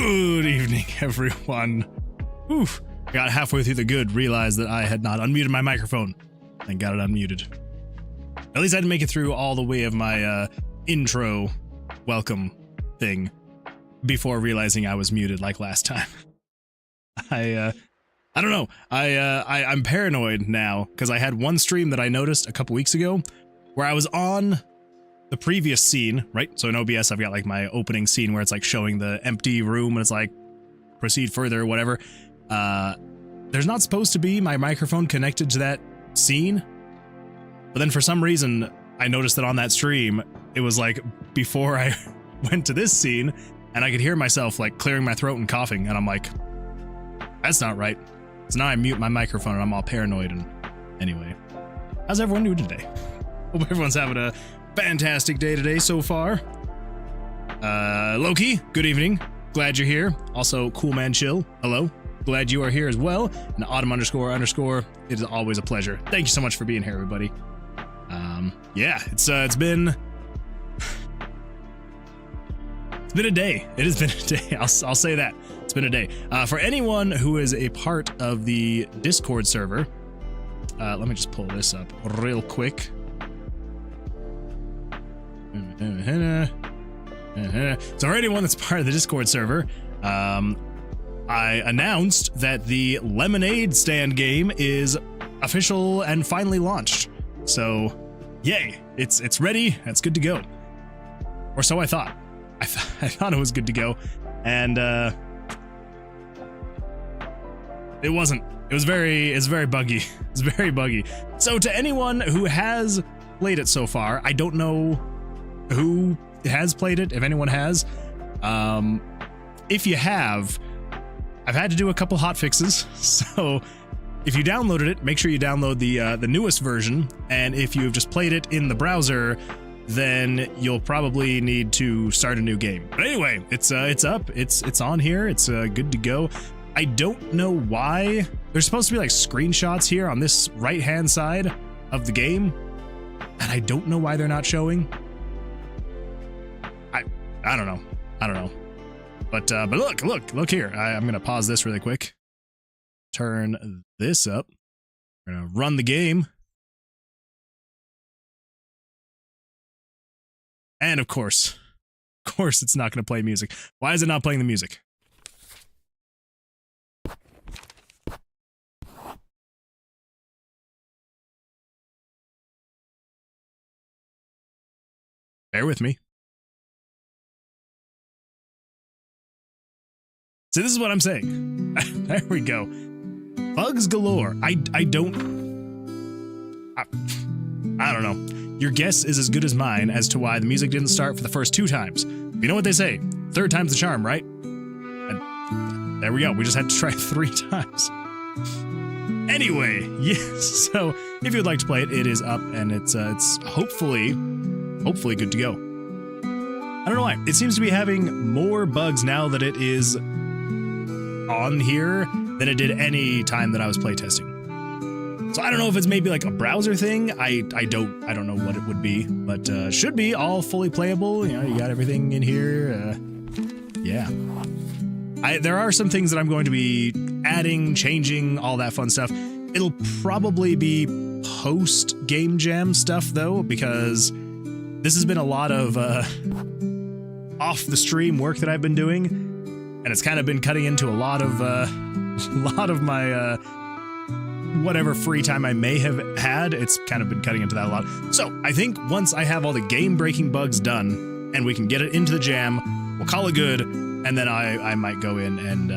Good evening, everyone. Oof. I got halfway through the good, realized that I had not unmuted my microphone, and got it unmuted. At least I didn't make it through all the way of my intro welcome thing before realizing I was muted like last time. I don't know. I'm paranoid now because I had one stream that I noticed a couple weeks ago where I was on the previous scene, right? So in OBS, I've got like my opening scene where it's like showing the empty room and it's like proceed further or whatever. There's not supposed to be my microphone connected to that scene, but then for some reason I noticed that on that stream it was like before I went to this scene, and I could hear myself like clearing my throat and coughing, and I'm like, that's not right. So now I mute my microphone and I'm all paranoid. And anyway, how's everyone doing today? Hope everyone's having a fantastic day today so far. Loki, good evening. Glad you're here. Also, Cool Man Chill, hello. Glad you are here as well. And Autumn __, it is always a pleasure. Thank you so much for being here, everybody. Yeah, it's been a day. It has been a day. I'll say that. It's been a day. For anyone who is a part of the Discord server, let me just pull this up real quick. So for anyone that's part of the Discord server, I announced that the Lemonade Stand game is official and finally launched. So, yay! It's ready. It's good to go. Or so I thought. I thought it was good to go, and it wasn't. It's very buggy. It's very buggy. So to anyone who has played it so far, I don't know who has played it, if anyone has. If you have, I've had to do a couple hot fixes. So if you downloaded it, make sure you download the newest version, and if you've just played it in the browser, then you'll probably need to start a new game. But anyway, it's up, it's on here, it's good to go. I don't know why there's supposed to be like screenshots here on this right hand side of the game, and I don't know why they're not showing. I don't know. But look here. I'm gonna pause this really quick. Turn this up. We're gonna run the game. And of course it's not gonna play music. Why is it not playing the music? Bear with me. So this is what I'm saying. There we go. Bugs galore. I don't know. Your guess is as good as mine as to why the music didn't start for the first 2 times. You know what they say? 3rd time's the charm, right? And there we go. We just had to try 3 times. Anyway, yes. So if you'd like to play it, it is up, and it's hopefully good to go. I don't know why. It seems to be having more bugs now that it is on here than it did any time that I was playtesting. So I don't know if it's maybe like a browser thing. I don't know what it would be, but should be all fully playable. You know, you got everything in here. Yeah. There are some things that I'm going to be adding, changing, all that fun stuff. It'll probably be post game jam stuff though, because this has been a lot of off the stream work that I've been doing, and it's kind of been cutting into a lot of my whatever free time I may have had. It's kind of been cutting into that a lot. So I think once I have all the game breaking bugs done and we can get it into the jam, we'll call it good, and then I might go in and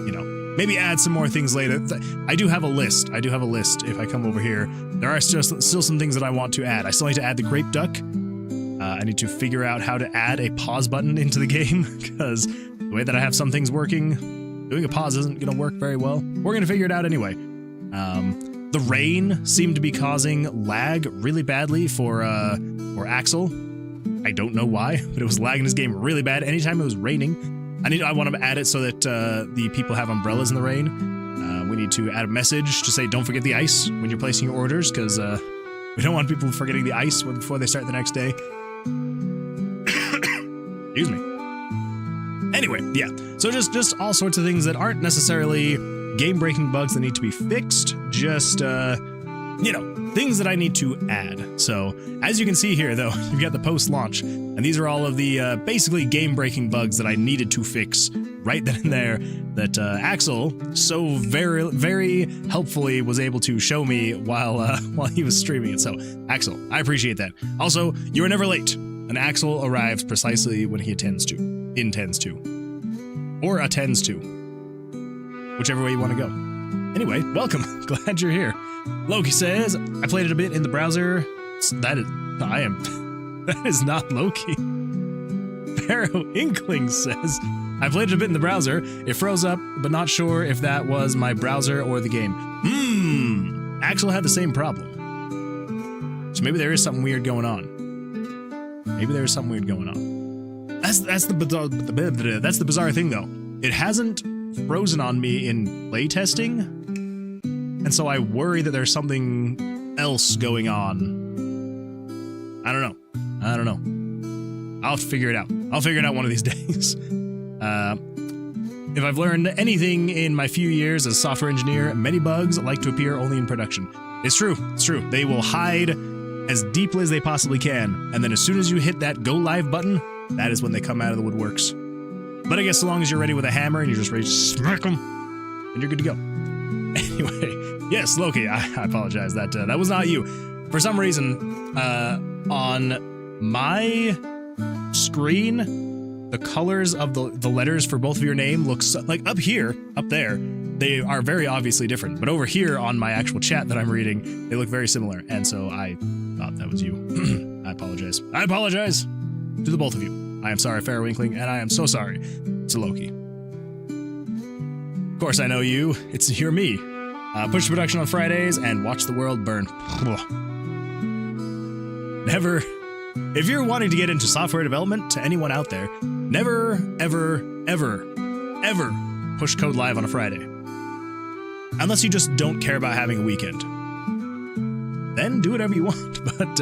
you know, maybe add some more things later. I do have a list. If I come over here, there are still some things that I want to add. I still need to add the grape duck. I need to figure out how to add a pause button into the game, because the way that I have some things working, doing a pause isn't going to work very well. We're going to figure it out anyway. The rain seemed to be causing lag really badly for Axel. I don't know why, but it was lagging his game really bad anytime it was raining. I want to add it so that the people have umbrellas in the rain. We need to add a message to say don't forget the ice when you're placing your orders, because we don't want people forgetting the ice before they start the next day. Excuse me. Anyway, yeah. So just all sorts of things that aren't necessarily game-breaking bugs that need to be fixed, just, you know, things that I need to add. So, as you can see here, though, you've got the post-launch, and these are all of the, basically game-breaking bugs that I needed to fix right then and there that, Axel so very helpfully was able to show me while he was streaming it. So, Axel, I appreciate that. Also, you are never late, and Axel arrives precisely when he intends to, or attends to, whichever way you want to go. Anyway, welcome. Glad you're here. Loki says, I played it a bit in the browser. That is not Loki. Pharaoh Inkling says, I played it a bit in the browser. It froze up, but not sure if that was my browser or the game. Axel had the same problem. So maybe there is something weird going on. That's the bizarre thing, though. It hasn't frozen on me in playtesting, and so I worry that there's something else going on. I don't know. I'll have to figure it out. I'll figure it out one of these days. If I've learned anything in my few years as a software engineer, many bugs like to appear only in production. It's true. They will hide as deeply as they possibly can, and then as soon as you hit that go live button, that is when they come out of the woodworks. But I guess so long as you're ready with a hammer and you're just ready to smack them, and you're good to go. Anyway, yes, Loki, I apologize. That was not you. For some reason, on my screen, the colors of the letters for both of your name looks like up there, they are very obviously different. But over here on my actual chat that I'm reading, they look very similar. And so I thought that was you. I apologize. I apologize to the both of you. I am sorry, Pharaoh Inkling, and I am so sorry to Loki. Of course, I know you. You're me. Push production on Fridays and watch the world burn. Never. If you're wanting to get into software development, to anyone out there, never, ever push code live on a Friday. Unless you just don't care about having a weekend. Then do whatever you want. But,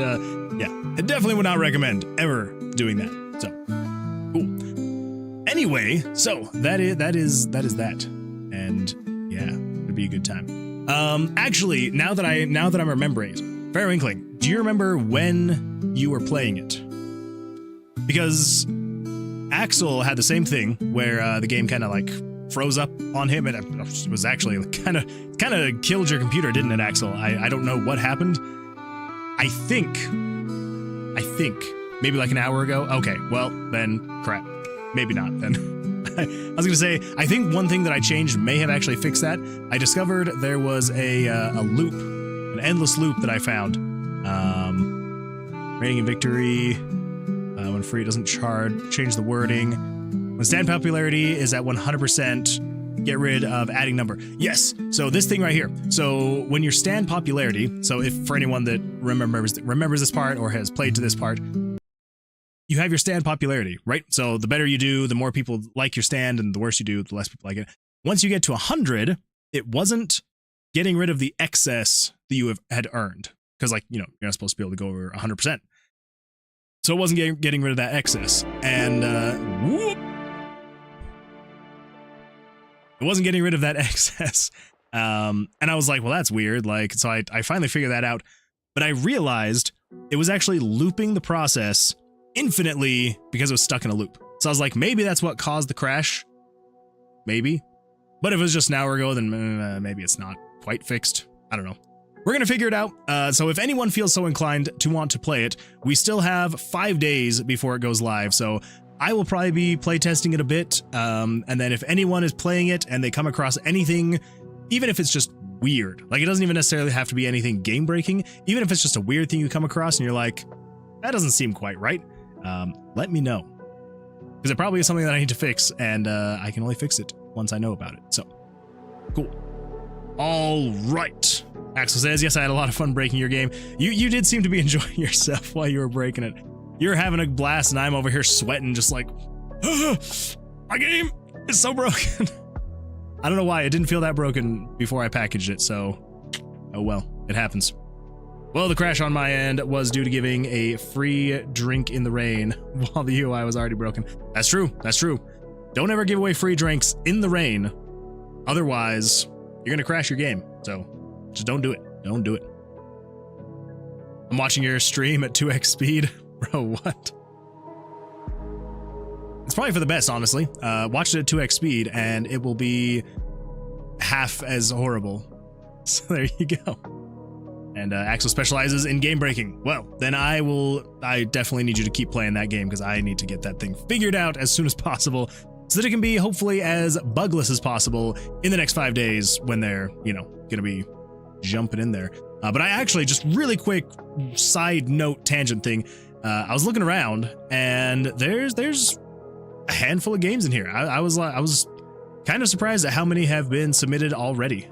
yeah, I definitely would not recommend ever doing that. So, cool. Anyway, so that is that. And, yeah, it'd be a good time. Actually, now that I'm remembering it, Pharaoh Inkling, do you remember when you were playing it? Because Axel had the same thing where the game kind of like froze up on him, and it was actually kind of killed your computer, didn't it, Axel? I don't know what happened. I think maybe like an hour ago. Okay, well then, crap. Maybe not then. I was gonna say, I think one thing that I changed may have actually fixed that. I discovered there was a loop, an endless loop that I found. Rating and victory. When free, it doesn't change the wording. When stand popularity is at 100%, get rid of adding number. Yes. So this thing right here. So when your stand popularity, so if for anyone that remembers this part or has played to this part, you have your stand popularity, right? So the better you do, the more people like your stand, and the worse you do, the less people like it. Once you get to 100, it wasn't getting rid of the excess that you had earned. Because, like, you know, you're not supposed to be able to go over 100%. So it wasn't getting rid of that excess. And, whoop! It wasn't getting rid of that excess. And I was like, well, that's weird. Like, so I finally figured that out. But I realized it was actually looping the process infinitely because it was stuck in a loop. So I was like, maybe that's what caused the crash. Maybe. But if it was just an hour ago, then maybe it's not quite fixed. I don't know. We're going to figure it out. So if anyone feels so inclined to want to play it, we still have 5 days before it goes live. So I will probably be playtesting it a bit. And then if anyone is playing it and they come across anything, even if it's just weird, like it doesn't even necessarily have to be anything game breaking, even if it's just a weird thing you come across and you're like, that doesn't seem quite right. Let me know. Because it probably is something that I need to fix, and I can only fix it once I know about it. So, cool. All right. Axel says, yes, I had a lot of fun breaking your game. You did seem to be enjoying yourself while you were breaking it. You're having a blast, and I'm over here sweating, just like, my game is so broken. I don't know why. It didn't feel that broken before I packaged it, so, oh well, it happens. Well, the crash on my end was due to giving a free drink in the rain while the UI was already broken. That's true. That's true. don't ever give away free drinks in the rain. Otherwise, you're going to crash your game. So just don't do it. Don't do it. I'm watching your stream at 2x speed. Bro, what? It's probably for the best, honestly. Watch it at 2x speed and it will be half as horrible. So there you go. And Axel specializes in game breaking. Well, then I definitely need you to keep playing that game because I need to get that thing figured out as soon as possible so that it can be hopefully as bugless as possible in the next 5 days when they're, you know, going to be jumping in there. But I actually, just really quick side note tangent thing. I was looking around and there's a handful of games in here. I was kind of surprised at how many have been submitted already.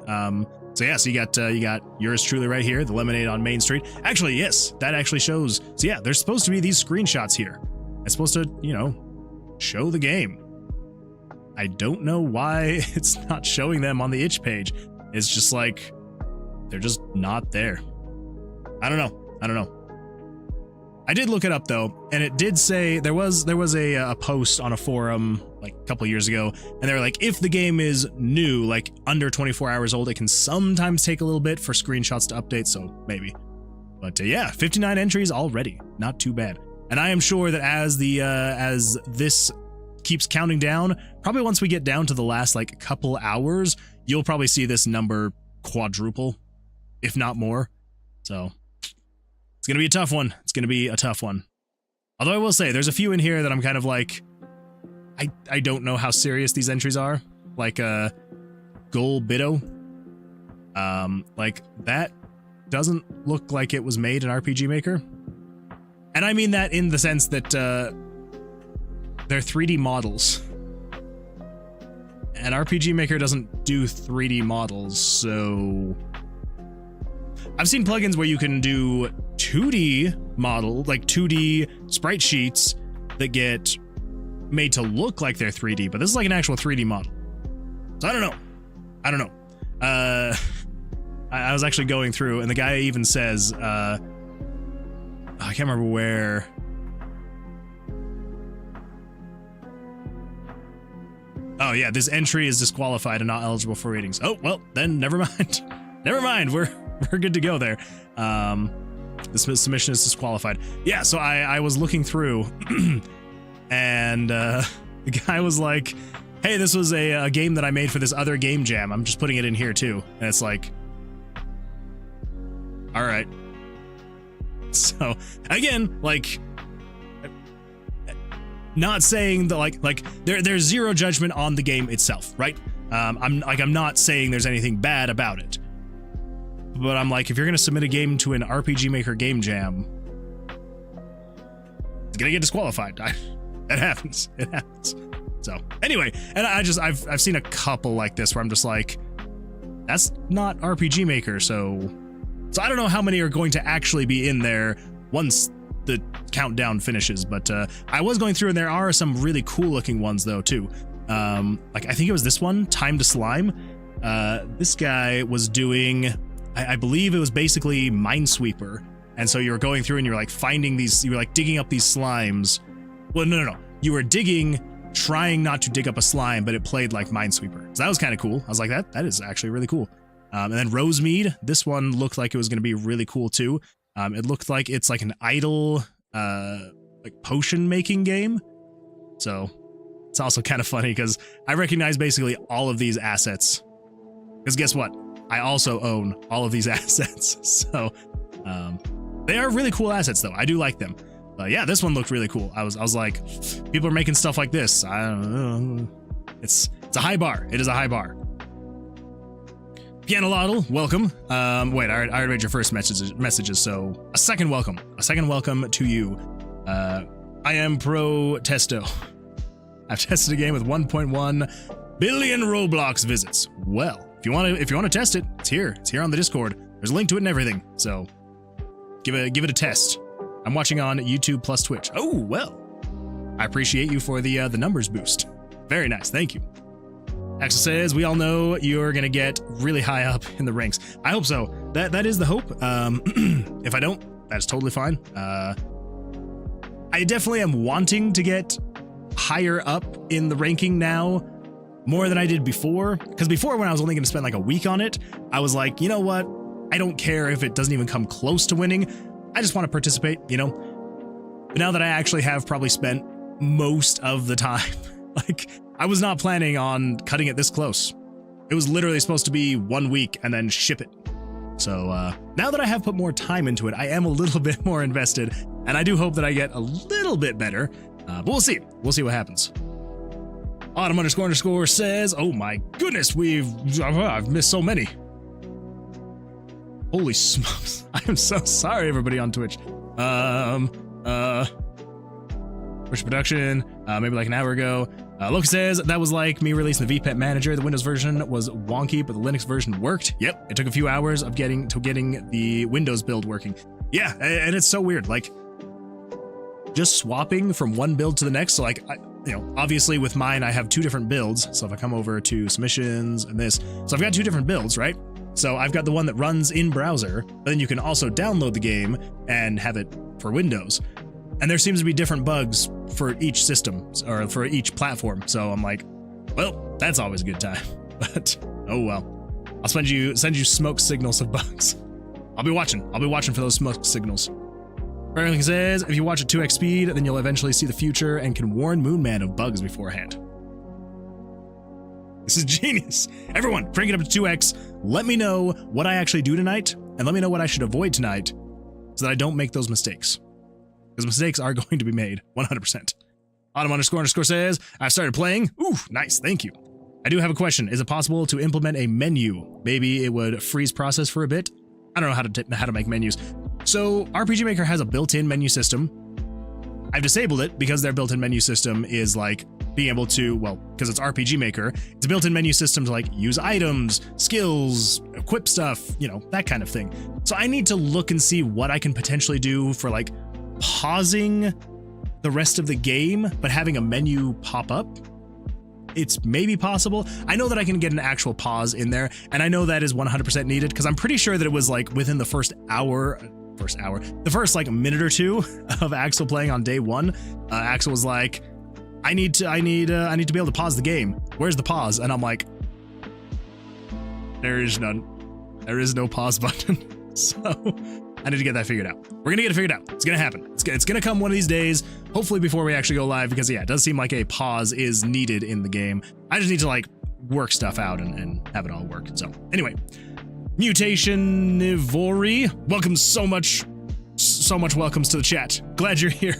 So yeah, so you got yours truly right here, the Lemonade on Main Street. Actually, yes, that actually shows. So yeah, there's supposed to be these screenshots here. It's supposed to, you know, show the game. I don't know why it's not showing them on the itch page. It's just like, they're just not there. I don't know. I did look it up though, and it did say there was a post on a forum like a couple years ago, and they were like, if the game is new, like under 24 hours old, it can sometimes take a little bit for screenshots to update, so maybe. But yeah, 59 entries already, not too bad. And I am sure that as this keeps counting down, probably once we get down to the last like couple hours, you'll probably see this number quadruple, if not more. So it's going to be a tough one. It's going to be a tough one. Although I will say, there's a few in here that I'm kind of like, I don't know how serious these entries are. Like, Goal Bido. Like, that doesn't look like it was made in RPG Maker. And I mean that in the sense that, they're 3D models. And RPG Maker doesn't do 3D models, so... I've seen plugins where you can do 2D model, like 2D sprite sheets that get made to look like they're 3D, but this is like an actual 3D model. So I don't know. I was actually going through, and the guy even says, I can't remember where. Oh yeah, this entry is disqualified and not eligible for ratings. Oh, well, then never mind. Never mind, we're good to go there. This submission is disqualified. Yeah, so I was looking through and the guy was like, hey, this was a game that I made for this other game jam. I'm just putting it in here too. And it's like, all right. So again, like, not saying that like there's zero judgment on the game itself, right? I'm not saying there's anything bad about it. But I'm like, if you're going to submit a game to an RPG Maker game jam, it's going to get disqualified. It happens. It happens. So anyway, and I've seen a couple like this where I'm just like, that's not RPG Maker. So I don't know how many are going to actually be in there once the countdown finishes. But I was going through, and there are some really cool looking ones though too. Like I think it was this one, Time to Slime. This guy was doing, I believe it was basically Minesweeper. And so you were going through and you were like finding these, you were like digging up these slimes. Well, no. You were digging, trying not to dig up a slime, but it played like Minesweeper. So that was kind of cool. I was like, that is actually really cool. And then Rosemead, this one looked like it was going to be really cool too. It looked like it's like an idle, like potion making game. So it's also kind of funny because I recognize basically all of these assets. Because guess what? I also own all of these assets. So they are really cool assets though. I do like them. Yeah, this one looked really cool. I was like, people are making stuff like this. I don't know. It's a high bar. It is a high bar. Pianolotl, welcome. Wait, I already read your first messages, so a second welcome to you. I am pro testo. I've tested a game with 1.1 billion Roblox visits. Well, if you want to test it, it's here on the Discord. There's a link to it and everything. So give it a test. I'm watching on YouTube plus Twitch. Oh, well, I appreciate you for the numbers boost. Very nice. Thank you. Axel says, we all know you're going to get really high up in the ranks. I hope so. That is the hope. If I don't, that's totally fine. I definitely am wanting to get higher up in the ranking now, more than I did before. Because before, when I was only going to spend like a week on it, I was like, you know what? I don't care if it doesn't even come close to winning. I just want to participate, you know? But now that I actually have probably spent most of the time, like, I was not planning on cutting it this close. It was literally supposed to be 1 week and then ship it. So now that I have put more time into it, I am a little bit more invested, and I do hope that I get a little bit better. But we'll see. We'll see what happens. Autumn__ says, oh my goodness, I've missed so many. Holy smokes. I am so sorry, everybody on Twitch. Push production, maybe like an hour ago. Loki says, that was like me releasing the VPET manager. The Windows version was wonky, but the Linux version worked. Yep, it took a few hours of getting the Windows build working. Yeah, and it's so weird, like, just swapping from one build to the next. So like, you know, obviously with mine, I have 2 different builds. So if I come over to submissions and this, so I've got 2 different builds, right? So I've got the one that runs in browser, but then you can also download the game and have it for Windows. And there seems to be different bugs for each system or for each platform. So I'm like, well, that's always a good time. But oh well. I'll send you smoke signals of bugs. I'll be watching for those smoke signals. Berling says, if you watch at 2x speed, then you'll eventually see the future and can warn Moonman of bugs beforehand. This is genius. Everyone, crank it up to 2x. Let me know what I actually do tonight, and let me know what I should avoid tonight so that I don't make those mistakes. Because mistakes are going to be made, 100%. Autumn__ says, I've started playing. Ooh, nice, thank you. I do have a question. Is it possible to implement a menu? Maybe it would freeze process for a bit. I don't know how to make menus. So RPG Maker has a built-in menu system. I've disabled it because their built-in menu system is like being able to, well, because it's RPG Maker, it's a built-in menu system to like use items, skills, equip stuff, you know, that kind of thing. So I need to look and see what I can potentially do for like pausing the rest of the game, but having a menu pop up. It's maybe possible. I know that I can get an actual pause in there, and I know that is 100% needed because I'm pretty sure that it was like within the first like minute or two of Axel playing on day 1. Axel was like, I need to be able to pause the game. Where's the pause? And I'm like, there is none. There is no pause button. So I need to get that figured out. We're gonna get it figured out. It's gonna happen. It's gonna come one of these days, hopefully before we actually go live, because yeah, it does seem like a pause is needed in the game. I just need to like work stuff out and have it all work. So anyway, Mutationivori, welcome so much welcomes to the chat. Glad you're here.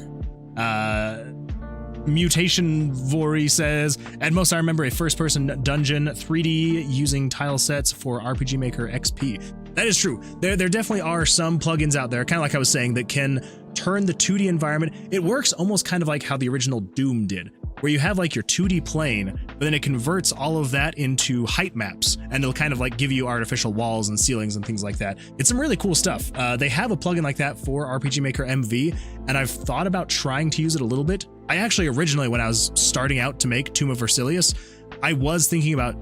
Mutationivori says, at most I remember a first-person dungeon 3D using tile sets for RPG Maker XP. That is true. There definitely are some plugins out there, kind of like I was saying, that can turn the 2D environment. It works almost kind of like how the original Doom did, where you have like your 2D plane, but then it converts all of that into height maps, and it'll kind of like give you artificial walls and ceilings and things like that. It's some really cool stuff. They have a plugin like that for RPG Maker MV, and I've thought about trying to use it a little bit. I actually originally, when I was starting out to make Tomb of Versilius, I was thinking about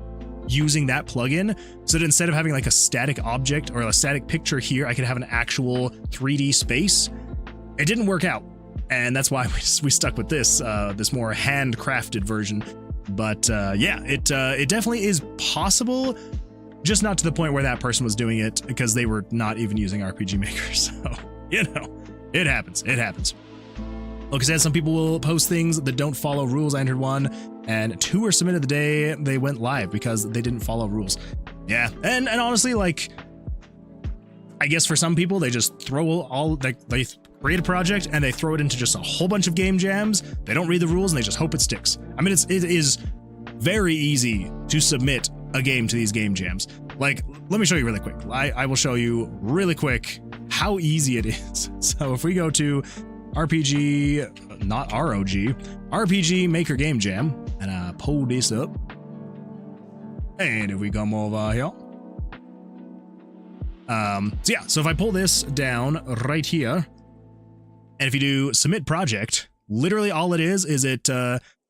using that plugin so that instead of having like a static object or a static picture here, I could have an actual 3D space. It didn't work out, and that's why we stuck with this more handcrafted version. But yeah, it definitely is possible, just not to the point where that person was doing it because they were not even using RPG Maker. So, you know, it happens. It happens. Like I said, some people will post things that don't follow rules. I entered one, and 2 were submitted the day they went live because they didn't follow rules. Yeah, and honestly, like, I guess for some people, they just throw all, they create a project and they throw it into just a whole bunch of game jams. They don't read the rules and they just hope it sticks. I mean, it is very easy to submit a game to these game jams. Like, let me show you really quick. I will show you really quick how easy it is. So if we go to RPG, not ROG, RPG Maker Game Jam, and pull this up. And if we come over here. So yeah, so if I pull this down right here, and if you do submit project, literally all it is it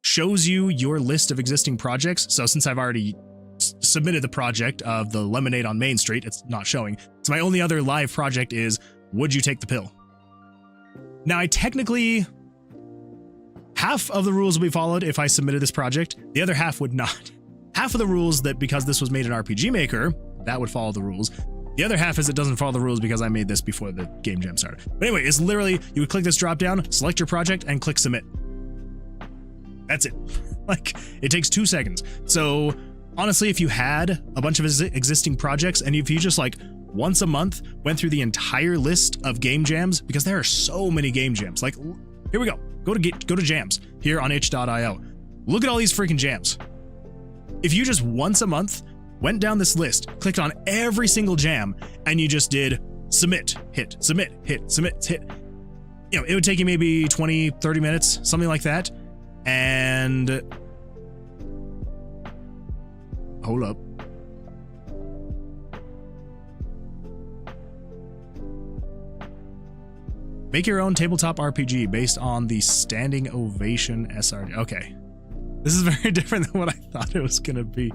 shows you your list of existing projects. So since I've already submitted the project of the Lemonade on Main Street, it's not showing. So my only other live project is Would You Take the Pill? Now, I technically half of the rules will be followed if I submitted this project. The other half would not. Half of the rules that because this was made in RPG Maker, that would follow the rules. The other half is it doesn't follow the rules because I made this before the game jam started. But anyway, it's literally, you would click this drop down, select your project, and click submit. That's it. Like, it takes 2 seconds. So honestly, if you had a bunch of existing projects and if you just like once a month went through the entire list of game jams, because there are so many game jams. Like, here we go. Go to jams here on itch.io. Look at all these freaking jams. If you just once a month went down this list, clicked on every single jam, and you just did submit, hit, submit, hit, submit, hit, you know, it would take you maybe 20, 30 minutes, something like that. And hold up. Make your own tabletop RPG based on the Standing Ovation SRD. Okay. This is very different than what I thought it was going to be.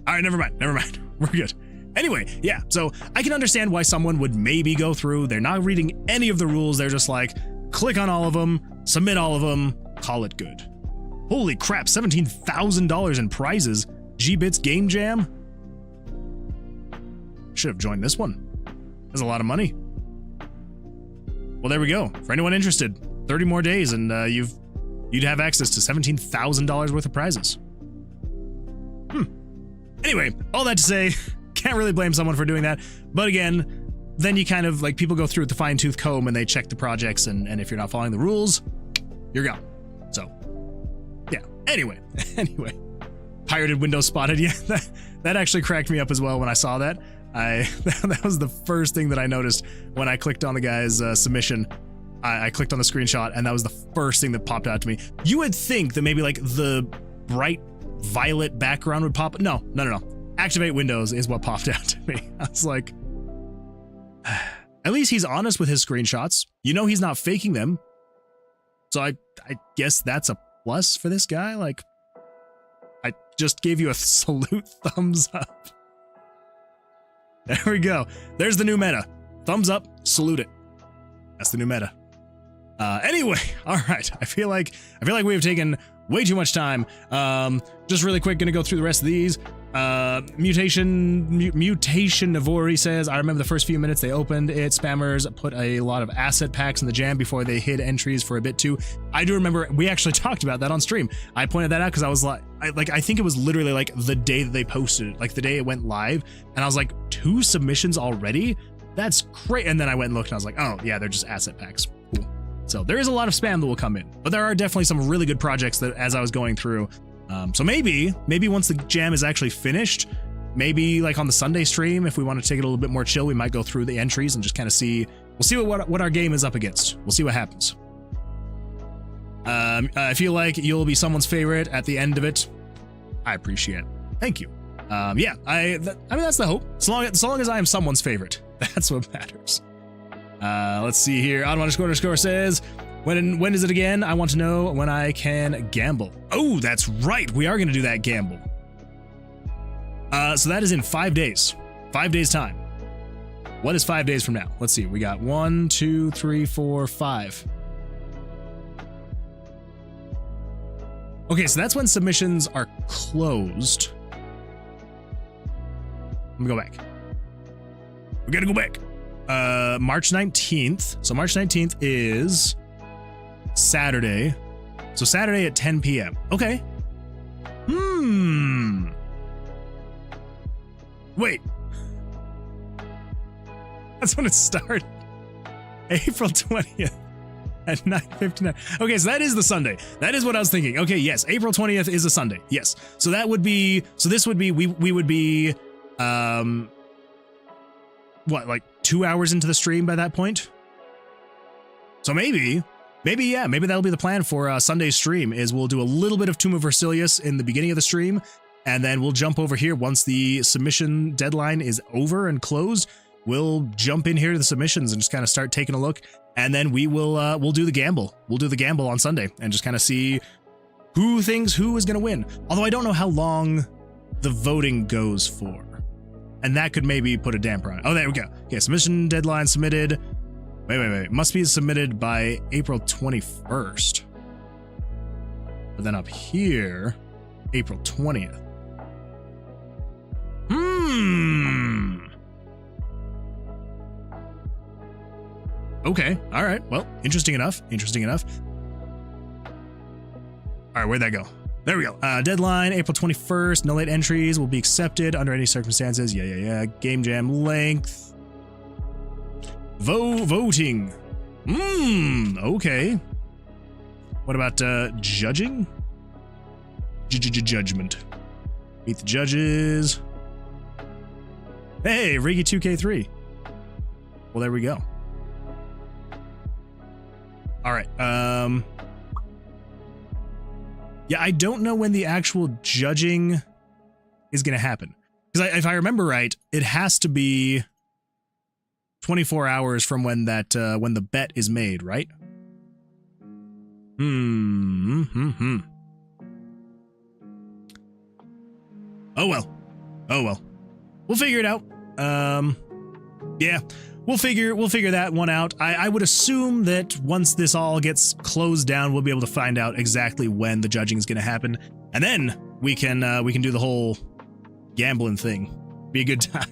All right, never mind. We're good. Anyway, yeah, so I can understand why someone would maybe go through. They're not reading any of the rules. They're just like, click on all of them, submit all of them, call it good. Holy crap, $17,000 in prizes. G-Bits Game Jam? Should have joined this one. That's a lot of money. Well, there we go. For anyone interested, 30 more days and you'd have access to $17,000 worth of prizes. Anyway, all that to say, can't really blame someone for doing that. But again, then you kind of like people go through with the fine-tooth comb and they check the projects, and if you're not following the rules, you're gone. So, yeah. Anyway, pirated Windows spotted. Yeah, that actually cracked me up as well when I saw that. That was the first thing that I noticed when I clicked on the guy's submission. I clicked on the screenshot, and that was the first thing that popped out to me. You would think that maybe like the bright violet background would pop. No. Activate Windows is what popped out to me. I was like, at least he's honest with his screenshots. You know he's not faking them. So I guess that's a plus for this guy. Like, I just gave you a salute thumbs up. There we go. There's the new meta. Thumbs up, salute it. That's the new meta. Anyway, all right. I feel like we have taken way too much time. Just really quick, gonna go through the rest of these. Mutation Navori says, I remember the first few minutes they opened it. Spammers put a lot of asset packs in the jam before they hid entries for a bit too. I do remember we actually talked about that on stream. I pointed that out because I was like, I think it was literally like the day that they posted it, like the day it went live, and I was like, 2 submissions already? That's great. And then I went and looked and I was like, oh yeah, they're just asset packs. Cool. So there is a lot of spam that will come in, but there are definitely some really good projects that as I was going through. So maybe once the jam is actually finished, maybe like on the Sunday stream, if we want to take it a little bit more chill, we might go through the entries and just kind of see, we'll see what our game is up against. We'll see what happens. I feel like you'll be someone's favorite at the end of it. I appreciate it. Thank you. Yeah, I mean, that's the hope. So long as I am someone's favorite, that's what matters. Let's see here. Odd__ says, when is it again? I want to know when I can gamble. Oh, that's right. We are going to do that gamble. So that is in 5 days. 5 days time. What is 5 days from now? Let's see. We got 1, 2, 3, 4, 5. Okay, so that's when submissions are closed. Let me go back. We gotta go back. March 19th. So March 19th is Saturday. So Saturday at 10 p.m. Okay. Wait. That's when it started. April 20th at 9:59. Okay, so that is the Sunday. That is what I was thinking. Okay, yes, April 20th is a Sunday. Yes. So that would be, so this would be, we would be, what, like 2 hours into the stream by that point? So maybe that'll be the plan for Sunday's stream, is we'll do a little bit of Tomb of Versilius in the beginning of the stream, and then we'll jump over here once the submission deadline is over and closed. We'll jump in here to the submissions and just kind of start taking a look, and then we'll do the gamble. We'll do the gamble on Sunday and just kind of see who thinks who is going to win. Although I don't know how long the voting goes for, and that could maybe put a damper on it. Oh, there we go. Okay, submission deadline submitted. Wait. Must be submitted by April 21st. But then up here, April 20th. Okay. All right. Well, interesting enough. All right. Where'd that go? There we go. Deadline, April 21st. No late entries will be accepted under any circumstances. Yeah. Game jam length. Voting. Okay. What about judging? Judgment. Meet the judges. Hey, Rigi 2K3. Well, there we go. All right. Yeah, I don't know when the actual judging is going to happen. Because if I remember right, it has to be 24 hours from when that when the bet is made, right? Oh well. We'll figure it out. Yeah. We'll figure that one out. I would assume that once this all gets closed down, we'll be able to find out exactly when the judging is going to happen, and then we can do the whole gambling thing. Be a good time.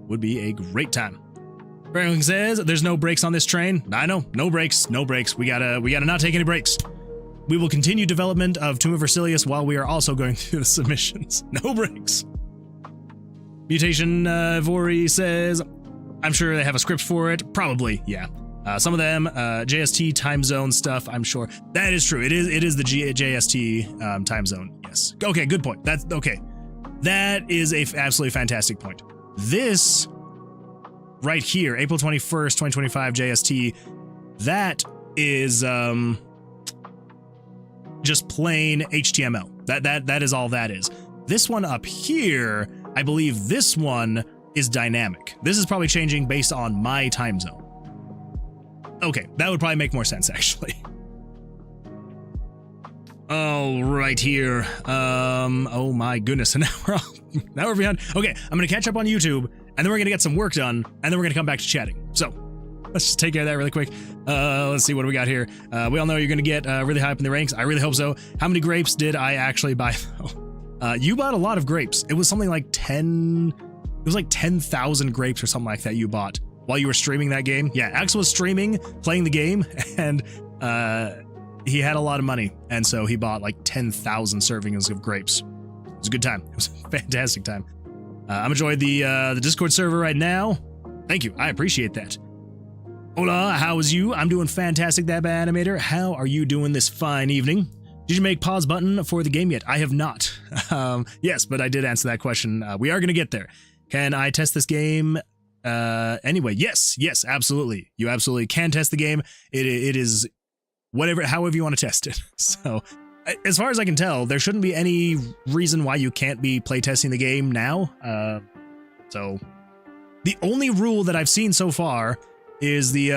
Would be a great time. Franklin says there's no brakes on this train. I know, no brakes. We gotta not take any breaks. We will continue development of Tomb of Versilius while we are also going through the submissions. No brakes. Mutation Vori says, I'm sure they have a script for it. Probably, yeah. Some of them, JST time zone stuff, I'm sure. That is true. It is the JST time zone, yes. Okay, good point. That's okay. That is a absolutely fantastic point. This right here, April 21st, 2025 JST, that is just plain HTML. That is all that is. This one up here, I believe this one is dynamic. This is probably changing based on my time zone. Okay, that would probably make more sense, actually. All right, here. Oh my goodness, and now we're behind. Okay, I'm gonna catch up on YouTube, and then we're gonna get some work done, and then we're gonna come back to chatting. So let's just take care of that really quick. Let's see what do we got here. We all know you're gonna get really high up in the ranks. I really hope so. How many grapes did I actually buy though? You bought a lot of grapes. It was something like 10,000 grapes or something like that you bought while you were streaming that game. Yeah, Axel was streaming, playing the game, and he had a lot of money, and so he bought like 10,000 servings of grapes. It was a good time. It was a fantastic time. I'm enjoying the Discord server right now. Thank you. I appreciate that. Hola, how is you? I'm doing fantastic, that animator. How are you doing this fine evening? Did you make pause button for the game yet? I have not. Yes, but I did answer that question. We are going to get there. Can I test this game? Anyway, yes, absolutely. You absolutely can test the game. It is however you want to test it. So as far as I can tell, there shouldn't be any reason why you can't be playtesting the game now. So the only rule that I've seen so far is the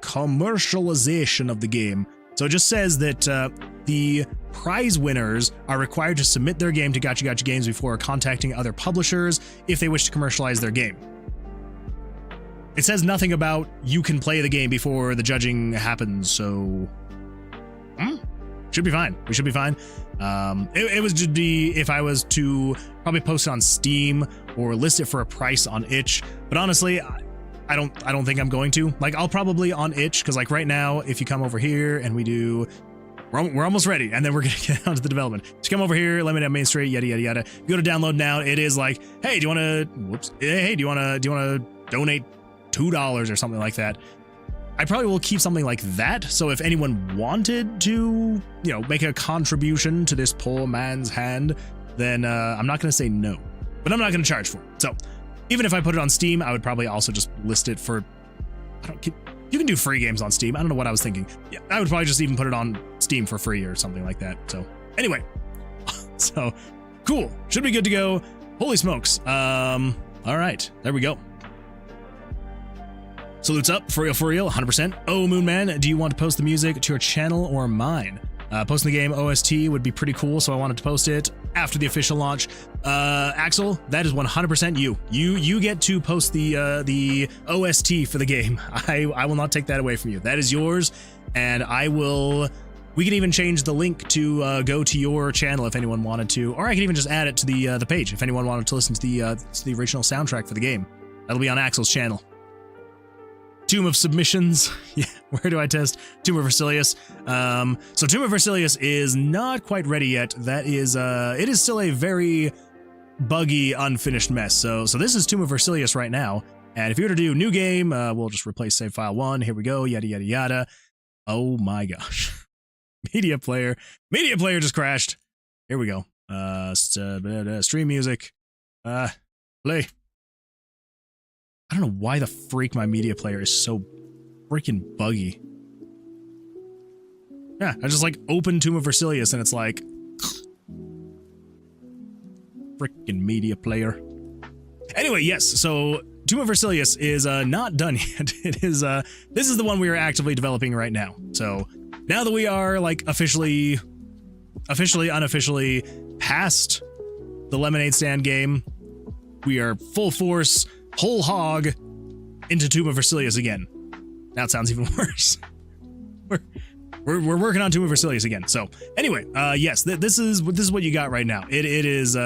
commercialization of the game. So it just says that the prize winners are required to submit their game to Gacha Gacha Games before contacting other publishers if they wish to commercialize their game. It says nothing about you can play the game before the judging happens, so should be fine. We should be fine. It was just be if I was to probably post it on Steam or list it for a price on itch, but honestly, I don't think I'm going to. Like, I'll probably on itch, because like right now, if you come over here and we do, we're almost ready, and then we're gonna get onto the development. Just come over here, let me down Main Street, yada yada yada. You go to download now. It is like, hey, do you want to? Whoops. Hey, do you want to donate $2 or something like that? I probably will keep something like that. So if anyone wanted to, make a contribution to this poor man's hand, then I'm not gonna say no, but I'm not gonna charge for it. So even if I put it on Steam, I would probably also just list it for, you can do free games on Steam. I don't know what I was thinking. Yeah, I would probably just even put it on Steam for free or something like that. So anyway, so cool. Should be good to go. Holy smokes. All right, there we go. Salutes up, for real, 100%. Oh, Moonman, do you want to post the music to your channel or mine? Posting the game OST would be pretty cool, so I wanted to post it after the official launch. Axel, that is 100% you. You get to post the OST for the game. I will not take that away from you. That is yours, and I will. We can even change the link to go to your channel if anyone wanted to, or I can even just add it to the page if anyone wanted to listen to the original soundtrack for the game. That'll be on Axel's channel. Tomb of Submissions. Yeah, where do I test? Tomb of Versilius. So Tomb of Versilius is not quite ready yet. That is, it is still a very buggy, unfinished mess. So this is Tomb of Versilius right now. And if you were to do new game, we'll just replace save file 1. Here we go. Yada, yada, yada. Oh my gosh. Media player just crashed. Here we go. Stream music. Play. I don't know why the freak my media player is so freaking buggy. Yeah, I just like open Tomb of Versilius and it's like freaking media player. Anyway, yes, so Tomb of Versilius is not done yet. It is this is the one we are actively developing right now. So now that we are like officially, unofficially past the lemonade stand game, we are full force, whole hog into Tomb of Versilius again. Now it sounds even worse. We're working on Tomb of Versilius again. So anyway, yes, this is what you got right now. It is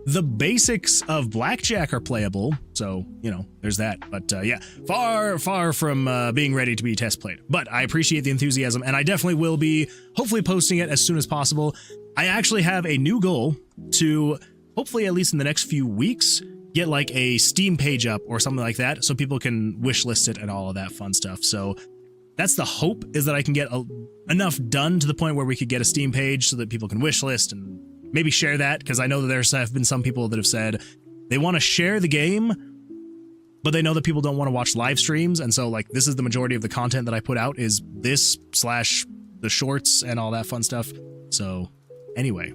the basics of Blackjack are playable, so you know there's that. But yeah, far from being ready to be test played. But I appreciate the enthusiasm, and I definitely will be hopefully posting it as soon as possible. I actually have a new goal to hopefully at least in the next few weeks get like a Steam page up or something like that, so people can wish list it and all of that fun stuff. So that's the hope, is that I can get enough done to the point where we could get a Steam page so that people can wish list and maybe share that, because I know that there have been some people that have said they want to share the game, but they know that people don't want to watch live streams, and so like this is the majority of the content that I put out is this / the shorts and all that fun stuff. So anyway,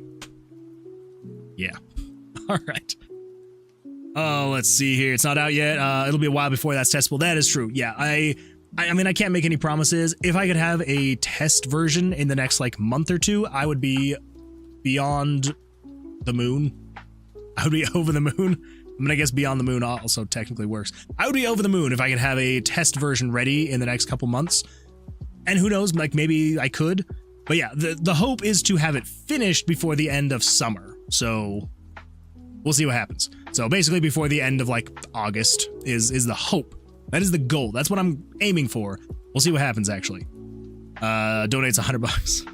yeah. All right. Oh, let's see here. It's not out yet. It'll be a while before that's testable. That is true. Yeah, I mean, I can't make any promises. If I could have a test version in the next like month or two, I would be beyond the moon. I would be over the moon. I mean, I guess beyond the moon also technically works. I would be over the moon if I could have a test version ready in the next couple months. And who knows, like maybe I could. But yeah, the hope is to have it finished before the end of summer. So we'll see what happens. So basically before the end of like August is the hope. That is the goal. That's what I'm aiming for. We'll see what happens actually. Donates $100.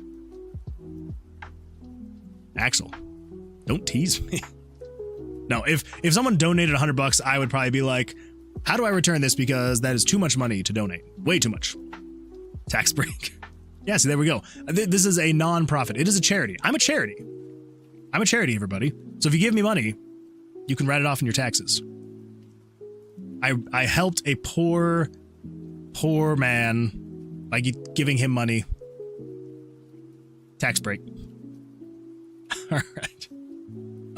Axel, don't tease me. No, if someone donated $100, I would probably be like, how do I return this? Because that is too much money to donate. Way too much. Tax break. Yeah, see, there we go. This is a non-profit. It is a charity. I'm a charity. I'm a charity, everybody. So if you give me money, you can write it off in your taxes. I helped a poor man by giving him money. Tax break. All right.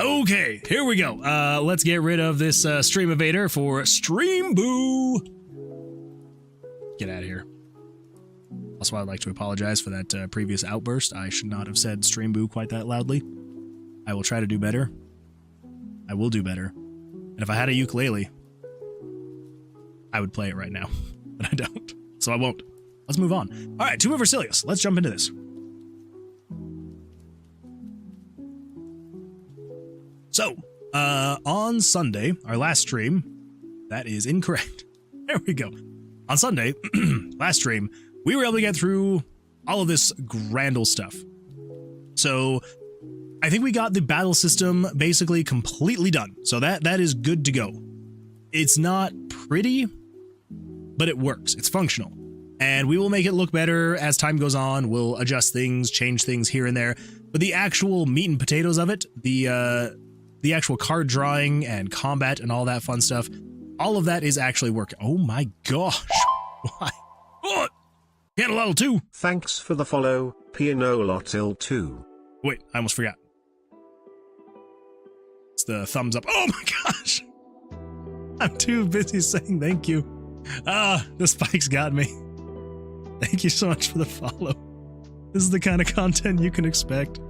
Okay, here we go. Let's get rid of this stream evader for Stream Boo. Get out of here. Also, I'd like to apologize for that previous outburst. I should not have said Stream Boo quite that loudly. I will try to do better. I will do better. And if I had a ukulele, I would play it right now. But I don't. So I won't. Let's move on. All right, Tomb of Versilius. Let's jump into this. So, on Sunday, our last stream, that is incorrect. There we go. On Sunday, last stream, we were able to get through all of this Grandel stuff. So, I think we got the battle system basically completely done. So that is good to go. It's not pretty, but it works. It's functional. And we will make it look better as time goes on. We'll adjust things, change things here and there. But the actual meat and potatoes of it, the actual card drawing and combat and all that fun stuff, all of that is actually working. Oh my gosh. Why? Oh, Canalotl 2. Thanks for the follow, Pianolotil 2. Wait, I almost forgot. It's the thumbs up. Oh my gosh. I'm too busy saying thank you. The spikes got me. Thank you so much for the follow. This is the kind of content you can expect.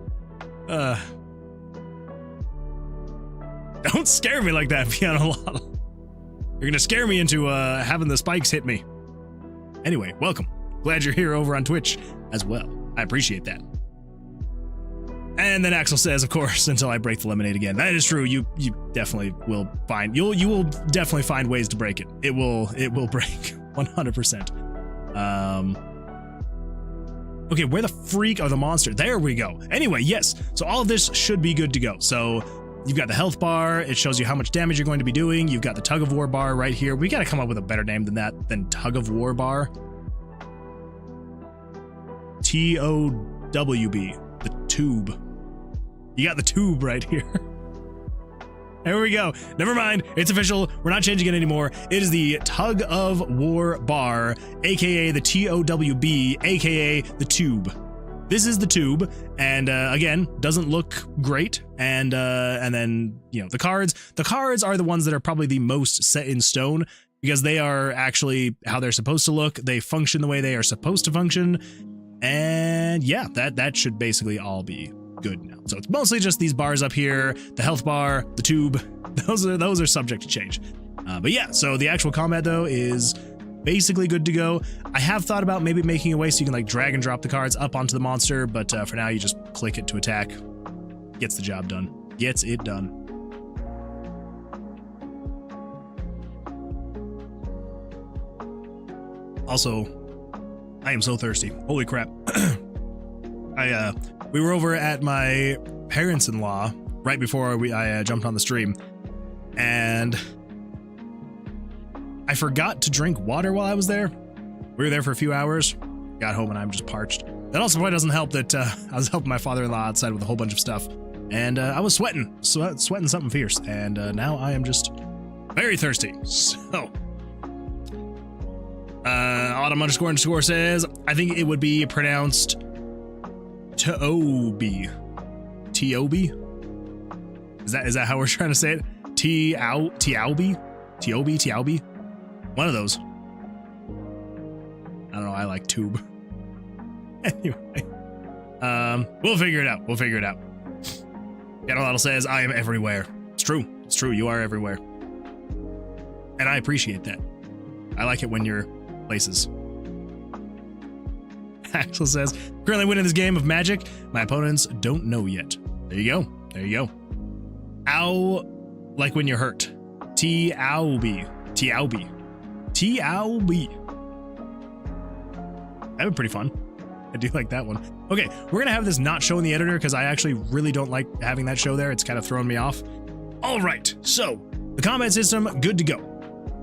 Don't scare me like that, Piano Lotto. You're gonna scare me into having the spikes hit me. Anyway, welcome. Glad you're here over on Twitch as well. I appreciate that. And then Axel says, of course, until I break the lemonade again. That is true. You definitely will find you will definitely find ways to break it. It will break 100%. Okay, where the freak are the monster? There we go. Anyway, yes. So all of this should be good to go. So you've got the health bar. It shows you how much damage you're going to be doing. You've got the tug of war bar right here. We got to come up with a better name than that, than tug of war bar. TOWB, the tube. You got the tube right here. There we go. Never mind. It's official. We're not changing it anymore. It is the tug of war bar, aka the TOWB, aka the tube. This is the tube, and again, doesn't look great. And then, you know, the cards. The cards are the ones that are probably the most set in stone because they are actually how they're supposed to look. They function the way they are supposed to function. And yeah, that should basically all be good now. So it's mostly just these bars up here, the health bar, the tube. Those are subject to change. But yeah, so the actual combat though is basically good to go. I have thought about maybe making a way so you can like drag and drop the cards up onto the monster, but for now you just click it to attack. Gets the job done. Gets it done. Also, I am so thirsty. Holy crap. We were over at my parents-in-law right before I jumped on the stream, and I forgot to drink water while I was there. We were there for a few hours, got home and I'm just parched. That also probably doesn't help that I was helping my father-in-law outside with a whole bunch of stuff, and I was sweating something fierce, and now I am just very thirsty. So Autumn__ says, I think it would be pronounced Toby. Toby? Is that how we're trying to say it? Tiaobi? Tiaobi? One of those. I don't know, I like tube. Anyway. We'll figure it out. Piano says, I am everywhere. It's true. You are everywhere. And I appreciate that. I like it when you're places. Axel says, currently winning this game of Magic. My opponents don't know yet. There you go. Ow, like when you're hurt. Tiaobi. That would be pretty fun. I do like that one. Okay, we're gonna have this not show in the editor because I actually really don't like having that show there. It's kind of throwing me off. All right, so the combat system, good to go.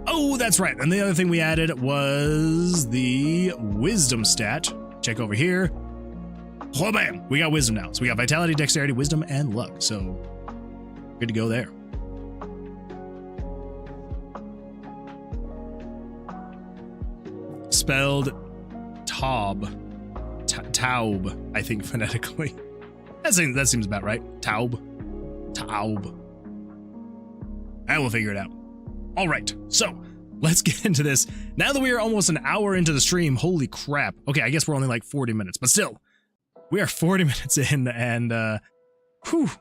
Oh, that's right. And the other thing we added was the wisdom stat. Check over here. Oh, bam. We got wisdom now. So we got vitality, dexterity, wisdom, and luck. So good to go there. Spelled Taub, I think phonetically. That seems about right. Taub. I will figure it out. All right, so let's get into this. Now that we are almost an hour into the stream, holy crap. Okay, I guess we're only like 40 minutes, but still, we are 40 minutes in, and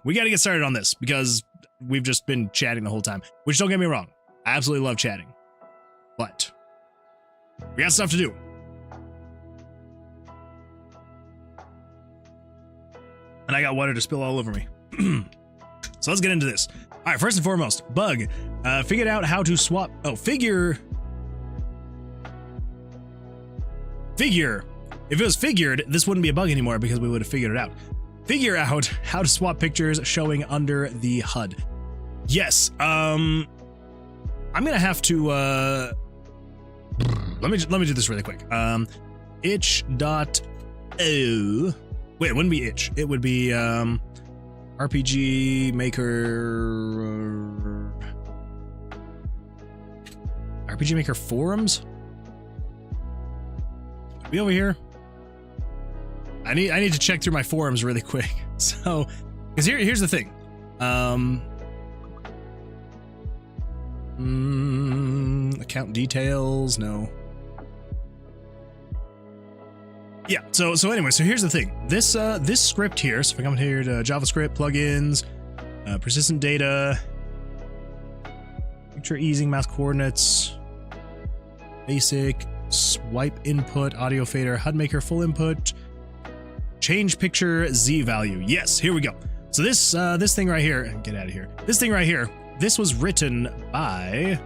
we got to get started on this because we've just been chatting the whole time. Which, don't get me wrong, I absolutely love chatting, but we got stuff to do. And I got water to spill all over me. So let's get into this. All right, first and foremost, bug. Figured out how to swap. Oh, figure. If it was figured, this wouldn't be a bug anymore because we would have figured it out. Figure out how to swap pictures showing under the HUD. Yes. I'm gonna have to. Let me do this really quick. Itch.o. Wait, it wouldn't be itch. It would be RPG Maker. RPG Maker forums? Are we over here? I need to check through my forums really quick. So, because here's the thing. Account details, no. Yeah, so anyway, so here's the thing. This script here, so if I come here to JavaScript, plugins, persistent data, picture easing, mouse coordinates, basic, swipe input, audio fader, HUD maker, full input, change picture Z value. Yes, here we go. So this thing right here, get out of here. This thing right here, this was written by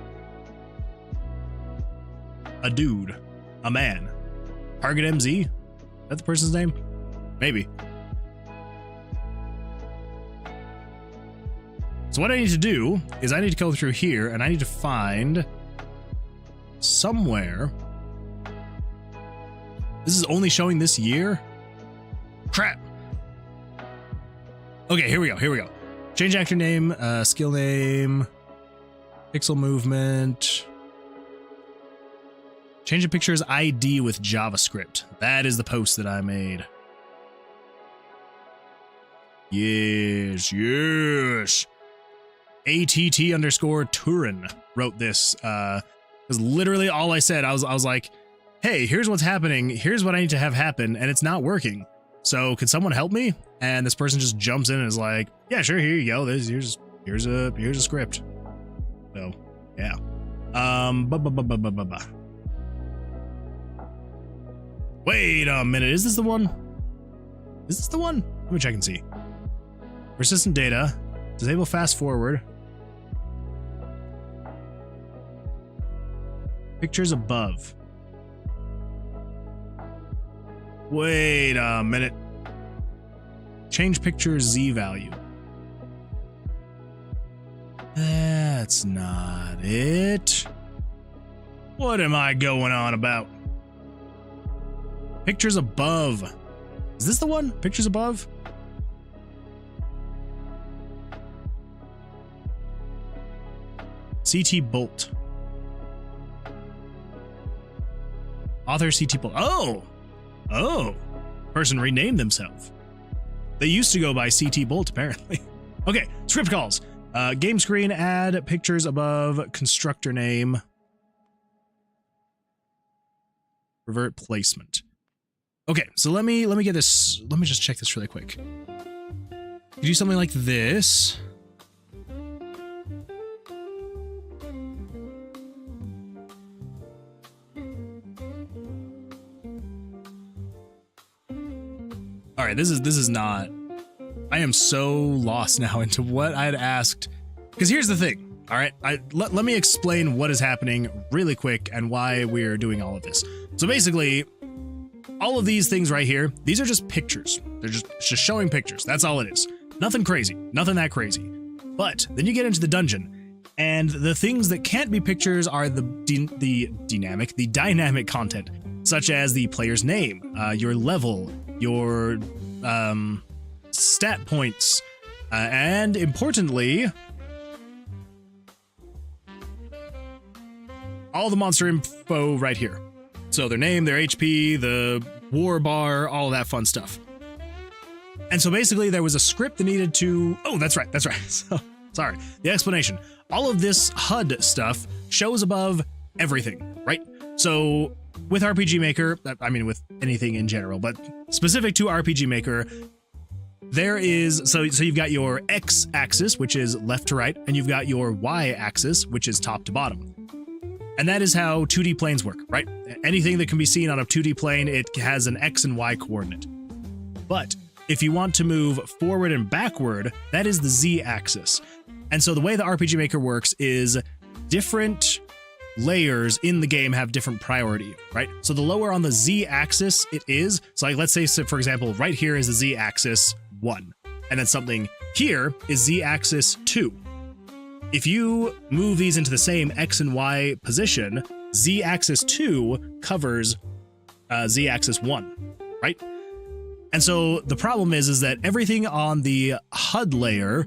a dude, a man. Target MZ? Is that the person's name? Maybe. So what I need to do is I need to go through here and I need to find somewhere. This is only showing this year? Crap. Okay, here we go. Change actor name, skill name, pixel movement. Change a picture's ID with JavaScript. That is the post that I made. Yes. ATT_Turin wrote this. Because literally all I said, I was like, hey, here's what's happening. Here's what I need to have happen, and it's not working. So could someone help me? And this person just jumps in and is like, yeah, sure, here you go. Here's a script. So yeah. Wait a minute, is this the one? Is this the one? Let me check and see. Persistent data, disable fast forward. Pictures above. Wait a minute. Change picture Z value. That's not it. What am I going on about? Pictures above. Is this the one? Pictures above? CT Bolt. Author CT Bolt. Oh. Person renamed themselves. They used to go by CT Bolt, apparently. Okay, script calls. Game screen, add pictures above, constructor name. Revert placement. Okay, so let me get this. Let me just check this really quick. You do something like this. All right, this is not. I am so lost now into what I had asked. Because here's the thing. All right, let me explain what is happening really quick and why we're doing all of this. So basically, all of these things right here, these are just pictures. They're just showing pictures. That's all it is. Nothing crazy. Nothing that crazy. But then you get into the dungeon, and the things that can't be pictures are the dynamic content, such as the player's name, your level, your stat points, and importantly, all the monster info right here. So their name, their HP, the war bar, all that fun stuff. And so basically there was a script that needed to... Oh, that's right. So, sorry. The explanation. All of this HUD stuff shows above everything, right? So with RPG Maker, I mean with anything in general, but specific to RPG Maker, there is... So you've got your X axis, which is left to right, and you've got your Y axis, which is top to bottom. And that is how 2D planes work, right? Anything that can be seen on a 2D plane, it has an X and Y coordinate. But if you want to move forward and backward, that is the Z axis. And so the way the RPG Maker works is different layers in the game have different priority, right? So the lower on the Z axis it is, so like let's say, for example, right here is the Z axis 1, and then something here is Z axis 2. If you move these into the same X and Y position, Z axis 2 covers Z axis 1, right? And so the problem is that everything on the HUD layer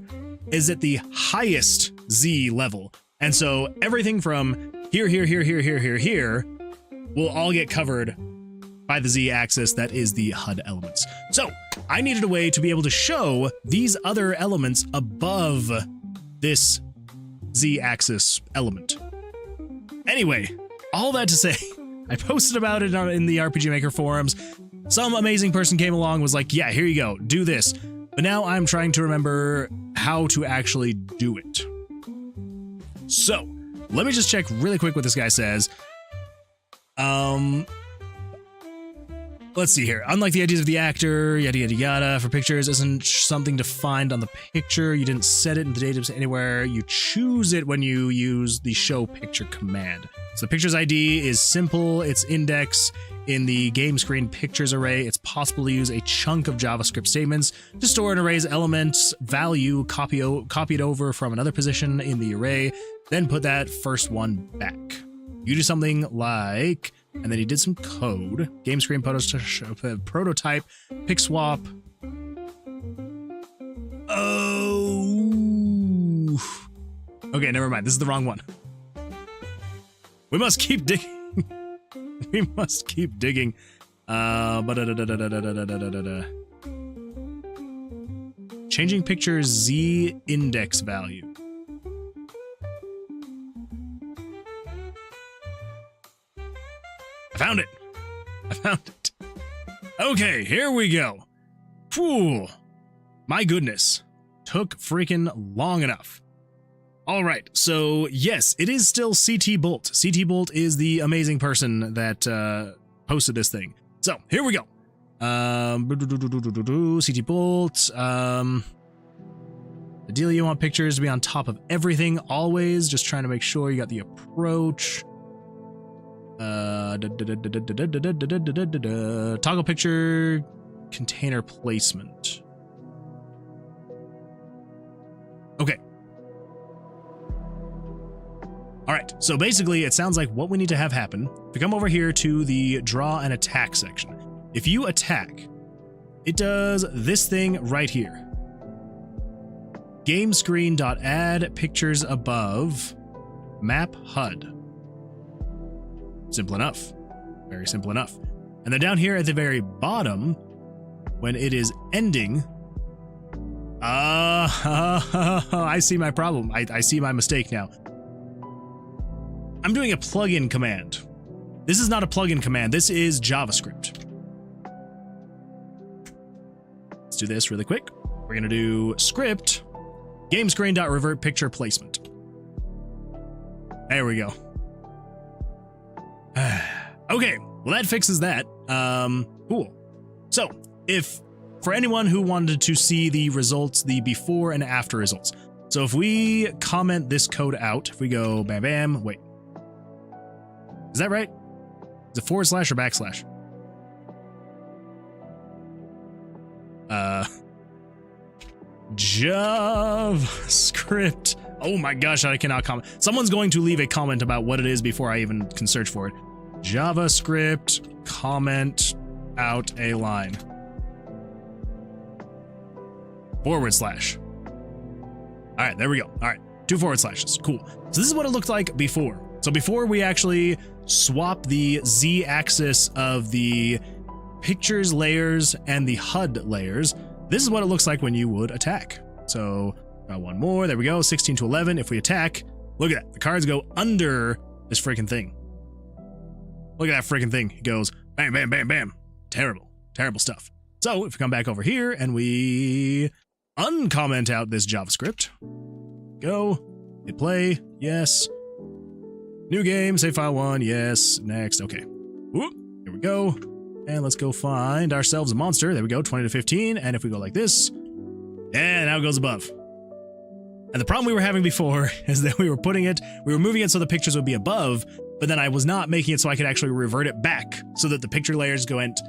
is at the highest Z level. And so everything from here will all get covered by the Z axis that is the HUD elements. So I needed a way to be able to show these other elements above this Z axis element. Anyway, all that to say, I posted about it in the RPG Maker forums. Some amazing person came along, was like, yeah, here you go, do this. But now I'm trying to remember how to actually do it. So let me just check really quick what this guy says. Let's see here. Unlike the ideas of the actor, yada yada yada, for pictures isn't something to find on the picture. You didn't set it in the database anywhere. You choose it when you use the show picture command. So the picture's ID is simple. It's index in the game screen pictures array. It's possible to use a chunk of JavaScript statements to store an array's elements value, copy it over from another position in the array, then put that first one back. You do something like, and then he did some code, game screen prototype, pick swap. Oh, okay, never mind. This is the wrong one. We must keep digging. We must keep digging. Changing picture Z index value. I found it. I found it. Okay, here we go. Whew. My goodness. Took freaking long enough. All right, so yes, it is still CT Bolt. CT Bolt is the amazing person that posted this thing. So here we go. CT Bolt. Ideally, you want pictures to be on top of everything always. Just trying to make sure you got the approach. Toggle picture container placement. Okay. All right, so basically it sounds like what we need to have happen, if we come over here to the draw and attack section, if you attack, it does this thing right here. Game screen.add pictures above map HUD. Simple enough. Very simple enough. And then down here at the very bottom, when it is ending, I see my problem. I see my mistake now. I'm doing a plugin command. This is not a plugin command. This is JavaScript. Let's do this really quick. We're going to do script game screen.revert picture placement. There we go. Okay, well that fixes that. Cool. So, if for anyone who wanted to see the results, the before and after results. So if we comment this code out, if we go bam bam, wait. Is that right? Is it / or backslash? JavaScript. Oh my gosh, I cannot comment. Someone's going to leave a comment about what it is before I even can search for it. JavaScript comment out a line. / All right, there we go. All right, 2 /. Cool. So this is what it looked like before. So before we actually swap the Z axis of the pictures layers and the HUD layers, this is what it looks like when you would attack. So one more, there we go, 16 to 11. If we attack, look at that. The cards go under this freaking thing. Look at that freaking thing. It goes bam, bam, bam, bam. Terrible, terrible stuff. So if we come back over here and we uncomment out this JavaScript, go, hit play, yes. New game, save file 1, yes, next, okay. Whoop, here we go. And let's go find ourselves a monster. There we go, 20 to 15. And if we go like this, and now it goes above. And the problem we were having before is that we were moving it so the pictures would be above, but then I was not making it so I could actually revert it back so that the picture layers went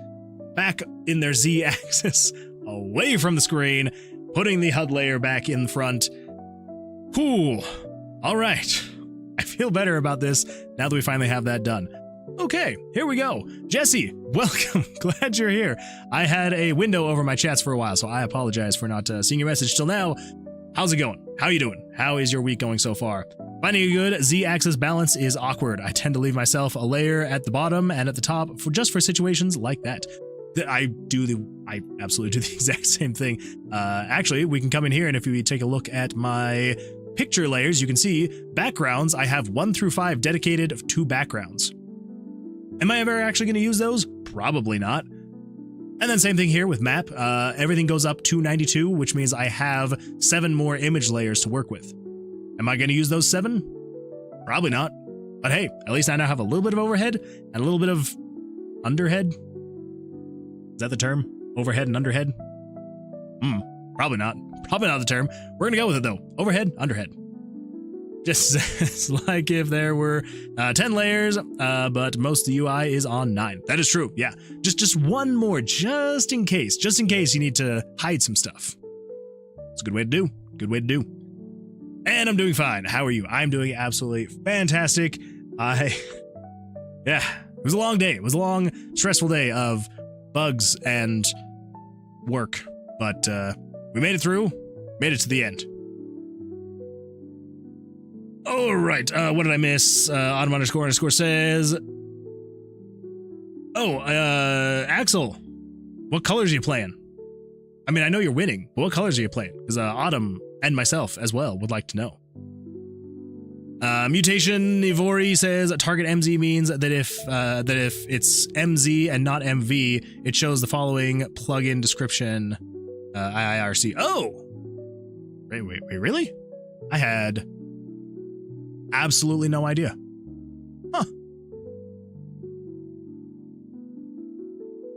back in their Z axis away from the screen, putting the HUD layer back in front. Whew. All right. I feel better about this now that we finally have that done. Okay, here we go. Jesse, welcome. Glad you're here. I had a window over my chats for a while, so I apologize for not seeing your message till now. How's it going? How you doing? How is your week going so far? Finding a good Z-axis balance is awkward. I tend to leave myself a layer at the bottom and at the top just for situations like that. I absolutely do the exact same thing. Actually, we can come in here and if we take a look at my picture layers, you can see backgrounds. I have 1 through 5 dedicated to backgrounds. Am I ever actually going to use those? Probably not. And then same thing here with map. Everything goes up to 92, which means I have 7 more image layers to work with. Am I going to use those 7? Probably not. But hey, at least I now have a little bit of overhead and a little bit of underhead. Is that the term? Overhead and underhead? Probably not. Probably not the term. We're going to go with it though. Overhead, underhead. Just says like if there were 10 layers, but most of the UI is on 9. That is true. Yeah. Just one more, just in case you need to hide some stuff. It's a good way to do. Good way to do. And I'm doing fine. How are you? I'm doing absolutely fantastic. Yeah, it was a long day. It was a long, stressful day of bugs and work, but we made it through, made it to the end. All right, what did I miss? Autumn __ says, Axel, what colors are you playing? I mean, I know you're winning, but what colors are you playing? Because Autumn and myself as well would like to know. Mutation Ivori says target MZ means that if it's MZ and not MV, it shows the following plugin description. IIRC. Oh, wait, really? I had absolutely no idea. Huh.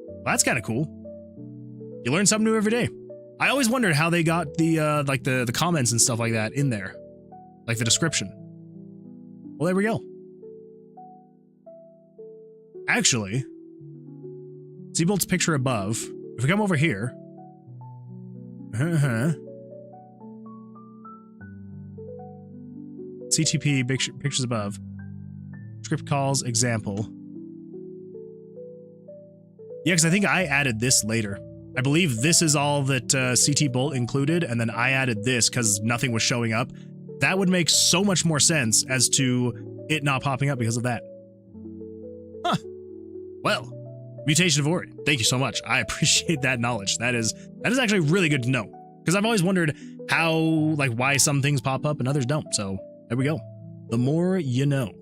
Well, that's kind of cool. You learn something new every day. I always wondered how they got the like the comments and stuff like that in there, like the description. Well, there we go. Actually, Seabolt's picture above. If we come over here, CTP pictures above. Script calls example. Yeah, because I think I added this later. I believe this is all that CT Bolt included, and then I added this because nothing was showing up. That would make so much more sense as to it not popping up because of that. Huh. Well, Mutation of Ori, thank you so much. I appreciate that knowledge. That is actually really good to know. Because I've always wondered how, like, why some things pop up and others don't. So there we go. The more you know.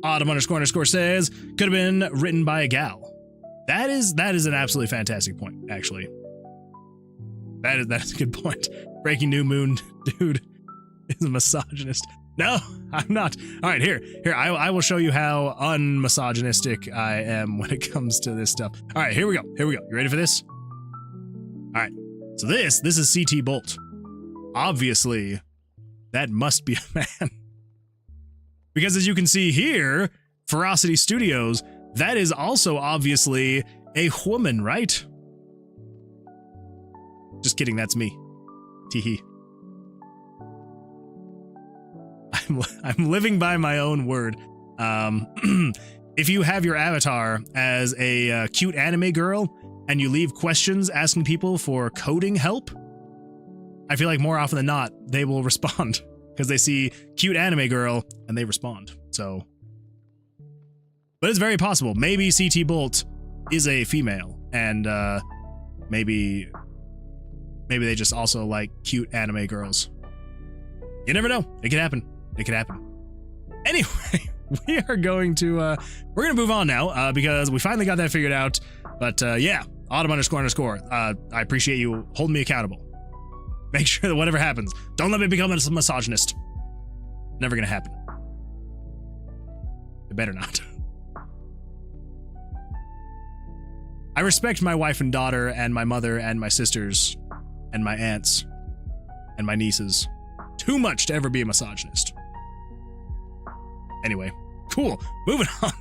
Autumn __ says, could have been written by a gal. That is an absolutely fantastic point, actually. That is a good point. Breaking New Moon dude is a misogynist. No, I'm not. All right, here. I will show you how unmisogynistic I am when it comes to this stuff. All right, here we go. You ready for this? All right. So this is CT Bolt. Obviously, that must be a man. Because as you can see here, Ferocity Studios, that is also obviously a woman, right? Just kidding, that's me. Teehee. I'm living by my own word. If you have your avatar as a cute anime girl and you leave questions asking people for coding help, I feel like more often than not, they will respond because they see cute anime girl and they respond. So, but it's very possible. Maybe CT Bolt is a female and maybe they just also like cute anime girls. You never know. It could happen. It could happen. Anyway, we are going to we're gonna move on now because we finally got that figured out. But yeah, Autumn __ I appreciate you holding me accountable. Make sure that whatever happens, don't let me become a misogynist. Never gonna happen. It better not. I respect my wife and daughter and my mother and my sisters and my aunts and my nieces too much to ever be a misogynist. Anyway, cool. Moving on.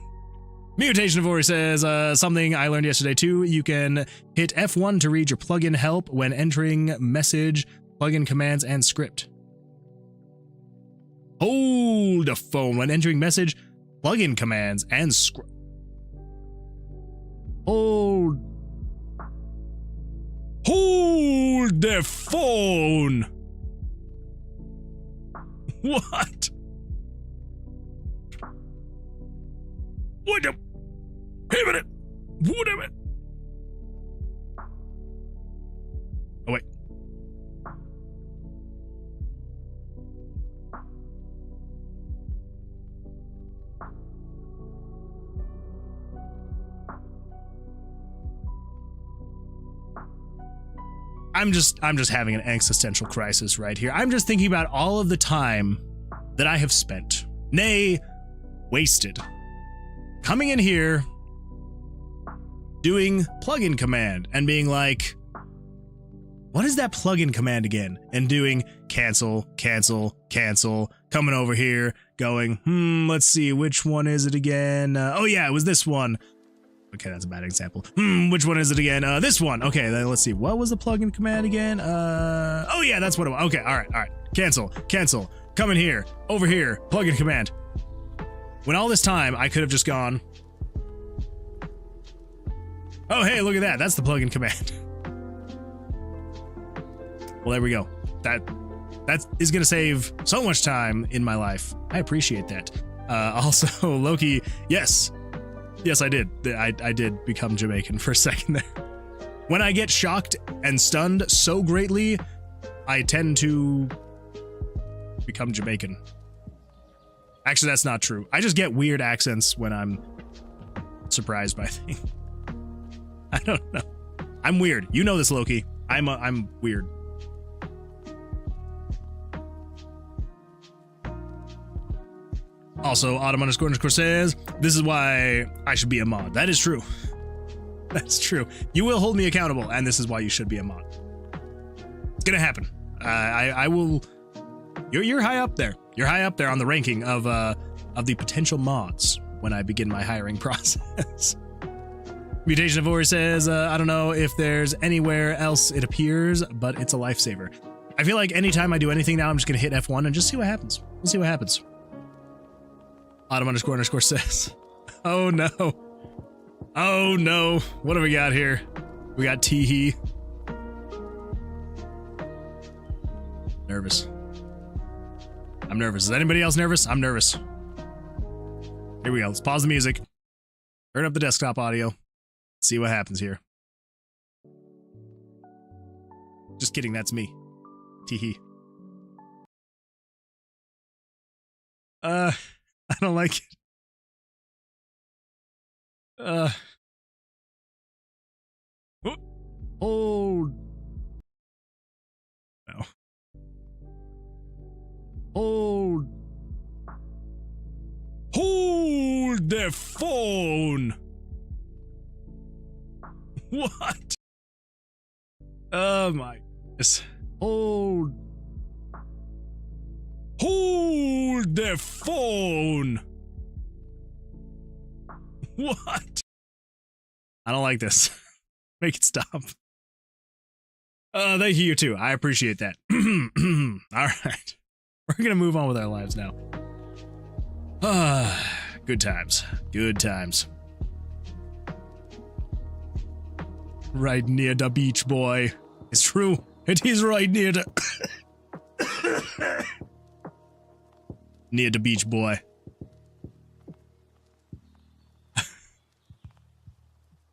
Mutation of Ori says, something I learned yesterday too. You can hit F1 to read your plugin help when entering message, plugin commands, and script. Hold the phone when entering message, plugin commands, and script. Hold the phone. What? What the? Hey, minute. What a minute. Oh, wait. I'm just having an existential crisis right here. I'm just thinking about all of the time that I have spent, nay, wasted, coming in here, doing plugin command and being like, what is that plugin command again? And doing cancel, cancel, cancel, coming over here, going, let's see, which one is it again? Oh yeah, it was this one. Okay, that's a bad example. Which one is it again? This one. Okay, then let's see. What was the plugin command again? Oh yeah, that's what it was. Okay, all right. Cancel, cancel. Come in here, over here, plugin command. When all this time, I could have just gone, oh hey, look at that. That's the plugin command. Well, there we go. That is going to save so much time in my life. I appreciate that. Also, Loki, yes, I did. I did become Jamaican for a second there. When I get shocked and stunned so greatly, I tend to become Jamaican. Actually, that's not true. I just get weird accents when I'm surprised by things. I don't know. I'm weird. You know this, Loki. I'm weird. Also, Autumn__ says, this is why I should be a mod. That is true. That's true. You will hold me accountable, and this is why you should be a mod. It's gonna happen. I will. You're high up there. You're high up there on the ranking of the potential mods when I begin my hiring process. Mutation of Ori says, I don't know if there's anywhere else it appears, but it's a lifesaver. I feel like anytime I do anything now, I'm just gonna hit F1 and just see what happens. We'll see what happens. Autumn__ says, oh no. Oh no. What do we got here? We got Teehee. Nervous. I'm nervous. Is anybody else nervous? I'm nervous. Here we go. Let's pause the music. Turn up the desktop audio. See what happens here. Just kidding. That's me. Teehee. I don't like it. Hold. No. Hold the phone. What? Oh my goodness. Hold the phone. What? I don't like this. Make it stop. Thank you too. I appreciate that. All right. We're gonna move on with our lives now. Good times. Good times. Right near the beach, boy. It's true. It is right near the near the beach, boy.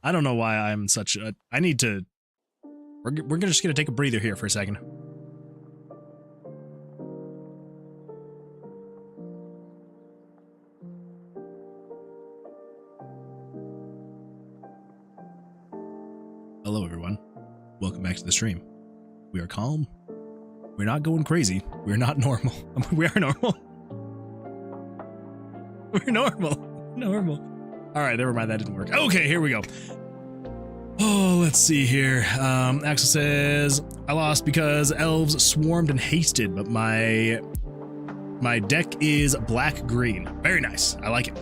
I don't know why I'm such a. I need to. We're just gonna take a breather here for a second. Hello, everyone. Welcome back to the stream. We are calm. We're not going crazy. We're not normal. We are normal. We're normal. Normal. All right, never mind. That didn't work. Okay, here we go. Oh, let's see here. Axel says, I lost because elves swarmed and hasted, but my deck is black-green. Very nice. I like it.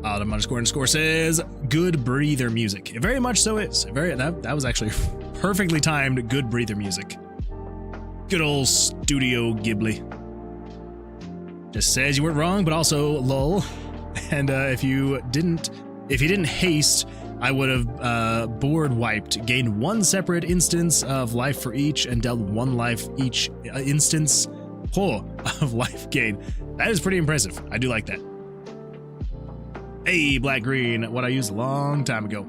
Autumn__ says, good breather music. It very much so is. That was actually perfectly timed good breather music. Good old Studio Ghibli. Just says you weren't wrong, but also lol. And if you didn't haste, I would have board wiped, gained one separate instance of life for each, and dealt one life each instance of life gain. That is pretty impressive. I do like that. Hey, black green, what I used a long time ago.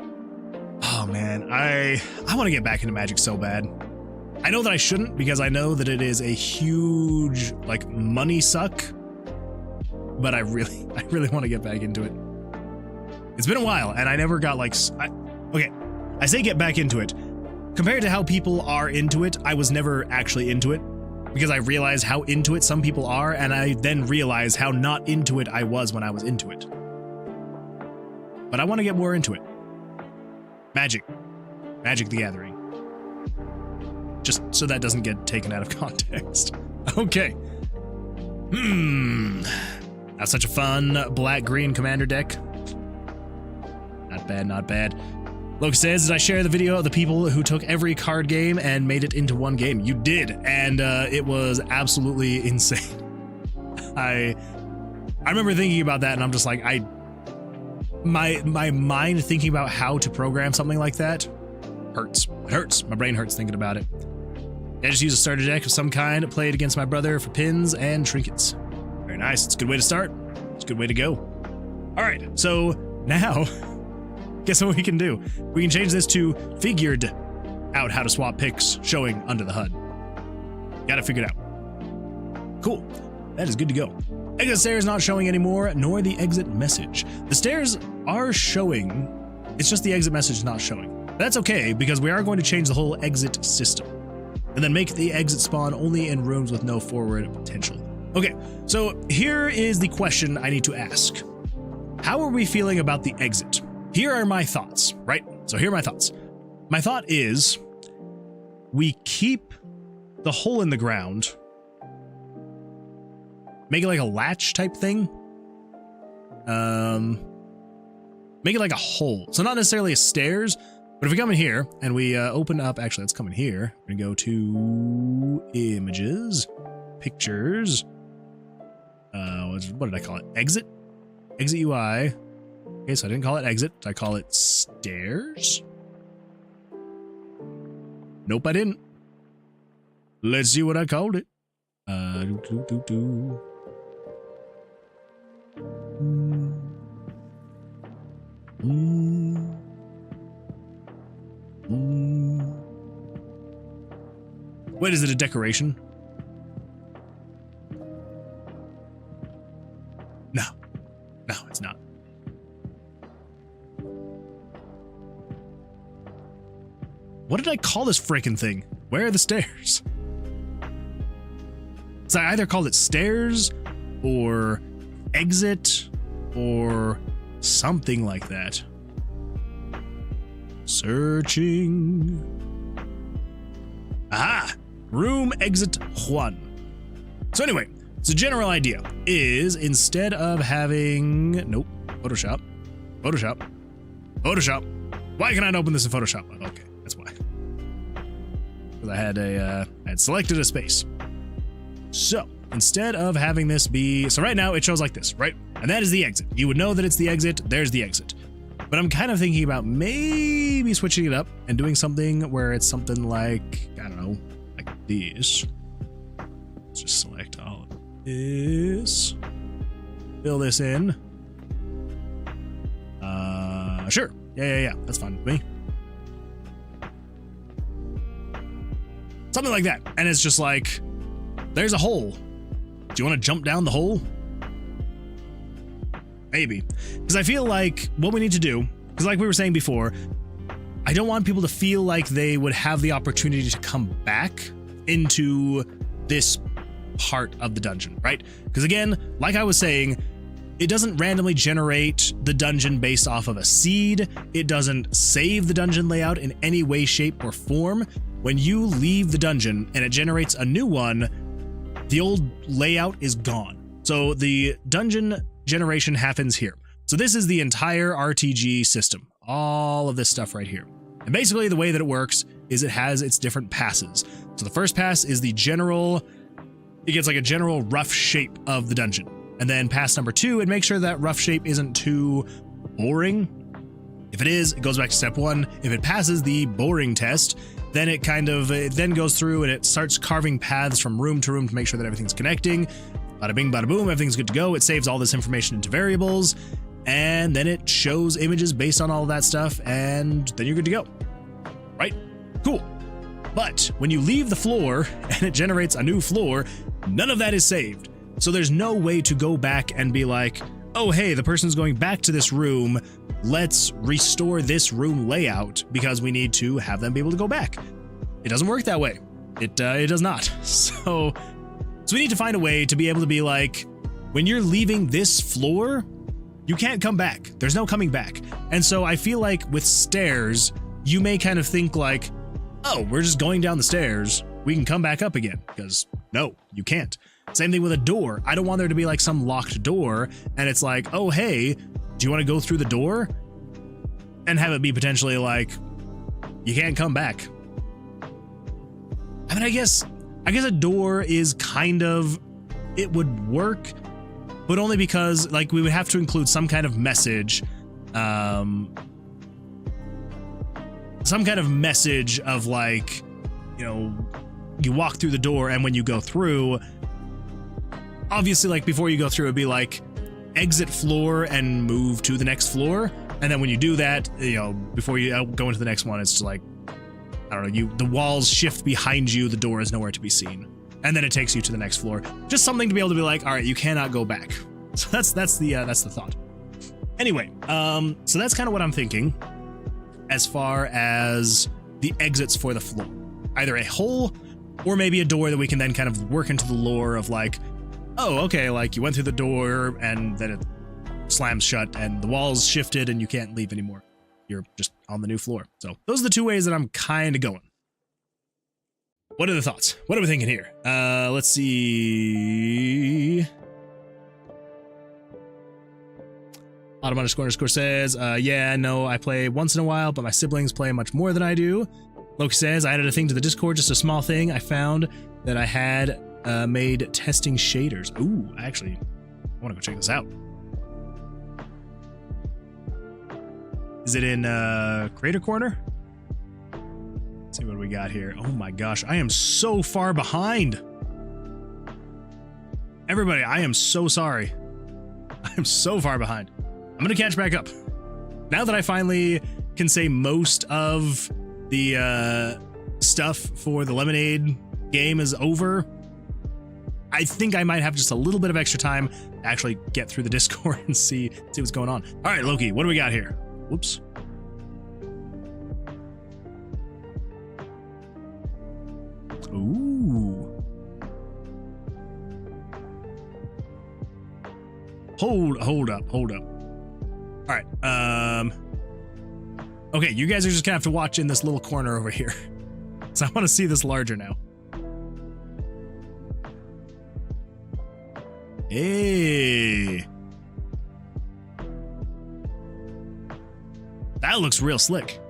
Oh man, I want to get back into Magic so bad. I know that I shouldn't because I know that it is a huge like money suck, but I really want to get back into it. It's been a while and I never got like, okay, I say get back into it. compared to how people are into it, I was never actually into it because I realized how into it some people are, and I then realized how not into it I was when I was into it. But I want to get more into it. Magic the Gathering. Just so that doesn't get taken out of context. Okay. That's such a fun black-green commander deck. Not bad, not bad. Loki says, did I share the video of the people who took every card game and made it into one game? You did, and it was absolutely insane. I remember thinking about that, and I'm just like, my mind thinking about how to program something like that hurts. It hurts. My brain hurts thinking about it. I just use a starter deck of some kind, play it against my brother for pins and trinkets. Very nice. It's a good way to start. It's a good way to go. All right, so now, guess what we can do? We can change this to figured out how to swap picks showing under the HUD. Got it figured out. Cool. That is good to go. Exit stairs not showing anymore, nor the exit message. The stairs are showing. It's just the exit message not showing. That's okay, because we are going to change the whole exit system and then make the exit spawn only in rooms with no forward potential. Okay, so here is the question I need to ask. How are we feeling about the exit? Here are my thoughts, right? So here are my thoughts. My thought is we keep the hole in the ground, make it like a latch type thing. Make it like a hole. So not necessarily a stairs, but if we come in here and we open up, actually, let's come in here. We're gonna go to images, pictures. What did I call it? Exit? Exit UI. Okay, so I didn't call it exit. Did I call it stairs? Nope, I didn't. Let's see what I called it. Wait, is it a decoration? No. No, it's not. What did I call this freaking thing? Where are the stairs? So I either called it stairs or exit or something like that. Searching. Aha! Room exit 1. So anyway, the general idea is instead of having... Nope. Photoshop. Why can I not open this in Photoshop? Okay, that's why. Because I had selected a space. So instead of having this be... So right now it shows like this, right? And that is the exit. You would know that it's the exit. There's the exit. But I'm kind of thinking about maybe switching it up and doing something where it's something like, I don't know, like this. Let's just select all of this. Fill this in. Sure. Yeah. That's fine with me. Something like that. And it's just like, there's a hole. Do you want to jump down the hole? Maybe. Because I feel like what we need to do, because like we were saying before, I don't want people to feel like they would have the opportunity to come back into this part of the dungeon, right? Because again, like I was saying, it doesn't randomly generate the dungeon based off of a seed. It doesn't save the dungeon layout in any way, shape, or form. When you leave the dungeon and it generates a new one, the old layout is gone. So the dungeon generation happens here. So this is the entire RTG system, all of this stuff right here. And basically the way that it works is it has its different passes. So the first pass is the general, it gets like a general rough shape of the dungeon. And then pass number 2, it makes sure that rough shape isn't too boring. If it is, it goes back to step 1. If it passes the boring test, then it then goes through and it starts carving paths from room to room to make sure that everything's connecting. Bada bing, bada boom, everything's good to go. It saves all this information into variables, and then it shows images based on all of that stuff, and then you're good to go. Right? Cool. But when you leave the floor and it generates a new floor, none of that is saved. So there's no way to go back and be like, oh, hey, the person's going back to this room. Let's restore this room layout because we need to have them be able to go back. It doesn't work that way. It does not. So we need to find a way to be able to be like, when you're leaving this floor, you can't come back. There's no coming back. And so I feel like with stairs, you may kind of think like, oh, we're just going down the stairs. We can come back up again. Because no, you can't. Same thing with a door. I don't want there to be like some locked door and it's like, oh, hey, do you want to go through the door? And have it be potentially like, you can't come back. I mean, I guess a door is kind of, it would work, but only because like we would have to include some kind of message, some kind of message of like, you know, you walk through the door and when you go through, obviously like before you go through it'd be like exit floor and move to the next floor. And then when you do that, you know, before you go into the next one, it's just like, I don't know, the walls shift behind you, the door is nowhere to be seen. And then it takes you to the next floor. Just something to be able to be like, all right, you cannot go back. So that's the thought. Anyway, so that's kind of what I'm thinking as far as the exits for the floor. Either a hole or maybe a door that we can then kind of work into the lore of like, oh, okay, like you went through the door and then it slams shut and the walls shifted and you can't leave anymore. You're just on the new floor. So those are the two ways that I'm kind of going. What are the thoughts? What are we thinking here? Let's see. Autumn __ says, yeah, no, I play once in a while, but my siblings play much more than I do. Loki says, I added a thing to the Discord, just a small thing. I found that I had made testing shaders. Ooh, actually, I want to go check this out. Is it in Creator Corner? Let's see what we got here. Oh my gosh, I am so far behind. Everybody, I am so sorry. I am so far behind. I'm gonna catch back up. Now that I finally can say most of the stuff for the Lemonade game is over, I think I might have just a little bit of extra time to actually get through the Discord and see what's going on. All right, Loki, what do we got here? Whoops. Ooh. Hold up. All right. Okay, you guys are just gonna have to watch in this little corner over here. So I want to see this larger now. Hey. That looks real slick.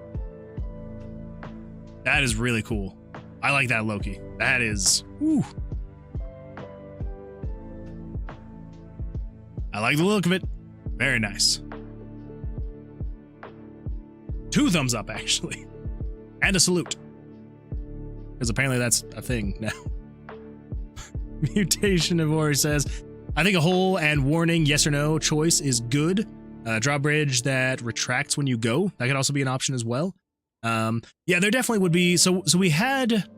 That is really cool. I like that, Loki. That is, whew. I like the look of it. Very nice. 2 thumbs up, actually. And a salute. Because apparently that's a thing now. Mutation of Ori says, I think a hole and warning yes or no choice is good. Drawbridge that retracts when you go. That could also be an option as well. Yeah, there definitely would be. So we had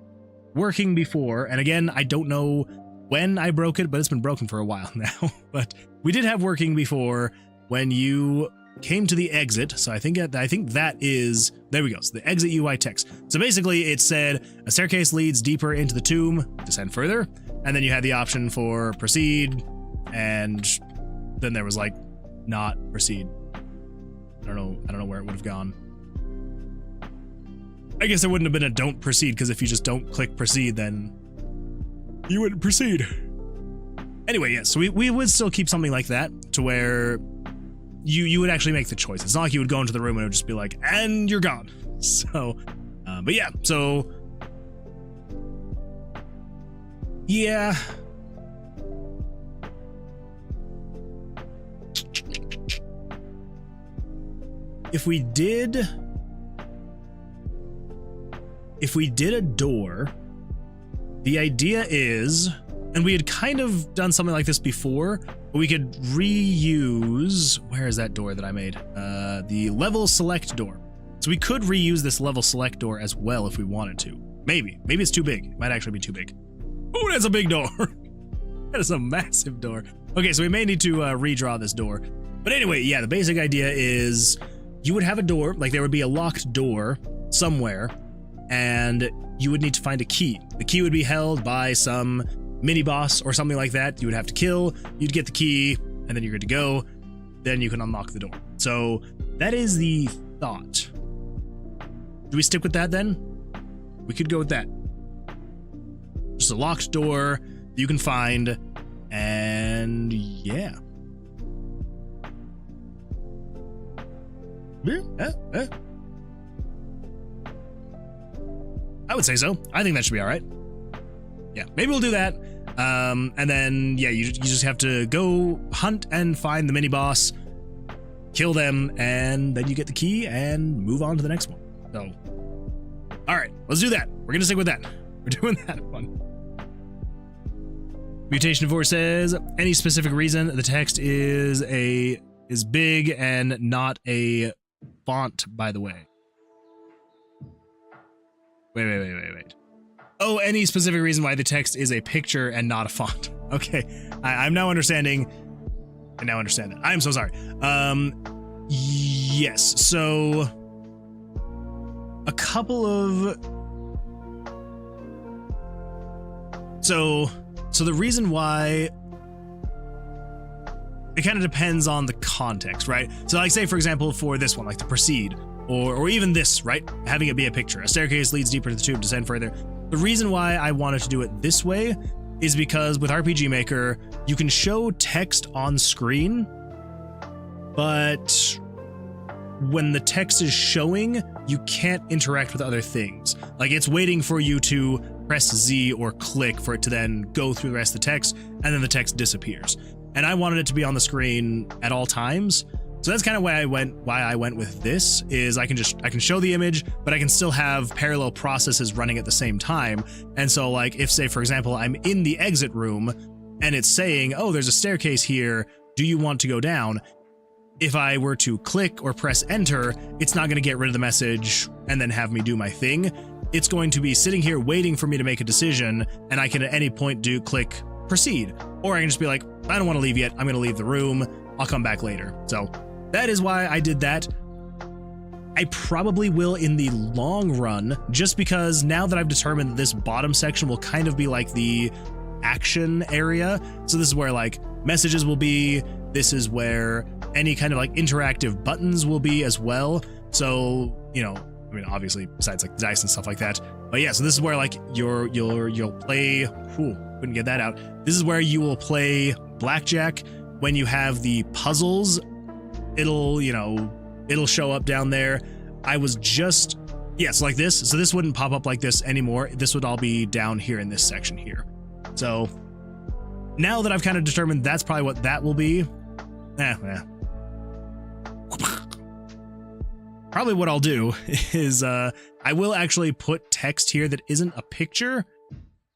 working before, and again, I don't know when I broke it, but it's been broken for a while now. But we did have working before when you came to the exit. So I think that is, there we go. So the exit UI text. So basically it said a staircase leads deeper into the tomb, descend further. And then you had the option for proceed. And then there was like not proceed. I don't know where it would have gone. I guess there wouldn't have been a don't proceed, because if you just don't click proceed, then you wouldn't proceed. Anyway, yeah, so we would still keep something like that to where you would actually make the choice. It's not like you would go into the room and it would just be like, and you're gone. So, but yeah, so yeah. If we did a door, the idea is, and we had kind of done something like this before, but we could reuse, where is that door that I made? The level select door. So we could reuse this level select door as well if we wanted to. Maybe it's too big. It might actually be too big. Oh, that's a big door. That is a massive door. Okay, so we may need to redraw this door. But anyway, yeah, the basic idea is you would have a door, like there would be a locked door somewhere, and you would need to find a key. The key would be held by some mini-boss or something like that. You would have to kill, you'd get the key, and then you're good to go. Then you can unlock the door. So that is the thought. Do we stick with that then? We could go with that. Just a locked door that you can find, and yeah. I would say so. I think that should be all right. Yeah, maybe we'll do that. And then, yeah, you just have to go hunt and find the mini boss, kill them, and then you get the key and move on to the next one. So, all right, let's do that. We're gonna stick with that. We're doing that one. Mutation 4 says, any specific reason the text is big and not a font, by the way. Wait. Oh, any specific reason why the text is a picture and not a font. Okay, I'm now understanding. I now understand that. I'm so sorry. Yes, so a couple of... So the reason why... It kind of depends on the context, right? So like say, for example, for this one, like the proceed, or even this, right? Having it be a picture. A staircase leads deeper to the tube, descend further. The reason why I wanted to do it this way is because with RPG Maker, you can show text on screen, but when the text is showing, you can't interact with other things. Like it's waiting for you to press Z or click for it to then go through the rest of the text, and then the text disappears. And I wanted it to be on the screen at all times. So that's kind of why I went with this, is I can show the image, but I can still have parallel processes running at the same time. And so like if, say, for example, I'm in the exit room and it's saying, oh, there's a staircase here, do you want to go down? If I were to click or press enter, it's not going to get rid of the message and then have me do my thing. It's going to be sitting here waiting for me to make a decision, and I can at any point do click proceed. Or I can just be like, I don't want to leave yet, I'm going to leave the room, I'll come back later. So that is why I did that. I probably will in the long run, just because now that I've determined that this bottom section will kind of be like the action area. So this is where like messages will be, this is where any kind of like interactive buttons will be as well. So, you know, I mean, obviously besides like dice and stuff like that. But yeah, so this is where like you'll play, couldn't get that out. This is where you will play Blackjack. When you have the puzzles, it'll show up down there. I was just, yes, like this. So this wouldn't pop up like this anymore. This would all be down here in this section here. So now that I've kind of determined that's probably what that will be, probably what I'll do is I will actually put text here that isn't a picture.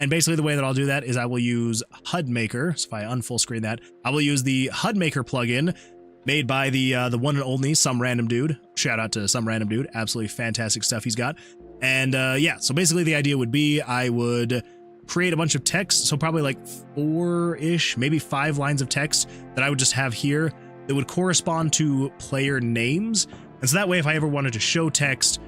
And basically the way that I'll do that is I will use HUD Maker. So if I unfull screen that, I will use the HUD Maker plugin made by the one and only Some Random Dude. Shout out to Some Random Dude. Absolutely fantastic stuff he's got. And yeah, so basically the idea would be I would create a bunch of text. So probably like 4-ish, maybe 5 lines of text that I would just have here that would correspond to player names. And so that way, if I ever wanted to show text,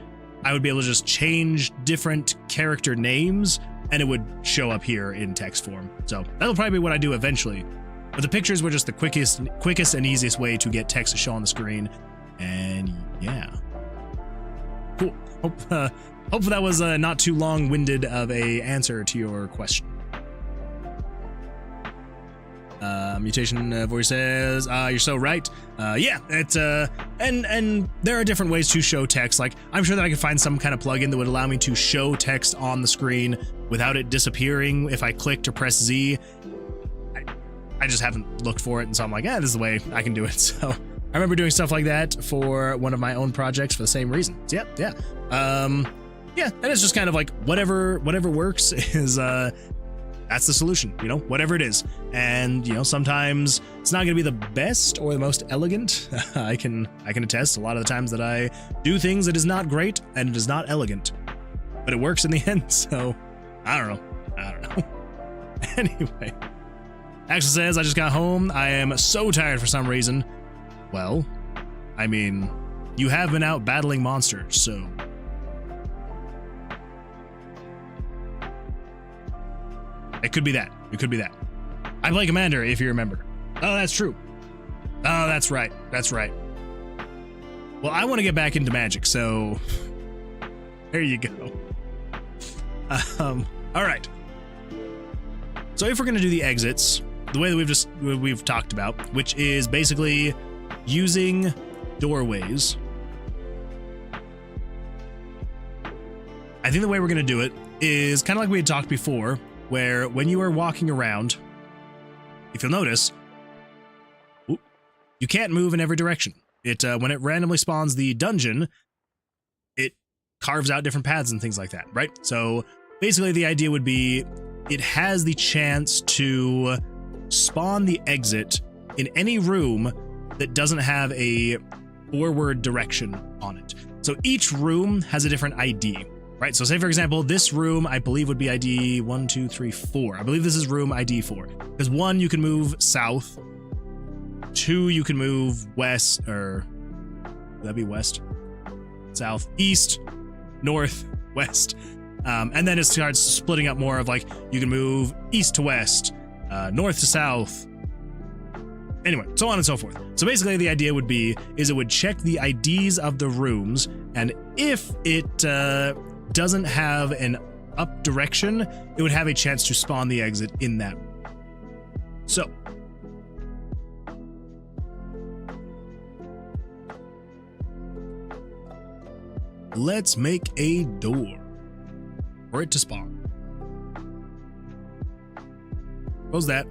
I would be able to just change different character names and it would show up here in text form. So that'll probably be what I do eventually. But the pictures were just the quickest and easiest way to get text to show on the screen. And yeah. Cool. Hope that was not too long-winded of a answer to your question. Mutation voice says, you're so right. Yeah, it's and there are different ways to show text. Like I'm sure that I could find some kind of plugin that would allow me to show text on the screen without it disappearing if I clicked or press Z. I just haven't looked for it, and so I'm like, this is the way I can do it. So I remember doing stuff like that for one of my own projects for the same reason. So, yeah. Yeah, and it's just kind of like whatever works is that's the solution, you know, whatever it is. And, you know, sometimes it's not going to be the best or the most elegant. I can attest a lot of the times that I do things that is not great and it is not elegant, but it works in the end. So I don't know. Anyway, Actually says, I just got home. I am so tired for some reason. Well, I mean, you have been out battling monsters, so... It could be that. It could be that. I play Commander, if you remember. Oh, that's true. Oh, that's right. That's right. Well, I want to get back into Magic, so... There you go. All right. So if we're going to do the exits, the way that we've talked about, which is basically using doorways. I think the way we're going to do it is kind of like we had talked before, where when you are walking around, if you'll notice, you can't move in every direction. It when it randomly spawns the dungeon, it carves out different paths and things like that, right? So basically the idea would be it has the chance to spawn the exit in any room that doesn't have a forward direction on it. So each room has a different ID, right? So say, for example, this room, I believe would be ID 1, 2, 3, 4. I believe this is room ID 4. Because 1, you can move south. 2, you can move west, or would that be west? South, east, north, west. And then it starts splitting up more of like, you can move east to west, north to south. Anyway, so on and so forth. So basically the idea would be, is it would check the IDs of the rooms, and if it doesn't have an up direction, it would have a chance to spawn the exit in that room. So, let's make a door for it to spawn. Close that.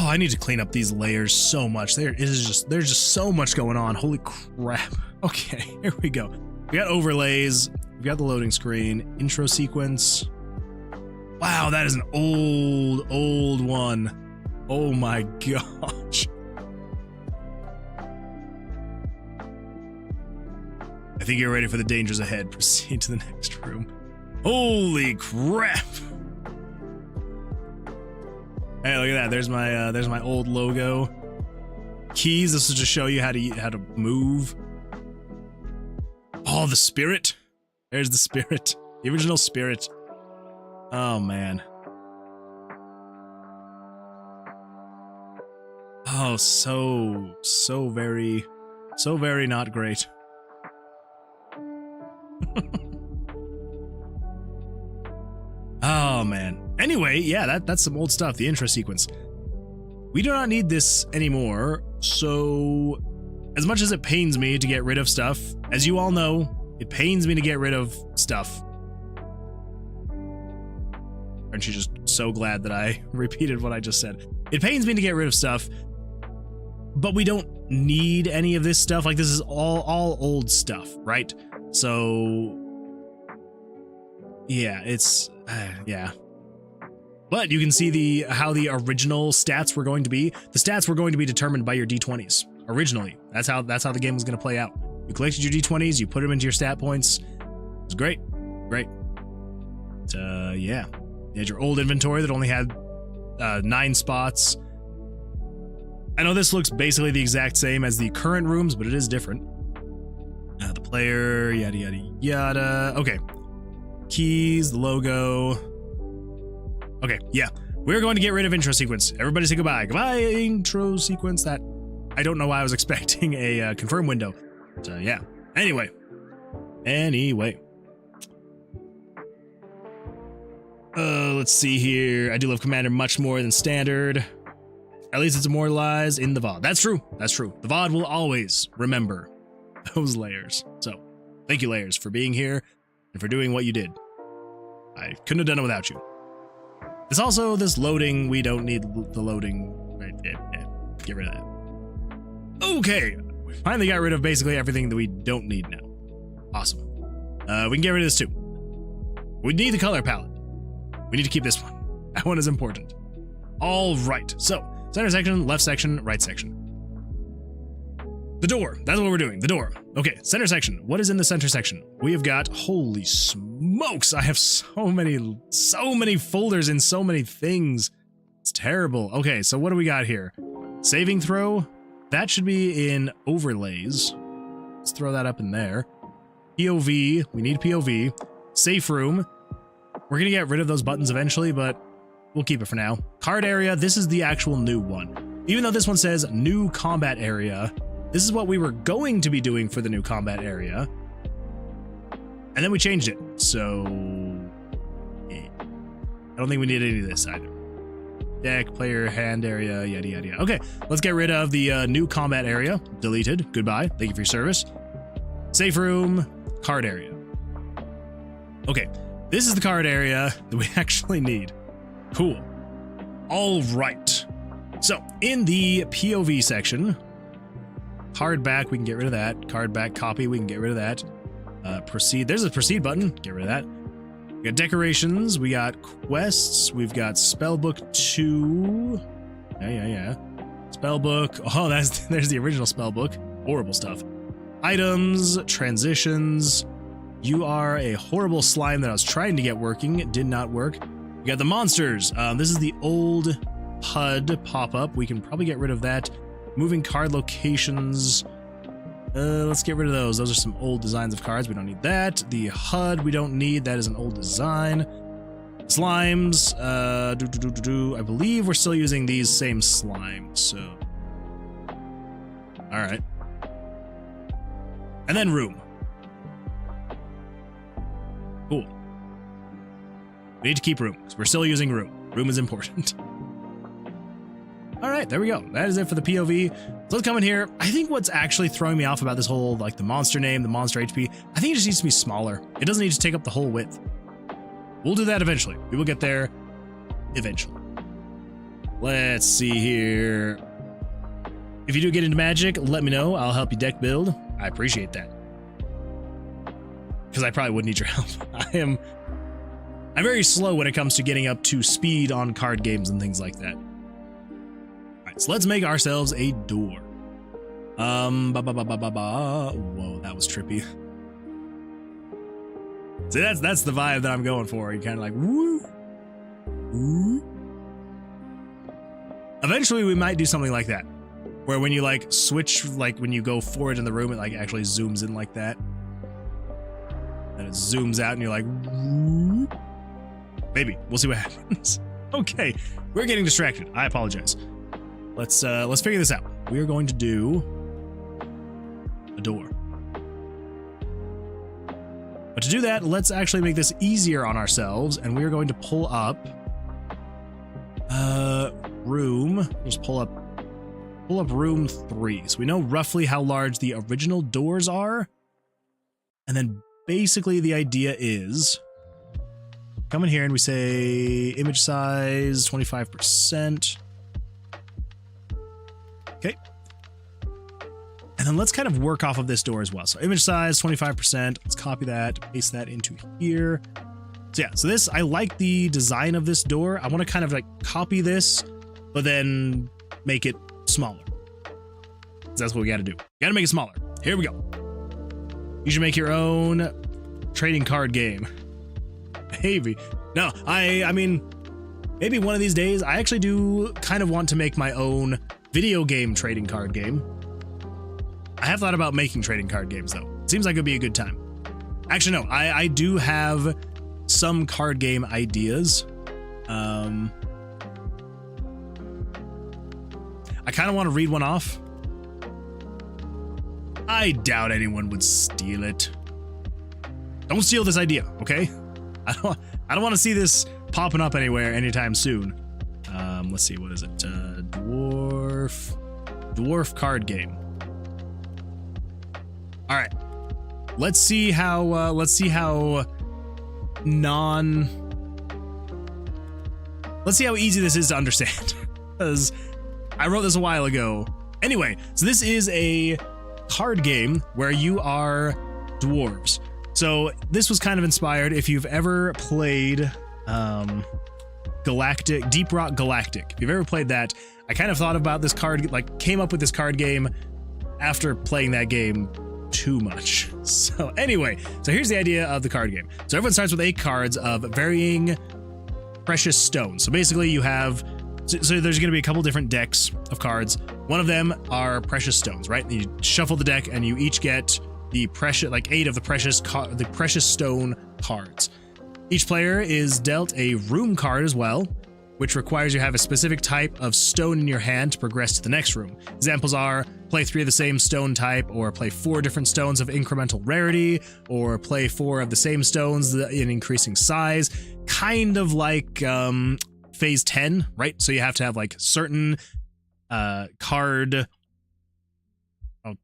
Oh, I need to clean up these layers so much. There's just so much going on. Holy crap. Okay, here we go. We got overlays. We got the loading screen. Intro sequence. Wow, that is an old one. Oh my gosh. I think you're ready for the dangers ahead. Proceed to the next room. Holy crap. Hey, look at that. There's my old logo. Keys. This will just show you how to move. Oh, the spirit. There's the spirit. The original spirit. Oh man. Oh, so very not great. Oh man. Anyway, yeah, that's some old stuff, the intro sequence. We do not need this anymore, so as much as it pains me to get rid of stuff, as you all know, it pains me to get rid of stuff. Aren't you just so glad that I repeated what I just said? It pains me to get rid of stuff, but we don't need any of this stuff. Like, this is all old stuff, right? So yeah, it's yeah. But you can see how the original stats were going to be. The stats were going to be determined by your D20s originally. That's how the game was going to play out. You collected your D20s, you put them into your stat points. It was great. Yeah. You had your old inventory that only had 9 spots. I know this looks basically the exact same as the current rooms, but it is different. The player, yada yada yada. Okay. Keys, the logo. Okay, yeah. We're going to get rid of intro sequence. Everybody say goodbye. Goodbye, intro sequence. That, I don't know why I was expecting a confirm window. But yeah. Anyway. Let's see here. I do love Commander much more than Standard. At least it's immortalized in the VOD. That's true. The VOD will always remember those layers. So, thank you, layers, for being here and for doing what you did. I couldn't have done it without you. This loading, we don't need the loading. Right, yeah, get rid of that. Okay, we finally got rid of basically everything that we don't need now. Awesome. We can get rid of this too. We need the color palette. We need to keep this one. That one is important. All right, so center section, left section, right section. The door, that's what we're doing, the door. Okay, center section. What is in the center section? We have got, holy smokes, I have so many folders and so many things. It's terrible. Okay, so what do we got here? Saving throw. That should be in overlays. Let's throw that up in there. POV. We need POV. Safe room. We're going to get rid of those buttons eventually, but we'll keep it for now. Card area. This is the actual new one. Even though this one says new combat area, this is what we were going to be doing for the new combat area. And then we changed it. So yeah. I don't think we need any of this either. Deck, player, hand area, yada, yada, yada. Okay, let's get rid of the new combat area. Deleted. Goodbye. Thank you for your service. Safe room, card area. Okay, this is the card area that we actually need. Cool. All right. So in the POV section, card back, we can get rid of that. Card back copy, we can get rid of that. Proceed. There's a proceed button. Get rid of that. We got decorations, we got quests, we've got spellbook 2. Yeah. Spellbook. Oh, there's the original spellbook. Horrible stuff. Items, transitions. You are a horrible slime that I was trying to get working. It did not work. We got the monsters. This is the old HUD pop-up. We can probably get rid of that. Moving card locations. Let's get rid of those. Those are some old designs of cards. We don't need that. The HUD we don't need. That is an old design. Slimes. I believe we're still using these same slimes. So, all right. And then room. Cool. We need to keep room because we're still using room. Room is important. All right, there we go. That is it for the POV. So let's come in here. I think what's actually throwing me off about this whole, like, the monster name, the monster HP, I think it just needs to be smaller. It doesn't need to take up the whole width. We'll do that eventually. We will get there eventually. Let's see here. If you do get into Magic, let me know. I'll help you deck build. I appreciate that. Because I probably would need your help. I'm very slow when it comes to getting up to speed on card games and things like that. So let's make ourselves a door. Whoa, that was trippy. See, that's the vibe that I'm going for. You kind of like, woo, woo. Eventually, we might do something like that, where when you like switch, like when you go forward in the room, it like actually zooms in like that, and it zooms out, and you're like, woo. Maybe we'll see what happens. Okay, we're getting distracted. I apologize. Let's figure this out. We are going to do a door. But to do that, let's actually make this easier on ourselves, and we are going to pull up room. Just pull up room 3. So we know roughly how large the original doors are. And then basically the idea is come in here and we say image size 25%. Okay. And then let's kind of work off of this door as well. So image size, 25%. Let's copy that, paste that into here. So yeah, so this, I like the design of this door. I want to kind of like copy this, but then make it smaller. That's what we got to do. Got to make it smaller. Here we go. You should make your own trading card game. Maybe. No, I mean, maybe one of these days, I actually do kind of want to make my own video game trading card game. I have thought about making trading card games though. Seems like it'd be a good time. Actually, no, I do have some card game ideas. I kind of want to read one off. I doubt anyone would steal it. Don't steal this idea, okay? I don't want to see this popping up anywhere anytime soon. Let's see, what is it? Dwarf card game. All right. Let's see how easy this is to understand. Because I wrote this a while ago. Anyway, so this is a card game where you are dwarves. So this was kind of inspired if you've ever played Deep Rock Galactic. If you've ever played that, I kind of thought about this card, like came up with this card game after playing that game too much. So anyway, so here's the idea of the card game. So everyone starts with 8 cards of varying precious stones. So basically you have So there's going to be a couple different decks of cards. One of them are precious stones, right? You shuffle the deck and you each get the precious, like 8 of the precious stone cards. Each player is dealt a room card as well, which requires you have a specific type of stone in your hand to progress to the next room. Examples are play 3 of the same stone type, or play 4 different stones of incremental rarity, or play 4 of the same stones in increasing size. Kind of like phase 10, right? So you have to have like certain card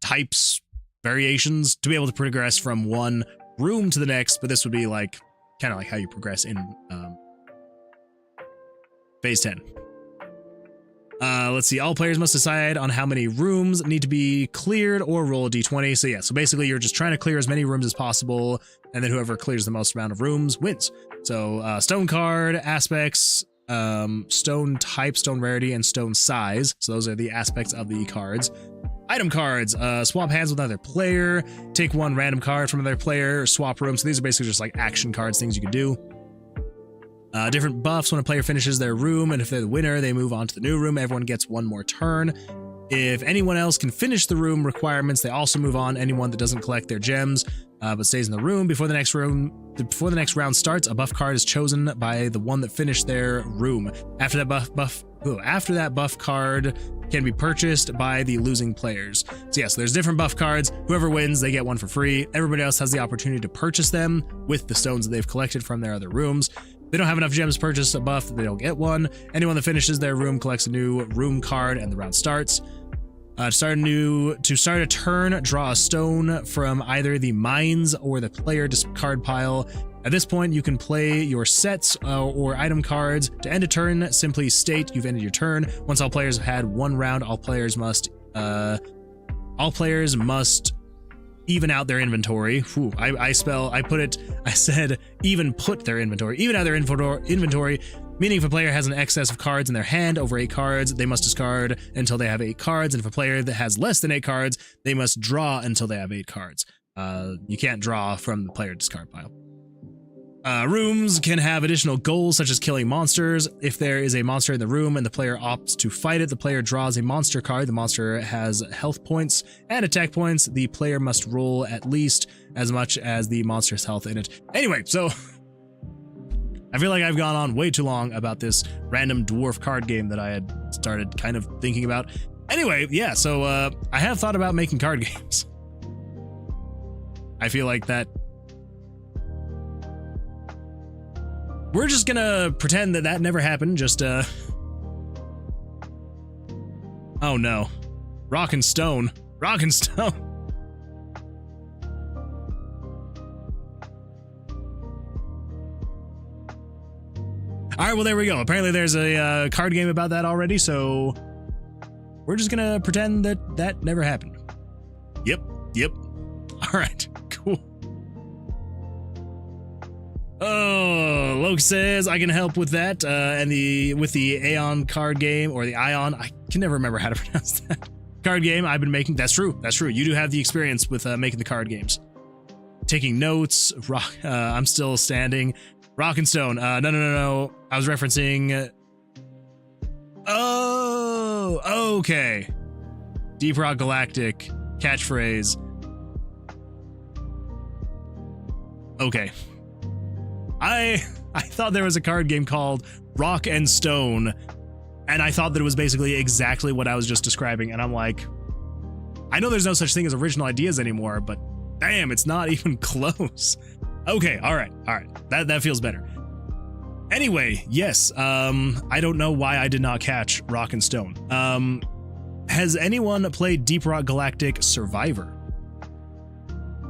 types, variations to be able to progress from one room to the next, but this would be like kind of like how you progress in phase 10. Let's see. All players must decide on how many rooms need to be cleared or roll a d20. So yeah, so basically you're just trying to clear as many rooms as possible, and then whoever clears the most amount of rooms wins. So stone card, aspects, stone type, stone rarity, and stone size. So those are the aspects of the cards. Item cards, swap hands with another player, take 1 random card from another player, or swap rooms. So these are basically just like action cards, things you can do. Different buffs when a player finishes their room, and if they're the winner, they move on to the new room. Everyone gets 1 more turn. If anyone else can finish the room requirements, they also move on. Anyone that doesn't collect their gems but stays in the room before the next round starts, a buff card is chosen by the one that finished their room. After that buff card can be purchased by the losing players. So yes, there's different buff cards. Whoever wins, they get 1 for free. Everybody else has the opportunity to purchase them with the stones that they've collected from their other rooms. They don't have enough gems to purchase a buff, they don't get 1. Anyone that finishes their room collects a new room card, and the round starts. To start a turn, draw a stone from either the mines or the player discard pile. At this point, you can play your sets or item cards. To end a turn, simply state you've ended your turn. Once all players have had 1 round, all players must even out their inventory. Whew, I said even put their inventory. Even out their inventory, meaning if a player has an excess of cards in their hand over 8 cards, they must discard until they have 8 cards. And if a player that has less than 8 cards, they must draw until they have 8 cards. You can't draw from the player discard pile. Rooms can have additional goals such as killing monsters. If there is a monster in the room and the player opts to fight it, the player draws a monster card. The monster has health points and attack points. The player must roll at least as much as the monster's health in it. Anyway, so I feel like I've gone on way too long about this random dwarf card game that I had started kind of thinking about. Anyway, yeah, so I have thought about making card games. I feel like that we're just gonna pretend that never happened, just, oh no. Rock and stone. Rock and stone. Alright, well there we go. Apparently there's a card game about that already, so we're just gonna pretend that never happened. Yep. Alright, cool. Oh, Loke says I can help with that, and with the Aeon card game, or the Ion, I can never remember how to pronounce that. Card game I've been making. That's true. You do have the experience with making the card games. Taking notes. Rock. I'm still standing. Rock and stone. No. I was referencing. Oh, okay. Deep Rock Galactic catchphrase. Okay. I thought there was a card game called Rock and Stone, and I thought that it was basically exactly what I was just describing, and I'm like, I know there's no such thing as original ideas anymore, but damn, it's not even close. Okay, all right, that feels better. Anyway, yes, I don't know why I did not catch Rock and Stone. Has anyone played Deep Rock Galactic Survivor?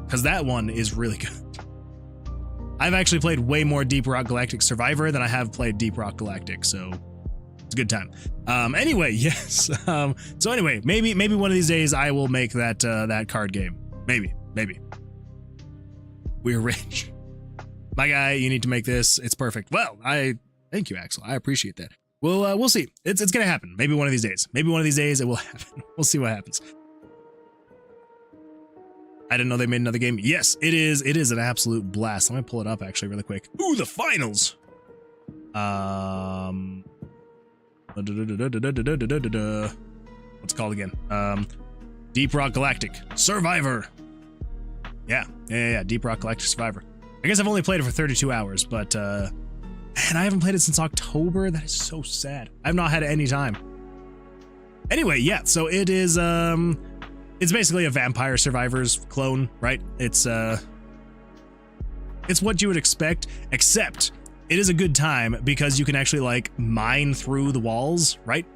Because that one is really good. I've actually played way more Deep Rock Galactic Survivor than I have played Deep Rock Galactic, so it's a good time. Anyway, yes. So anyway, maybe one of these days I will make that card game. Maybe. We're rich. My guy, you need to make this. It's perfect. Well, thank you, Axel. I appreciate that. We'll see. It's gonna happen. Maybe one of these days. Maybe one of these days it will happen. We'll see what happens. I didn't know they made another game. Yes, it is. It is an absolute blast. Let me pull it up actually really quick. Ooh, the finals. Let's What's it called again? Deep Rock Galactic Survivor. Yeah, Deep Rock Galactic Survivor. I guess I've only played it for 32 hours, but man, I haven't played it since October. That is so sad. I've not had it any time. Anyway, yeah, so it is it's basically a Vampire Survivors clone, right? It's what you would expect, except it is a good time because you can actually like mine through the walls, right?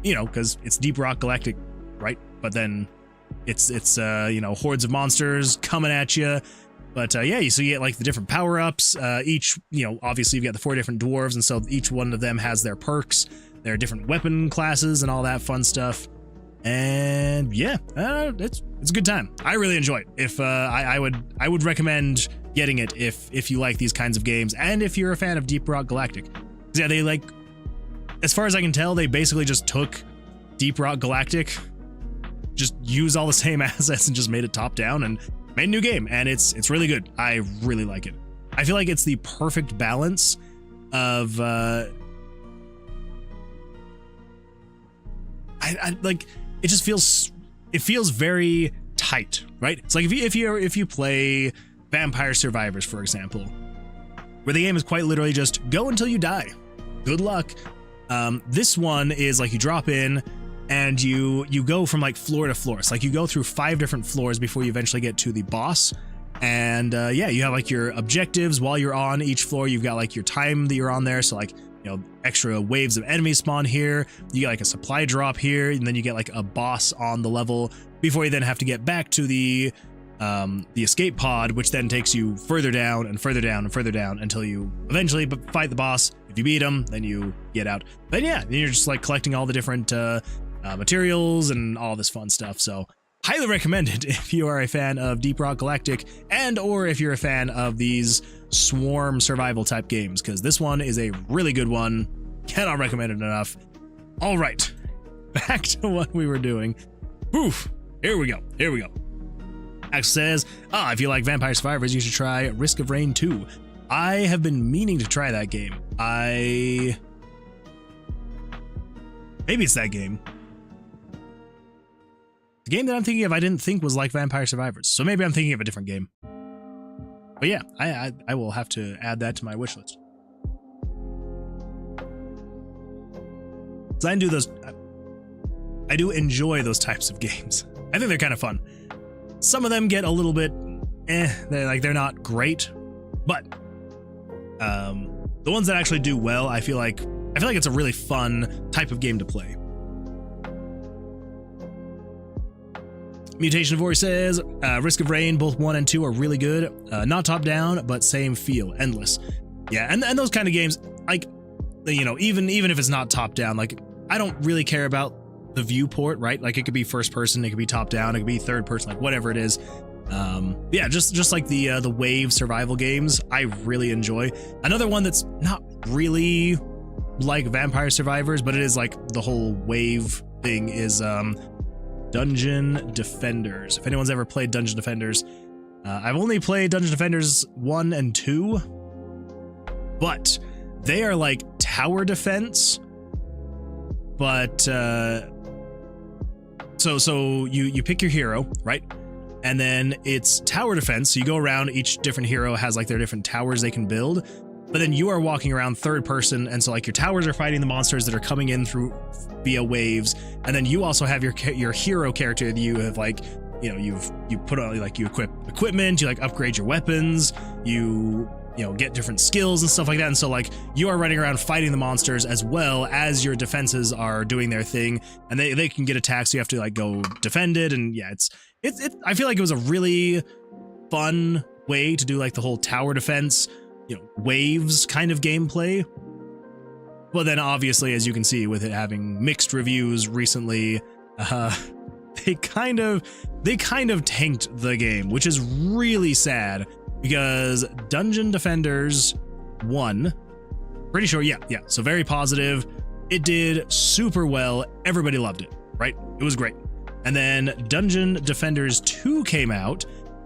You know, because it's Deep Rock Galactic, right? But then it's you know, hordes of monsters coming at you. But yeah, so you get like the different power-ups. Each, you know, obviously you've got the 4 different dwarves, and so each one of them has their perks, their different weapon classes, and all that fun stuff. And yeah, it's a good time. I really enjoy it. If I would recommend getting it if you like these kinds of games, and if you're a fan of Deep Rock Galactic. Yeah, they like, as far as I can tell, they basically just took Deep Rock Galactic, just used all the same assets and just made it top down and made a new game, and it's really good. I really like it. I feel like it's the perfect balance of I like, it just feels, it feels very tight, right? It's like if you play Vampire Survivors, for example, where the game is quite literally just go until you die. Good luck. This one is like you drop in and you go from like floor to floor. It's like you go through 5 different floors before you eventually get to the boss. And yeah, you have like your objectives while you're on each floor. You've got like your time that you're on there. So like, you know, extra waves of enemies spawn here. You get like a supply drop here, and then you get like a boss on the level before you then have to get back to the escape pod, which then takes you further down and further down and further down until you eventually fight the boss. If you beat him, then you get out. Then yeah, then you're just like collecting all the different materials and all this fun stuff. So highly recommended if you are a fan of Deep Rock Galactic, and or if you're a fan of these swarm survival type games, because this one is a really good one. Cannot recommend it enough. All right, back to what we were doing. Oof, here we go. Ax says, if you like Vampire Survivors, you should try Risk of Rain 2. I have been meaning to try that game. Maybe it's that game. The game that I'm thinking of, I didn't think was like Vampire Survivors, so maybe I'm thinking of a different game. But yeah, I will have to add that to my wish list. So I do enjoy those types of games. I think they're kind of fun. Some of them get a little bit they're not great, but the ones that actually do well, I feel like it's a really fun type of game to play. Mutation of Voice says, Risk of Rain, both 1 and 2 are really good. Not top down, but same feel, endless. Yeah, and those kind of games, like, you know, even if it's not top down, like, I don't really care about the viewport, right? Like, it could be first person, it could be top down, it could be third person, like whatever it is. Yeah, just like the wave survival games, I really enjoy. Another one that's not really like Vampire Survivors, but it is like the whole wave thing, is Dungeon Defenders. If anyone's ever played Dungeon Defenders, I've only played Dungeon Defenders 1 and 2, but they are like tower defense, but so you pick your hero, right? And then it's tower defense. So you go around, each different hero has like their different towers they can build, but then you are walking around third person, and so like your towers are fighting the monsters that are coming in through via waves, and then you also have your hero character that you have, like, you know, you put on, like, you equip equipment, you like upgrade your weapons, you know, get different skills and stuff like that, and so like you are running around fighting the monsters as well as your defenses are doing their thing, and they can get attacked, so you have to like go defend it. And yeah, it's I feel like it was a really fun way to do like the whole tower defense, you know, waves kind of gameplay. But then obviously, as you can see, with it having mixed reviews recently, they kind of tanked the game, which is really sad, because Dungeon Defenders 1, pretty sure, yeah, so very positive. It did super well. Everybody loved it, right? It was great. And then Dungeon Defenders 2 came out,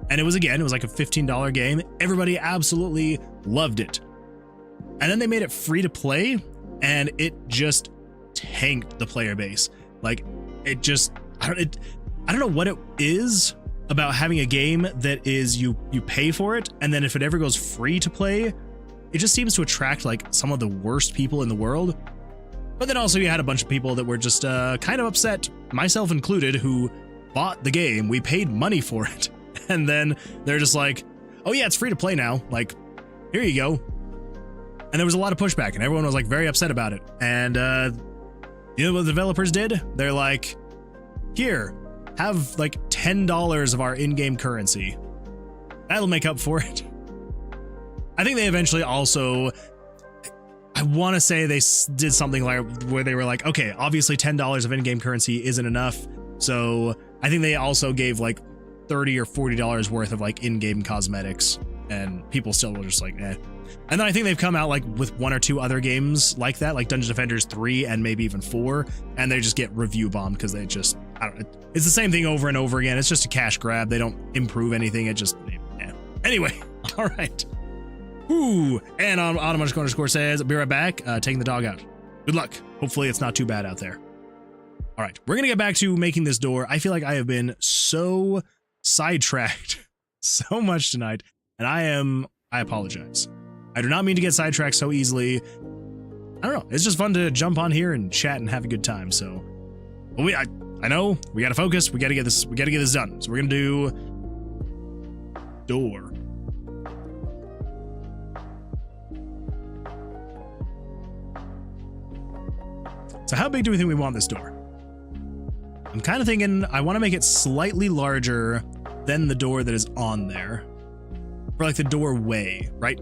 and it was like a $15 game. Everybody absolutely loved it. And then they made it free to play, and it just tanked the player base. Like, it just, I don't know what it is about having a game that is you pay for it, and then if it ever goes free to play, it just seems to attract like some of the worst people in the world. But then also you had a bunch of people that were just kind of upset, myself included, who bought the game, we paid money for it, and then they're just like, oh yeah, it's free to play now, like, here you go. And there was a lot of pushback, and everyone was like very upset about it. And you know what the developers did? They're like, here, have like $10 of our in-game currency. That'll make up for it. I think they eventually also, I want to say they did something like where they were like, okay, obviously $10 of in-game currency isn't enough. So I think they also gave like $30 or $40 worth of like in-game cosmetics, and people still were just like, eh. And then I think they've come out like with 1 or 2 other games like that, like Dungeon Defenders 3 and maybe even 4, and they just get review bombed because they just, I don't know, it's the same thing over and over again. It's just a cash grab. They don't improve anything. It just, yeah. Anyway, all right. Ooh, and Autumn__ says, be right back, taking the dog out. Good luck. Hopefully it's not too bad out there. All right, we're gonna get back to making this door. I feel like I have been so sidetracked so much tonight, and I apologize. I do not mean to get sidetracked so easily. I don't know. It's just fun to jump on here and chat and have a good time. So, but I know we gotta focus. We gotta get this. We gotta get this done. So we're gonna do door. So how big do we think we want this door? I'm kind of thinking I want to make it slightly larger than the door that is on there. For like the doorway, right?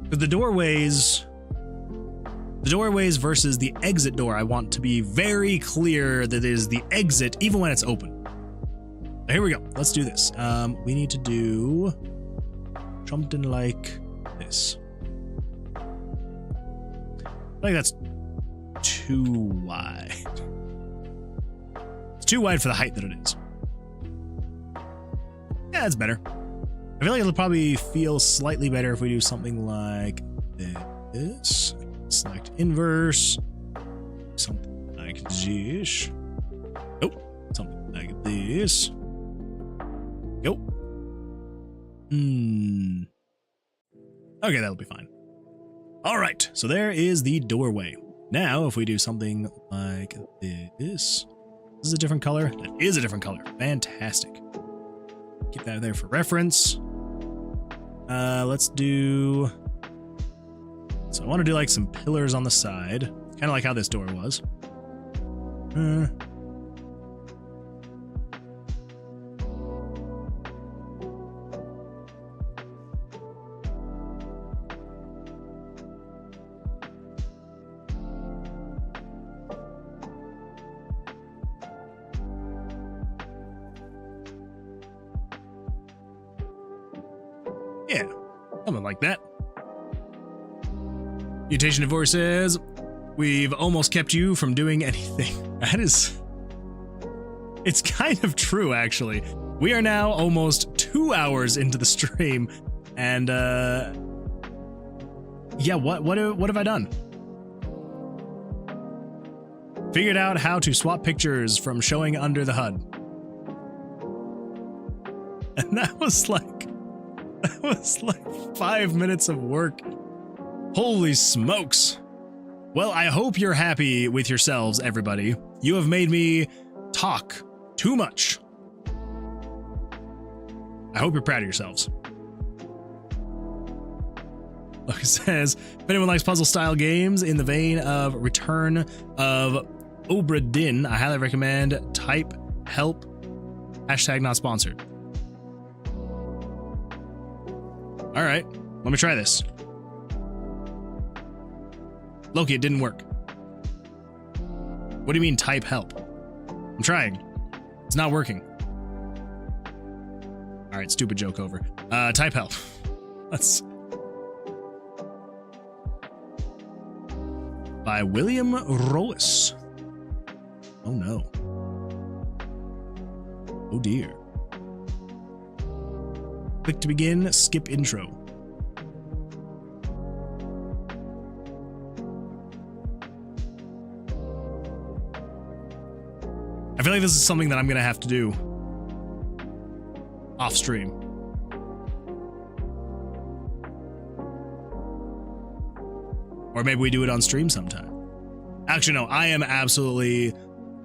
But the doorways versus the exit door, I want to be very clear that it is the exit even when it's open. So here we go. Let's do this. We need to do something like this. I think that's too wide. It's too wide for the height that it is. Yeah, that's better. I feel like it'll probably feel slightly better if we do something like this. Select inverse. Something like this. Oh, something like this. Go. Okay, that'll be fine. All right, so there is the doorway. Now, if we do something like this. This is a different color. That is a different color. Fantastic. Keep that there for reference. Let's do, so I want to do like some pillars on the side, kind of like how this door was. Yeah, something like that. Mutation Divorce says, we've almost kept you from doing anything. That is, it's kind of true, actually. We are now almost 2 hours into the stream, and yeah, what have I done? Figured out how to swap pictures from showing under the HUD. And that was like 5 minutes of work. Holy smokes. Well, I hope you're happy with yourselves, everybody. You have made me talk too much. I hope you're proud of yourselves. Look, it says, if anyone likes puzzle-style games in the vein of Return of Obra Dinn, I highly recommend Type Help, #not sponsored. All right, let me try this. Loki, it didn't work. What do you mean type help? I'm trying. It's not working. All right, stupid joke over. Type help. Let's. By William Roas. Oh no. Oh dear. Click to begin, skip intro. I feel like this is something that I'm gonna have to do off stream. Or maybe we do it on stream sometime. Actually, no, I am absolutely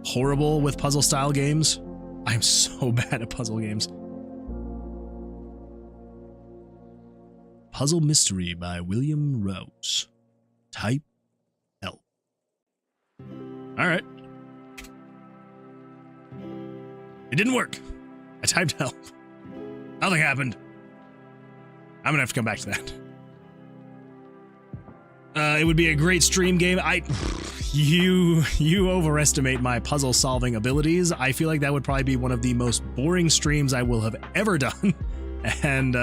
horrible with puzzle style games. I am so bad at puzzle games. Puzzle Mystery by William Rose. Type help. All right. It didn't work. I typed help. Nothing happened. I'm gonna have to come back to that. It would be a great stream game. You overestimate my puzzle solving abilities. I feel like that would probably be one of the most boring streams I will have ever done. And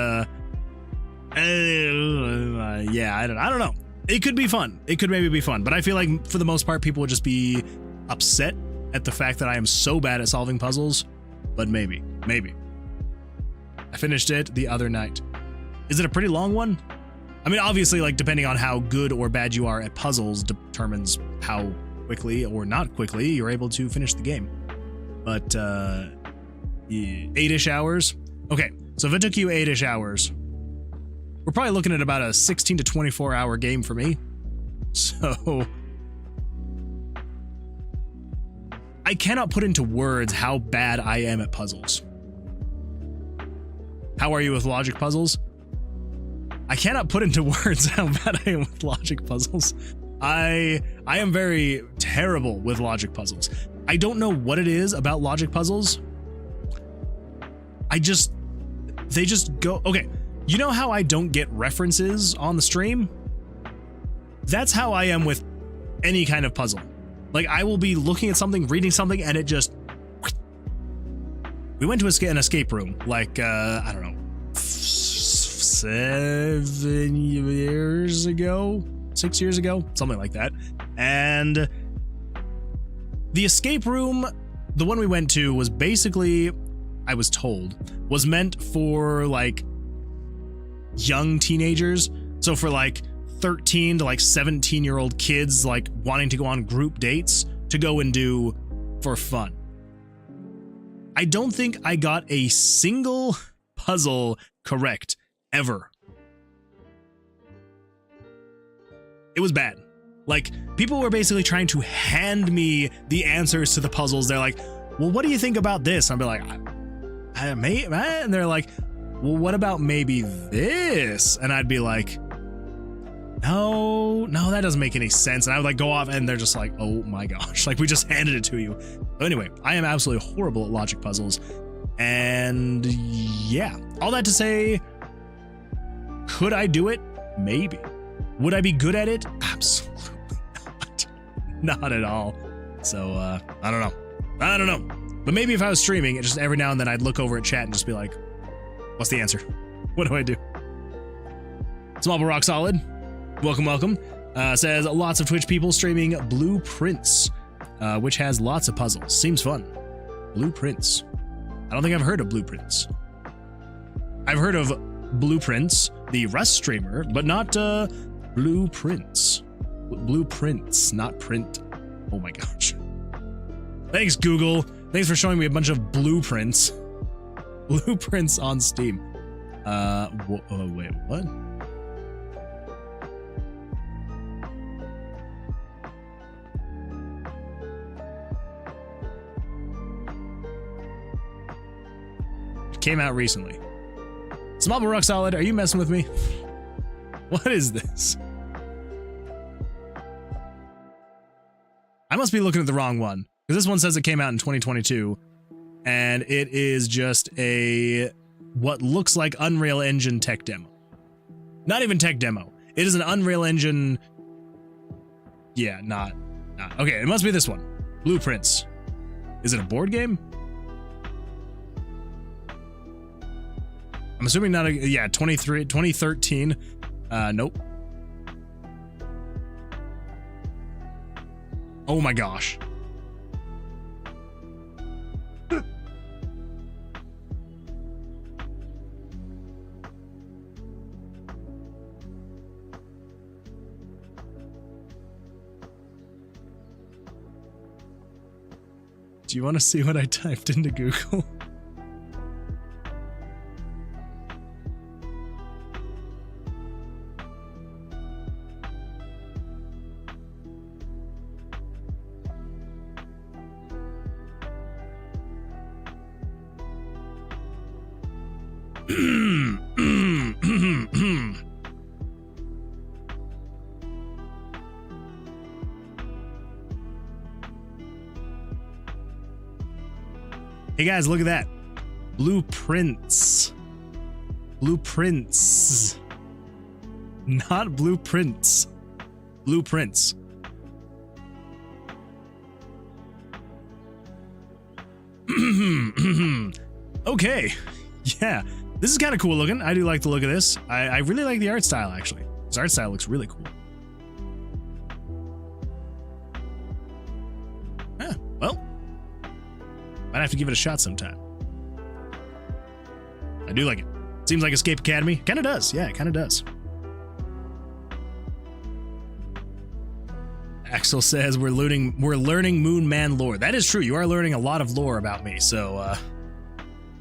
yeah, I don't know. It could be fun. It could maybe be fun, but I feel like for the most part, people would just be upset at the fact that I am so bad at solving puzzles. But maybe. I finished it the other night. Is it a pretty long one? I mean, obviously, like, depending on how good or bad you are at puzzles determines how quickly or not quickly you're able to finish the game. But, 8-ish hours? Okay, so if it took you 8-ish hours, we're probably looking at about a 16 to 24 hour game for me. So I cannot put into words how bad I am at puzzles. How are you with logic puzzles? I cannot put into words how bad I am with logic puzzles. I am very terrible with logic puzzles. I don't know what it is about logic puzzles. They just go, okay. You know how I don't get references on the stream? That's how I am with any kind of puzzle. Like, I will be looking at something, reading something, and it just... We went to an escape room, like, I don't know, 7 years ago? 6 years ago? Something like that. And the escape room, the one we went to, was basically, I was told, was meant for, like, young teenagers. So for, like, 13 to, like, 17-year-old kids, like, wanting to go on group dates to go and do for fun. I don't think I got a single puzzle correct ever. It was bad. Like, people were basically trying to hand me the answers to the puzzles. They're like, well, what do you think about this? I'll be like, I may, and they're like, well, what about maybe this? And I'd be like, no, that doesn't make any sense. And I would like go off and they're just like, oh my gosh, like we just handed it to you. So anyway, I am absolutely horrible at logic puzzles. And yeah, all that to say, could I do it? Maybe. Would I be good at it? Absolutely not. Not at all. So, I don't know. But maybe if I was streaming, just every now and then I'd look over at chat and just be like, what's the answer? What do I do? Small but rock solid. Welcome. Says lots of Twitch people streaming Blueprints, which has lots of puzzles. Seems fun. Blueprints. I don't think I've heard of Blueprints. I've heard of Blueprints, the Rust streamer, but not Blueprints. Blueprints, not print. Oh my gosh. Thanks, Google. Thanks for showing me a bunch of blueprints. Blueprints on Steam. Wait, what? Came out recently. Small but rock solid, are you messing with me? What is this? I must be looking at the wrong one, because this one says it came out in 2022, and it is just a what looks like Unreal Engine tech demo. Not even tech demo. It is an Unreal Engine. Yeah, not. Okay, it must be this one. Blueprints. Is it a board game? I'm assuming not a, yeah, 2013. Nope. Oh my gosh. Do you want to see what I typed into Google? Hey guys, look at that. Blueprints. Blueprints. Not blueprints. Blueprints. Okay. Yeah. This is kind of cool looking. I do like the look of this. I really like the art style, actually. This art style looks really cool. Huh. Well, might have to give it a shot sometime. I do like it. Seems like Escape Academy. Kind of does. Yeah, it kind of does. Axel says we're learning Moon Man lore. That is true. You are learning a lot of lore about me. So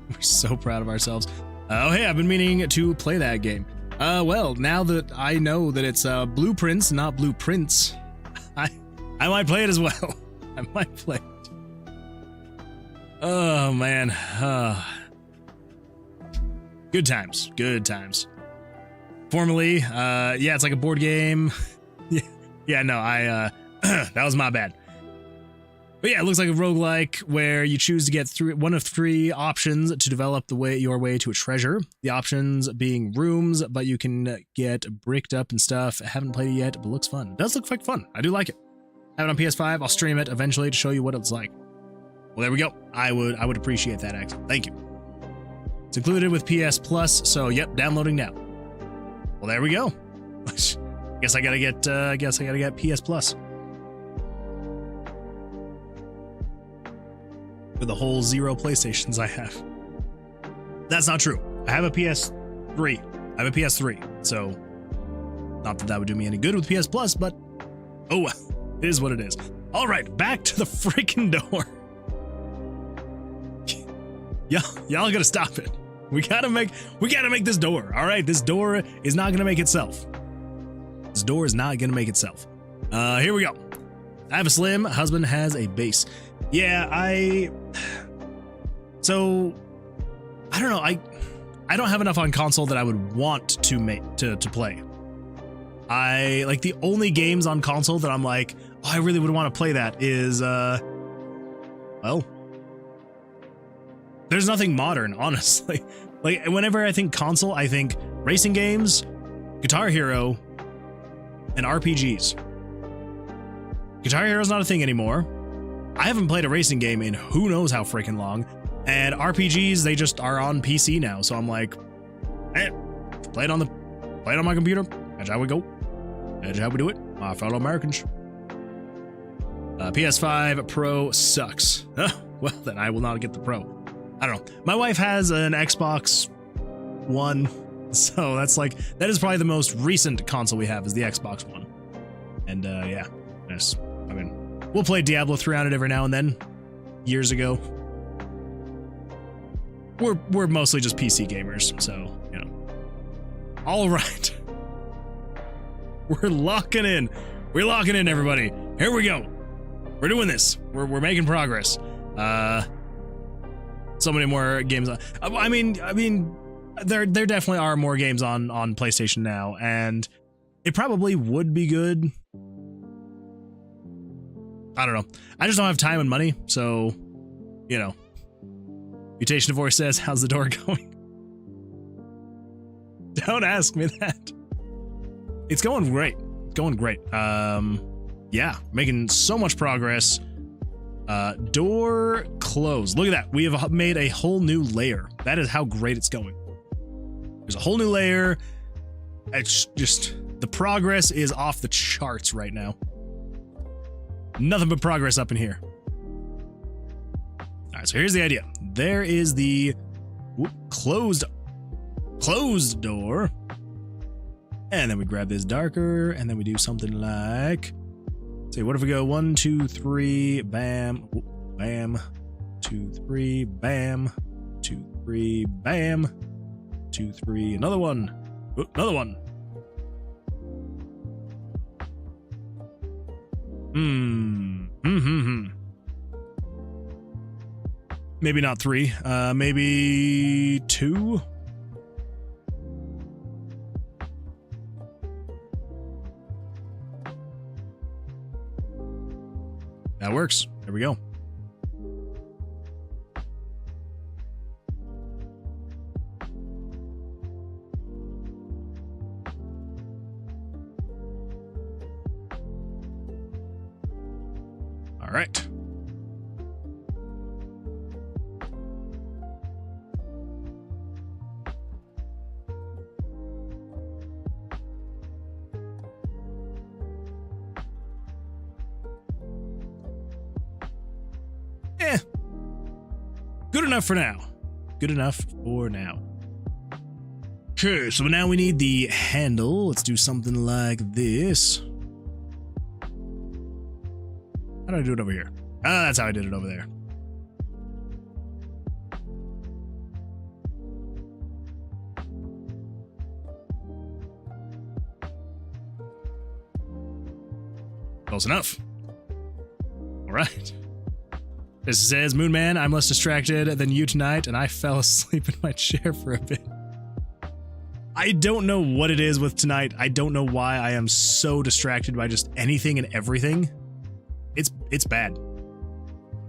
we're so proud of ourselves. Oh, hey, I've been meaning to play that game. Well, now that I know that it's blueprints, not blueprints, I might play it as well. I might play it. Oh, man. Good times. Good times. Formerly, yeah, it's like a board game. Yeah, no, that was my bad. But yeah, it looks like a roguelike where you choose to get one of 3 options to develop your way to a treasure. The options being rooms, but you can get bricked up and stuff. I haven't played it yet, but it looks fun. It does look like fun. I do like it. I have it on PS5. I'll stream it eventually to show you what it's like. Well, there we go. I would appreciate that, Axel. Thank you. It's included with PS Plus, so yep, downloading now. Well, there we go. Guess I gotta get PS Plus. For the whole 0 PlayStations I have. That's not true. I have a PS3. I have a PS3, so not that would do me any good with PS Plus, but oh well, it is what it is. All right, back to the freaking door. Y'all gotta stop it. We gotta make this door. All right, this door is not gonna make itself. This door is not gonna make itself. Here we go. I have a slim. Husband has a base. Yeah, I don't know. I don't have enough on console that I would want to play. I like the only games on console that I'm like, oh, I really would want to play that is well, there's nothing modern, honestly. Like whenever I think console, I think racing games, Guitar Hero, and RPGs. Guitar Hero's not a thing anymore. I haven't played a racing game in who knows how freaking long. And RPGs, they just are on PC now. So I'm like, hey, play it on my computer. That's how we go. That's how we do it, my fellow Americans. PS5 Pro sucks. Well, then I will not get the Pro. I don't know. My wife has an Xbox One. So that is probably the most recent console we have is the Xbox One. And yeah, I mean, we'll play Diablo 3 on it every now and then. Years ago. We're mostly just PC gamers, so, you know. All right. We're locking in. We're locking in, everybody. Here we go. We're doing this. We're making progress. So many more games. I mean, there definitely are more games on PlayStation now, and it probably would be good. I don't know. I just don't have time and money, so, you know. Mutation Divorce says, how's the door going? Don't ask me that. It's going great. It's going great. Yeah, making so much progress. Door closed. Look at that. We have made a whole new layer. That is how great it's going. There's a whole new layer. It's just, the progress is off the charts right now. Nothing but progress up in here. All right, so here's the idea. There is the closed door. And then we grab this darker, and then we do something like, say, what if we go 1, 2, 3, bam, bam, 2, 3, bam. 2, 3, bam. 2, 3, another one. Oh, another one. Maybe not 3. Maybe 2. That works. There we go. All right. Good enough for now. Good enough for now. Okay, so now we need the handle. Let's do something like this. How do I do it over here? Ah, that's how I did it over there. Close enough. All right. This says, Moon Man, I'm less distracted than you tonight, and I fell asleep in my chair for a bit. I don't know what it is with tonight. I don't know why I am so distracted by just anything and everything. It's bad.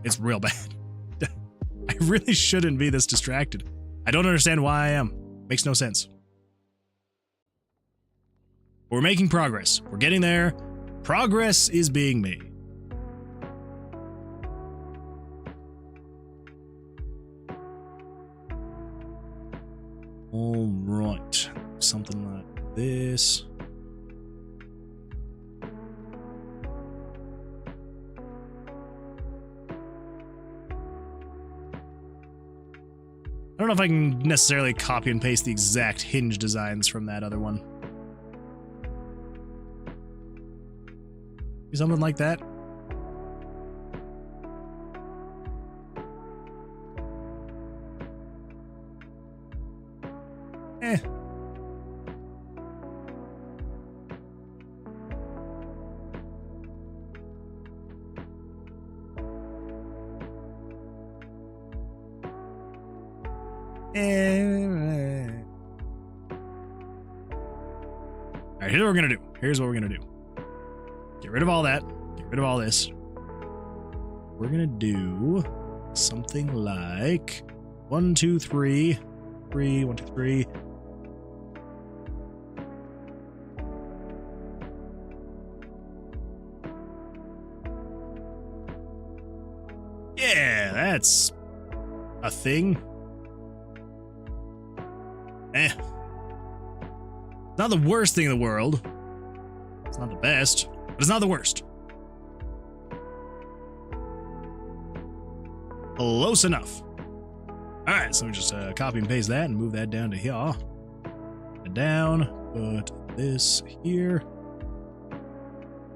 It's real bad. I really shouldn't be this distracted. I don't understand why I am. Makes no sense. We're making progress. We're getting there. Progress is being made. All right, something like this. I don't know if I can necessarily copy and paste the exact hinge designs from that other one. Something like that. Alright, here's what we're gonna do. Here's what we're gonna do. Get rid of all that. Get rid of all this. We're gonna do something like 1, 2, 3. 3, 1, 2, 3. Yeah, that's a thing. Not the worst thing in the world. It's not the best, but it's not the worst. Close enough. All right, so we just copy and paste that and move that down to here. Down, put this here.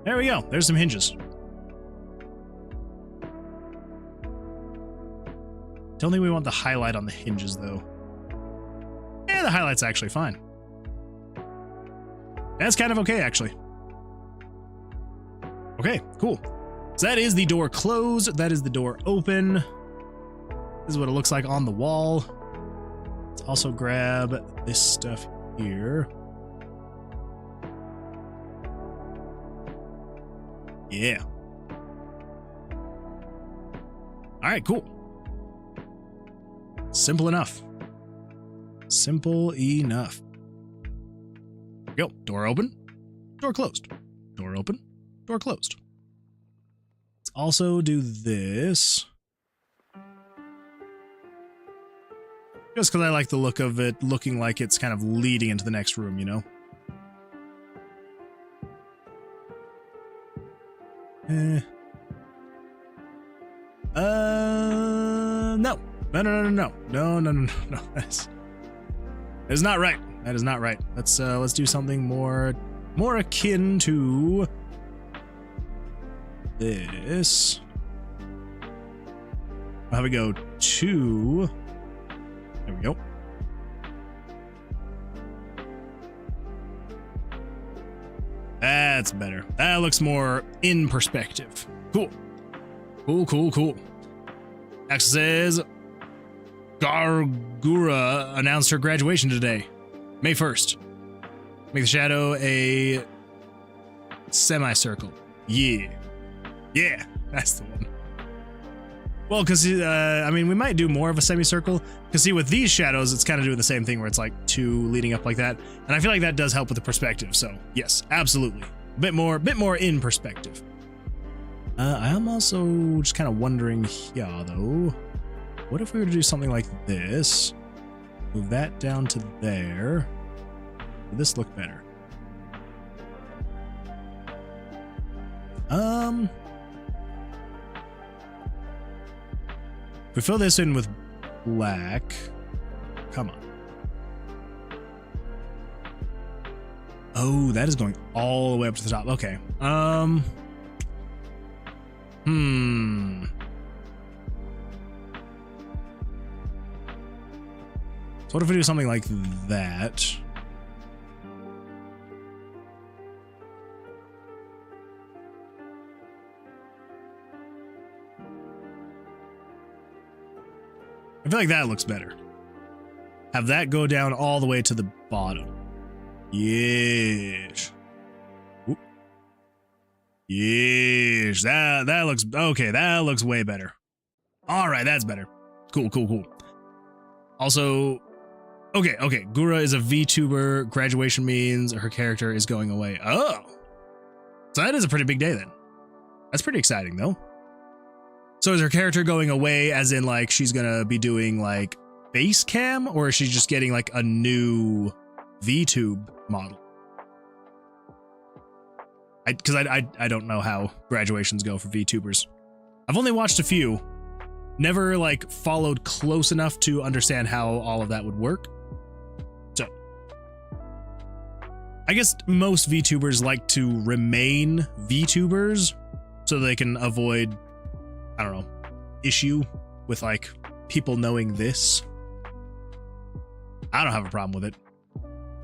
There we go. There's some hinges. Don't think we want the highlight on the hinges, though. Yeah, the highlight's actually fine. That's kind of okay, actually. Okay, cool. So that is the door closed. That is the door open. This is what it looks like on the wall. Let's also grab this stuff here. Yeah. All right, cool. Simple enough. Simple enough. Go. Door open. Door closed. Door open. Door closed. Let's also do this. Just because I like the look of it looking like it's kind of leading into the next room, you know? No. No. That's not right. That is not right. Let's do something more akin to this. I'll have it go 2. There we go. That's better. That looks more in perspective. Cool. Cool. Next says Gargura announced her graduation today, May 1st. Make the shadow a semicircle. Yeah, that's the one. Well, because, I mean, we might do more of a semicircle, because see, with these shadows, it's kind of doing the same thing where it's like 2 leading up like that, and I feel like that does help with the perspective, so yes, absolutely. A bit more in perspective. I am also just kind of wondering here, though, what if we were to do something like this? Move that down to there. Would this look better? If we fill this in with black, come on. Oh, that is going all the way up to the top. Okay. So what if we do something like that? I feel like that looks better. Have that go down all the way to the bottom. Yes. Oop. Yes. That looks okay. That looks way better. All right, that's better. Cool. Also, okay. Gura is a VTuber. Graduation means her character is going away. Oh, so that is a pretty big day then. That's pretty exciting though. So is her character going away as in like she's gonna be doing like base cam, or is she just getting like a new VTube model? Because I don't know how graduations go for VTubers. I've only watched a few, never like followed close enough to understand how all of that would work. So I guess most VTubers like to remain VTubers so they can avoid, I don't know, issue with like people knowing this. I don't have a problem with it.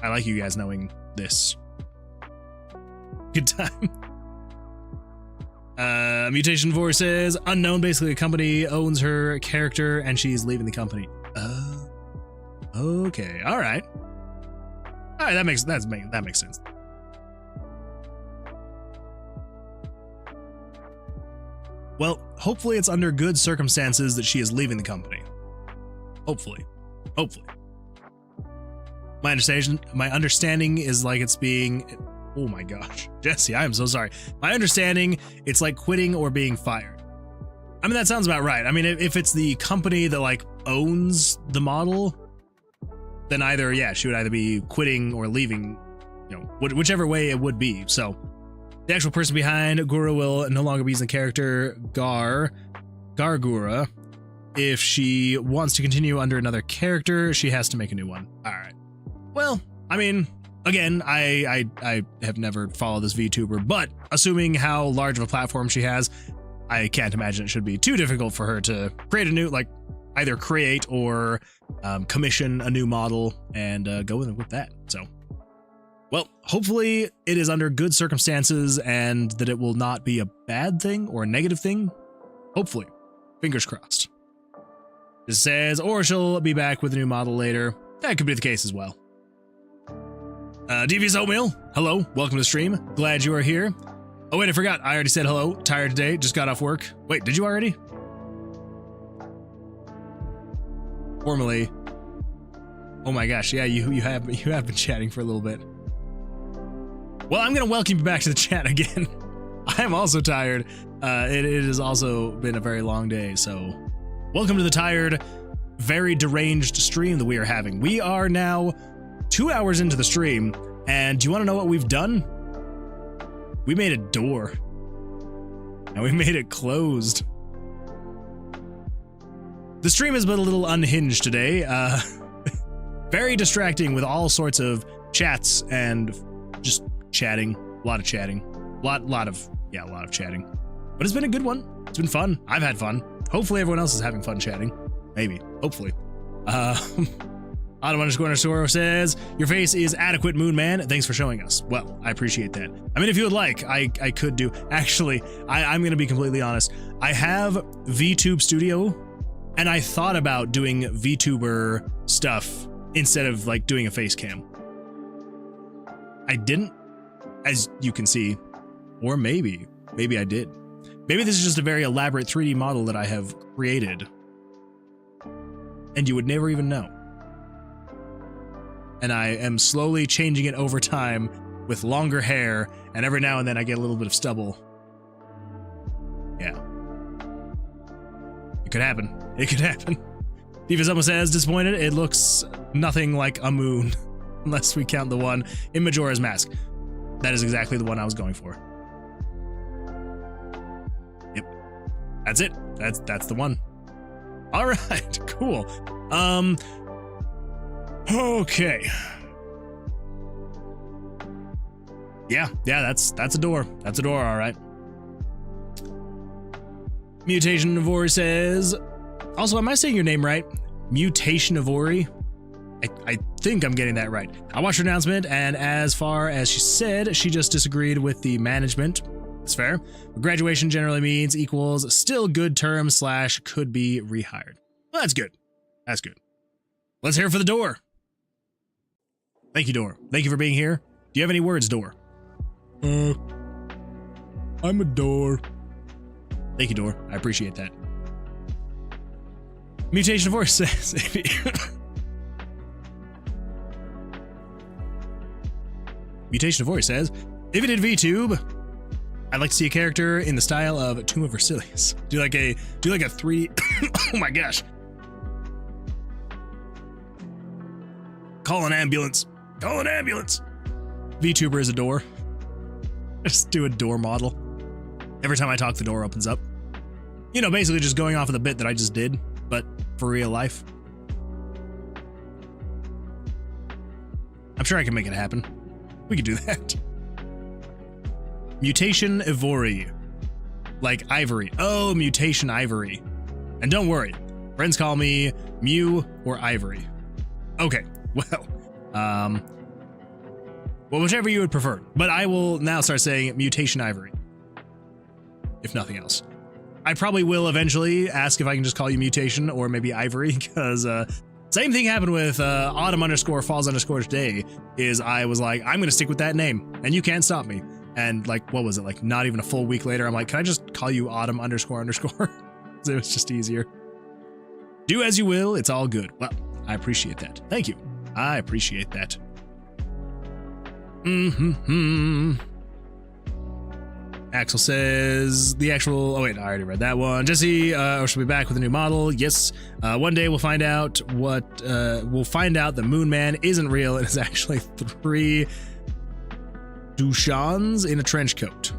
I like you guys knowing this. Good time. Mutation 4 says unknown, basically a company owns her character and she's leaving the company. Okay, all right, that makes sense. Well, hopefully it's under good circumstances that she is leaving the company. Hopefully. My understanding is like it's being, oh my gosh, Jesse, I am so sorry. My understanding, it's like quitting or being fired. I mean, that sounds about right. I mean, if it's the company that like owns the model, then either, yeah, she would either be quitting or leaving, you know, whichever way it would be. So the actual person behind Gura will no longer be using the character Gargura. If she wants to continue under another character, she has to make a new one. All right. Well, I mean, again, I have never followed this VTuber, but assuming how large of a platform she has, I can't imagine it should be too difficult for her to create a new, like, either create or commission a new model and go with that. So, well, hopefully it is under good circumstances and that it will not be a bad thing or a negative thing. Hopefully. Fingers crossed. It says, or she'll be back with a new model later. That could be the case as well. Devious Oatmeal, hello, welcome to the stream. Glad you are here. Oh wait, I forgot. I already said hello. Tired today, just got off work. Wait, did you already? Formally. Oh my gosh, yeah, you have been chatting for a little bit. Well, I'm gonna welcome you back to the chat again. I am also tired. It has also been a very long day, so welcome to the tired, very deranged stream that we are having. We are now 2 hours into the stream, and do you want to know what we've done? We made a door, and we made it closed. The stream has been a little unhinged today. Very distracting with all sorts of chats and just chatting. A lot of chatting. A lot of chatting. But it's been a good one. It's been fun. I've had fun. Hopefully everyone else is having fun chatting. Maybe. Hopefully. Autumn__ says, your face is adequate, Moon Man. Thanks for showing us. Well, I appreciate that. I mean, if you would like, I could do. Actually, I'm going to be completely honest. I have VTube Studio, and I thought about doing VTuber stuff instead of like doing a face cam. I didn't, as you can see, or maybe I did. Maybe this is just a very elaborate 3D model that I have created, and you would never even know. And I am slowly changing it over time with longer hair, and every now and then I get a little bit of stubble. Yeah. It could happen. It could happen. Diva Zuma says, disappointed, it looks nothing like a moon, unless we count the one in Majora's Mask. That is exactly the one I was going for. Yep. That's it. That's the one. All right, cool. Okay. Yeah, that's a door. That's a door, all right. Mutation Navori says, also, am I saying your name right? Mutation Navori? I think I'm getting that right. I watched her announcement, and as far as she said, she just disagreed with the management. It's fair. Graduation generally means equals still good term / could be rehired. Well, that's good. That's good. Let's hear it for the door. Thank you, Door. Thank you for being here. Do you have any words, Door? I'm a door. Thank you, Door. I appreciate that. Mutation of Force says, Mutation of Voice says, if it did VTube, I'd like to see a character in the style of Tomb of Versilius. Do like a 3D. Oh my gosh. Call an ambulance. Call an ambulance. VTuber is a door. Just do a door model. Every time I talk, the door opens up. You know, basically just going off of the bit that I just did, but for real life. I'm sure I can make it happen. We could do that. Mutation Ivory. Like ivory. Oh, Mutation Ivory. And don't worry, friends call me Mew or Ivory. Okay, well, whichever you would prefer. But I will now start saying Mutation Ivory, if nothing else. I probably will eventually ask if I can just call you Mutation or maybe Ivory, because same thing happened with Autumn_Falls_Day, is I was like, I'm going to stick with that name, and you can't stop me. And like, what was it? Like not even a full week later, I'm like, can I just call you Autumn__? So it was just easier. Do as you will. It's all good. Well, I appreciate that. Thank you. I appreciate that. Axel says the actual. Oh wait, I already read that one. Jesse, she'll be back with a new model. Yes. One day we'll find out what. We'll find out the Moon Man isn't real. It is actually 3 Dushans in a trench coat.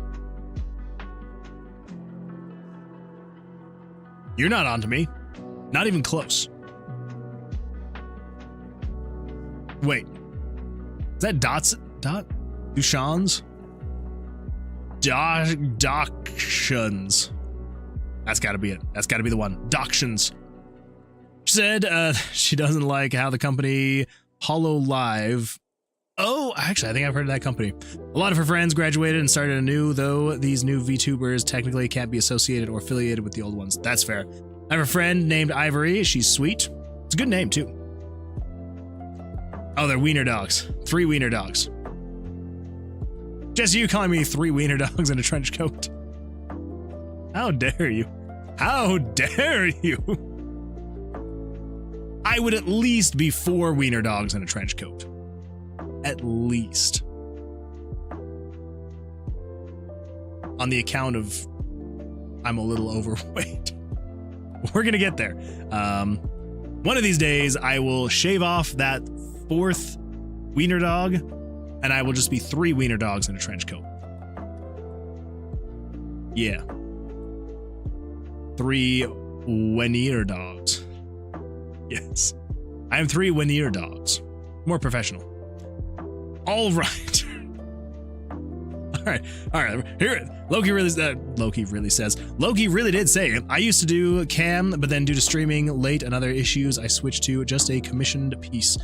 You're not onto me. Not even close. Wait. Is that Dushans? Doctions. That's gotta be it. That's gotta be the one. Doctions. She said she doesn't like how the company Hollow Live. Oh, actually, I think I've heard of that company. A lot of her friends graduated and started anew, though these new VTubers technically can't be associated or affiliated with the old ones. That's fair. I have a friend named Ivory. She's sweet. It's a good name, too. Oh, they're wiener dogs. 3 wiener dogs. Jesse, you calling me 3 wiener dogs in a trench coat? How dare you? How dare you? I would at least be 4 wiener dogs in a trench coat. At least. On the account of I'm a little overweight. We're gonna get there. One of these days, I will shave off that 4th wiener dog, and I will just be 3 wiener dogs in a trench coat. Yeah. 3 wiener dogs. Yes. I am 3 wiener dogs. More professional. All right. all right. Here, Loki really says. Loki really did say, I used to do cam, but then due to streaming late and other issues, I switched to just a commissioned piece.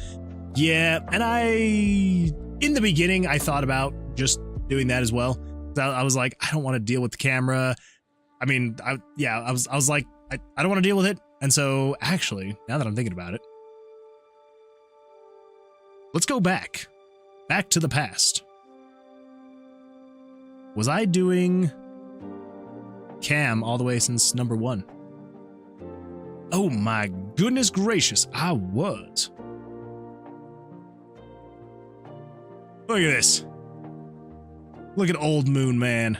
Yeah, and in the beginning, I thought about just doing that as well. I was like, I don't want to deal with the camera. I mean, I was like, I don't want to deal with it. And so actually, now that I'm thinking about it, let's go back to the past. Was I doing cam all the way since number 1? Oh my goodness gracious, I was. Look at this. Look at old Moon Man.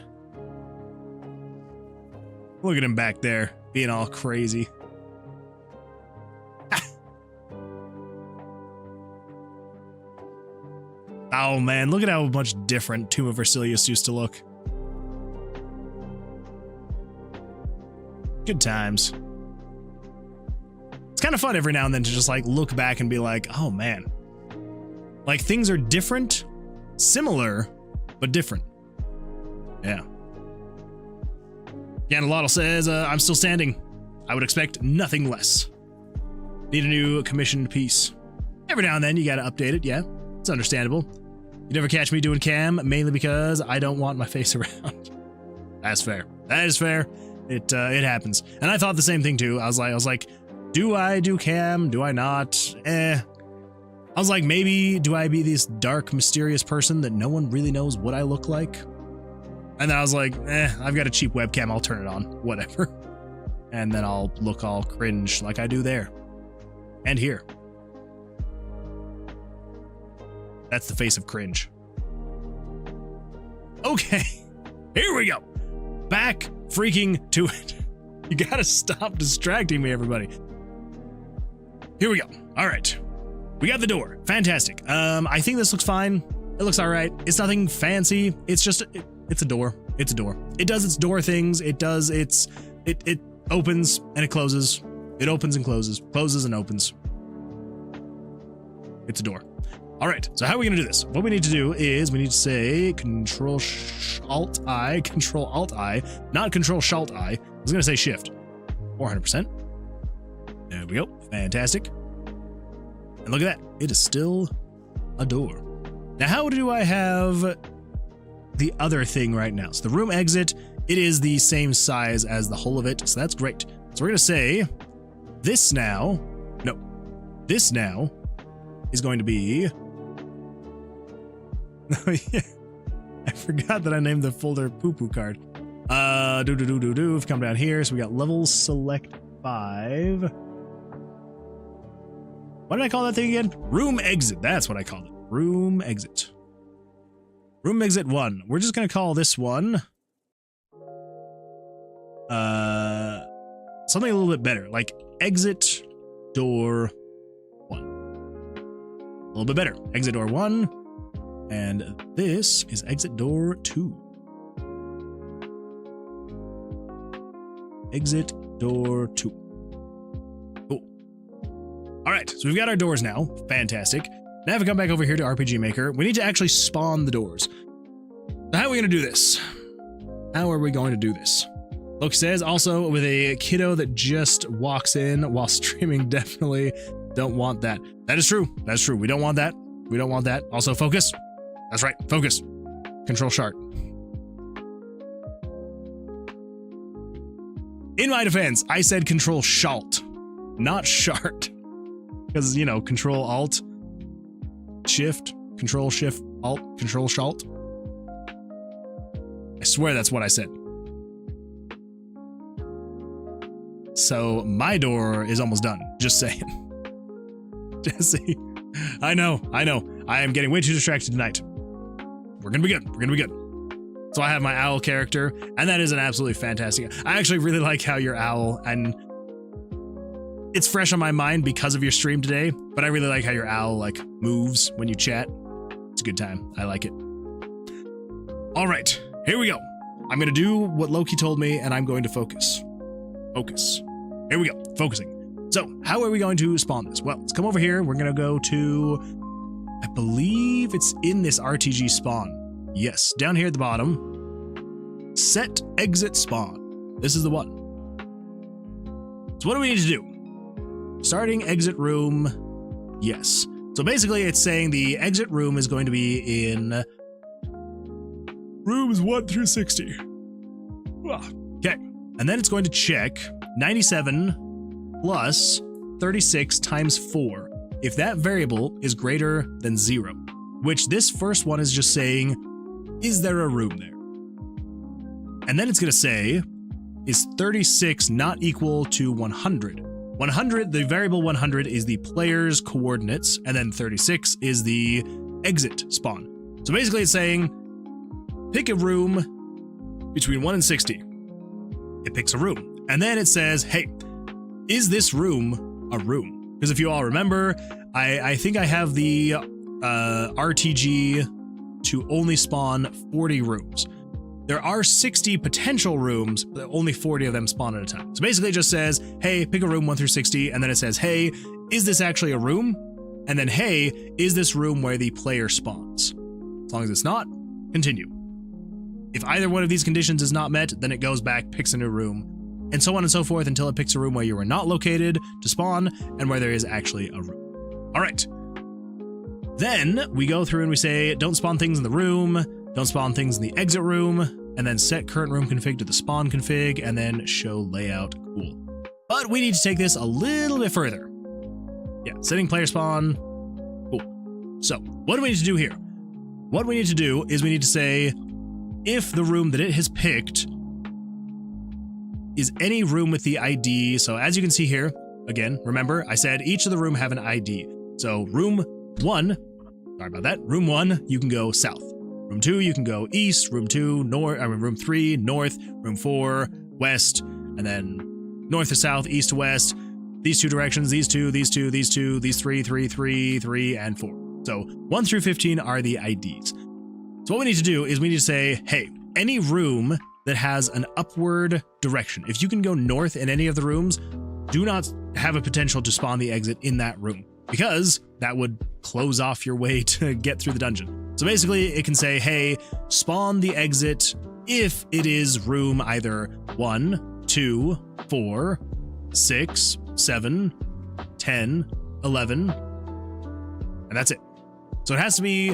Look at him back there, being all crazy. Oh man, look at how much different Tomb of Versilius used to look. Good times. It's kind of fun every now and then to just like look back and be like, oh man. Like things are different, similar, but different. Yeah. Ganalotl says, I'm still standing. I would expect nothing less. Need a new commissioned piece. Every now and then you gotta update it, yeah. It's understandable. You never catch me doing cam, mainly because I don't want my face around. That's fair. That is fair. It happens. And I thought the same thing too. I was like, do I do cam? Do I not? I was like, maybe do I be this dark, mysterious person that no one really knows what I look like? And then I was like, I've got a cheap webcam, I'll turn it on, whatever. And then I'll look all cringe like I do there. And here. That's the face of cringe. Okay, here we go. Back freaking to it. You gotta stop distracting me, everybody. Here we go. All right. We got the door. Fantastic. I think this looks fine. It looks all right. It's nothing fancy. It's just, it's a door. It's a door. It does its door things. It does its, it opens and it closes. It opens and closes and opens. It's a door. All right, so how are we gonna do this? What we need to do is we need to say Control-Alt-I, Control-Alt-I, not Control-Shalt-I. I was gonna say Shift. 400%. There we go, fantastic. And look at that, it is still a door. Now, how do I have the other thing right now? So the room exit, it is the same size as the whole of it, so that's great. So we're gonna say this now is going to be, oh yeah, I forgot that I named the folder poo-poo card. If you come down here, so we got level select 5. What did I call that thing again? Room exit, that's what I called it. Room exit. Room exit 1. We're just gonna call this one something a little bit better, like exit door 1. A little bit better. Exit door 1. And this is exit door 2. Exit door 2. Cool. All right, so we've got our doors now. Fantastic. Now if we come back over here to RPG Maker, we need to actually spawn the doors. So how are we going to do this? How are we going to do this? Loki says, also with a kiddo that just walks in while streaming, definitely don't want that. That is true. That's true. We don't want that. We don't want that. Also, focus. That's right. Focus. Control Shart. In my defense, I said Control Shalt, not Shart. Because, you know, Control Alt, Shift, Control Shift, Alt, Control Shalt. I swear that's what I said. So my door is almost done. Just saying. Jesse, I know. I am getting way too distracted tonight. We're gonna be good. We're gonna be good. So I have my owl character, and that is an absolutely fantastic. I actually really like how your owl, and it's fresh on my mind because of your stream today, but I really like how your owl like moves when you chat. It's a good time. I like it. All right, here we go. I'm gonna do what Loki told me, and I'm going to focus. Focus. Here we go, focusing. So, how are we going to spawn this? Well, let's come over here. We're gonna go to, I believe it's in this RTG spawn. Yes, down here at the bottom, set exit spawn. This is the one. So what do we need to do? Starting exit room, yes. So basically it's saying the exit room is going to be in rooms 1 through 60. Okay, and then it's going to check 97 plus 36 times 4 if that variable is greater than 0, which this first one is just saying, is there a room there? And then it's going to say, is 36 not equal to 100? 100, the variable 100 is the player's coordinates, and then 36 is the exit spawn. So basically it's saying, pick a room between 1 and 60. It picks a room. And then it says, hey, is this room a room? Because if you all remember, I think I have the RTG to only spawn 40 rooms. There are 60 potential rooms, but only 40 of them spawn at a time. So basically it just says, hey, pick a room 1 through 60, and then it says, hey, is this actually a room? And then, hey, is this room where the player spawns? As long as it's not, continue. If either one of these conditions is not met, then it goes back, picks a new room, and so on and so forth until it picks a room where you are not located to spawn and where there is actually a room. All right. Then we go through and we say, don't spawn things in the room, don't spawn things in the exit room, and then set current room config to the spawn config, and then show layout. Cool. But we need to take this a little bit further. Yeah, setting player spawn. Cool. So what do we need to do here? What we need to do is we need to say, if the room that it has picked is any room with the ID. So as you can see here, again, remember I said each of the room have an ID. So room 1, sorry about that, room 1, you can go south. Room 2, you can go east. Room 2, north. Room 3, north. Room 4, west. And then north to south, east to west. These two directions, these two, these two, these two, these 3, 3, 3, 3, and 4. So 1 through 15 are the IDs. So what we need to do is we need to say, hey, any room that has an upward direction, if you can go north in any of the rooms, do not have a potential to spawn the exit in that room, because that would close off your way to get through the dungeon. So basically it can say, hey, spawn the exit if it is room either 1, 2, 4, 6, 7, 10, 11, and that's it. So it has to be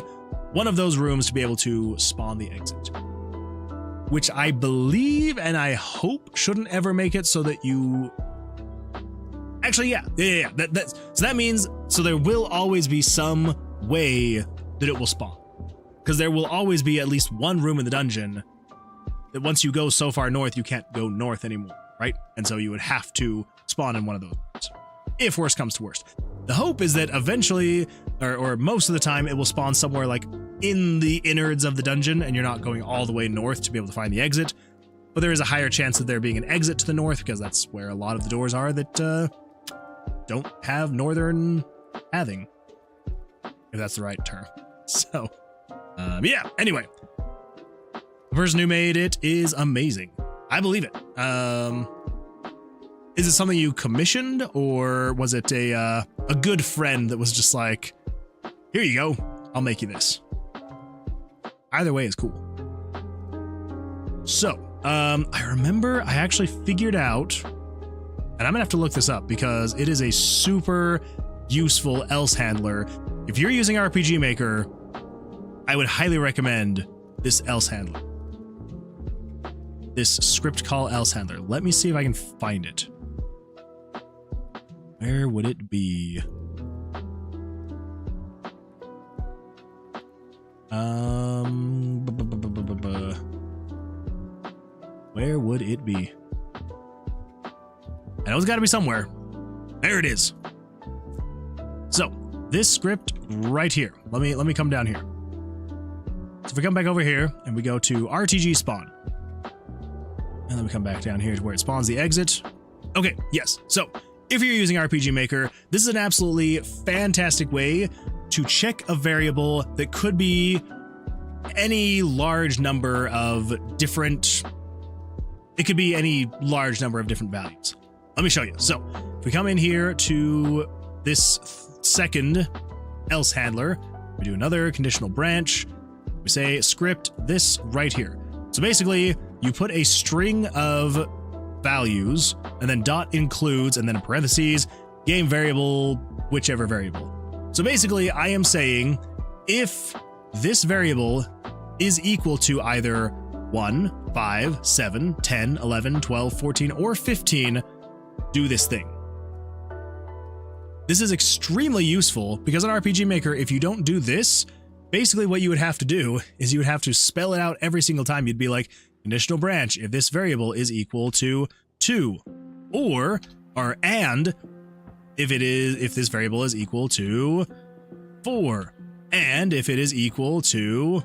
one of those rooms to be able to spawn the exit, which I believe and I hope shouldn't ever make it so that you actually, yeah. So that means, so there will always be some way that it will spawn, because there will always be at least one room in the dungeon that once you go so far north, you can't go north anymore, right? And so you would have to spawn in one of those rooms, if worst comes to worst. The hope is that eventually, or most of the time, it will spawn somewhere like in the innards of the dungeon, and you're not going all the way north to be able to find the exit. But there is a higher chance of there being an exit to the north, because that's where a lot of the doors are that don't have northern pathing, if that's the right term. So, yeah, anyway. The person who made it is amazing. I believe it. Is it something you commissioned, or was it a good friend that was just like, here you go, I'll make you this? Either way is cool. So, I remember I actually figured out, and I'm gonna have to look this up because it is a super useful else handler. If you're using RPG Maker, I would highly recommend this else handler. This script call else handler. Let me see if I can find it. Where would it be? Where would it be? I know it's got to be somewhere. There it is. So this script right here. Let me come down here. So if we come back over here and we go to RTG spawn, and then we come back down here to where it spawns the exit. Okay, yes. So if you're using RPG Maker, this is an absolutely fantastic way to check a variable that could be any large number of different, it could be any large number of different values. Let me show you. So if we come in here to this second else handler, we do another conditional branch, We say script this right here. So basically, you put a string of values and then dot includes and then in parentheses, game variable, whichever variable. So basically, I am saying if this variable is equal to either 1, 5, 7, 10, 11, 12, 14, or 15, do this thing. This is extremely useful because on RPG Maker, if you don't do this, basically what you would have to do is you would have to spell it out every single time. You'd be like, conditional branch, if this variable is equal to 2, or and if this variable is equal to 4, and if it is equal to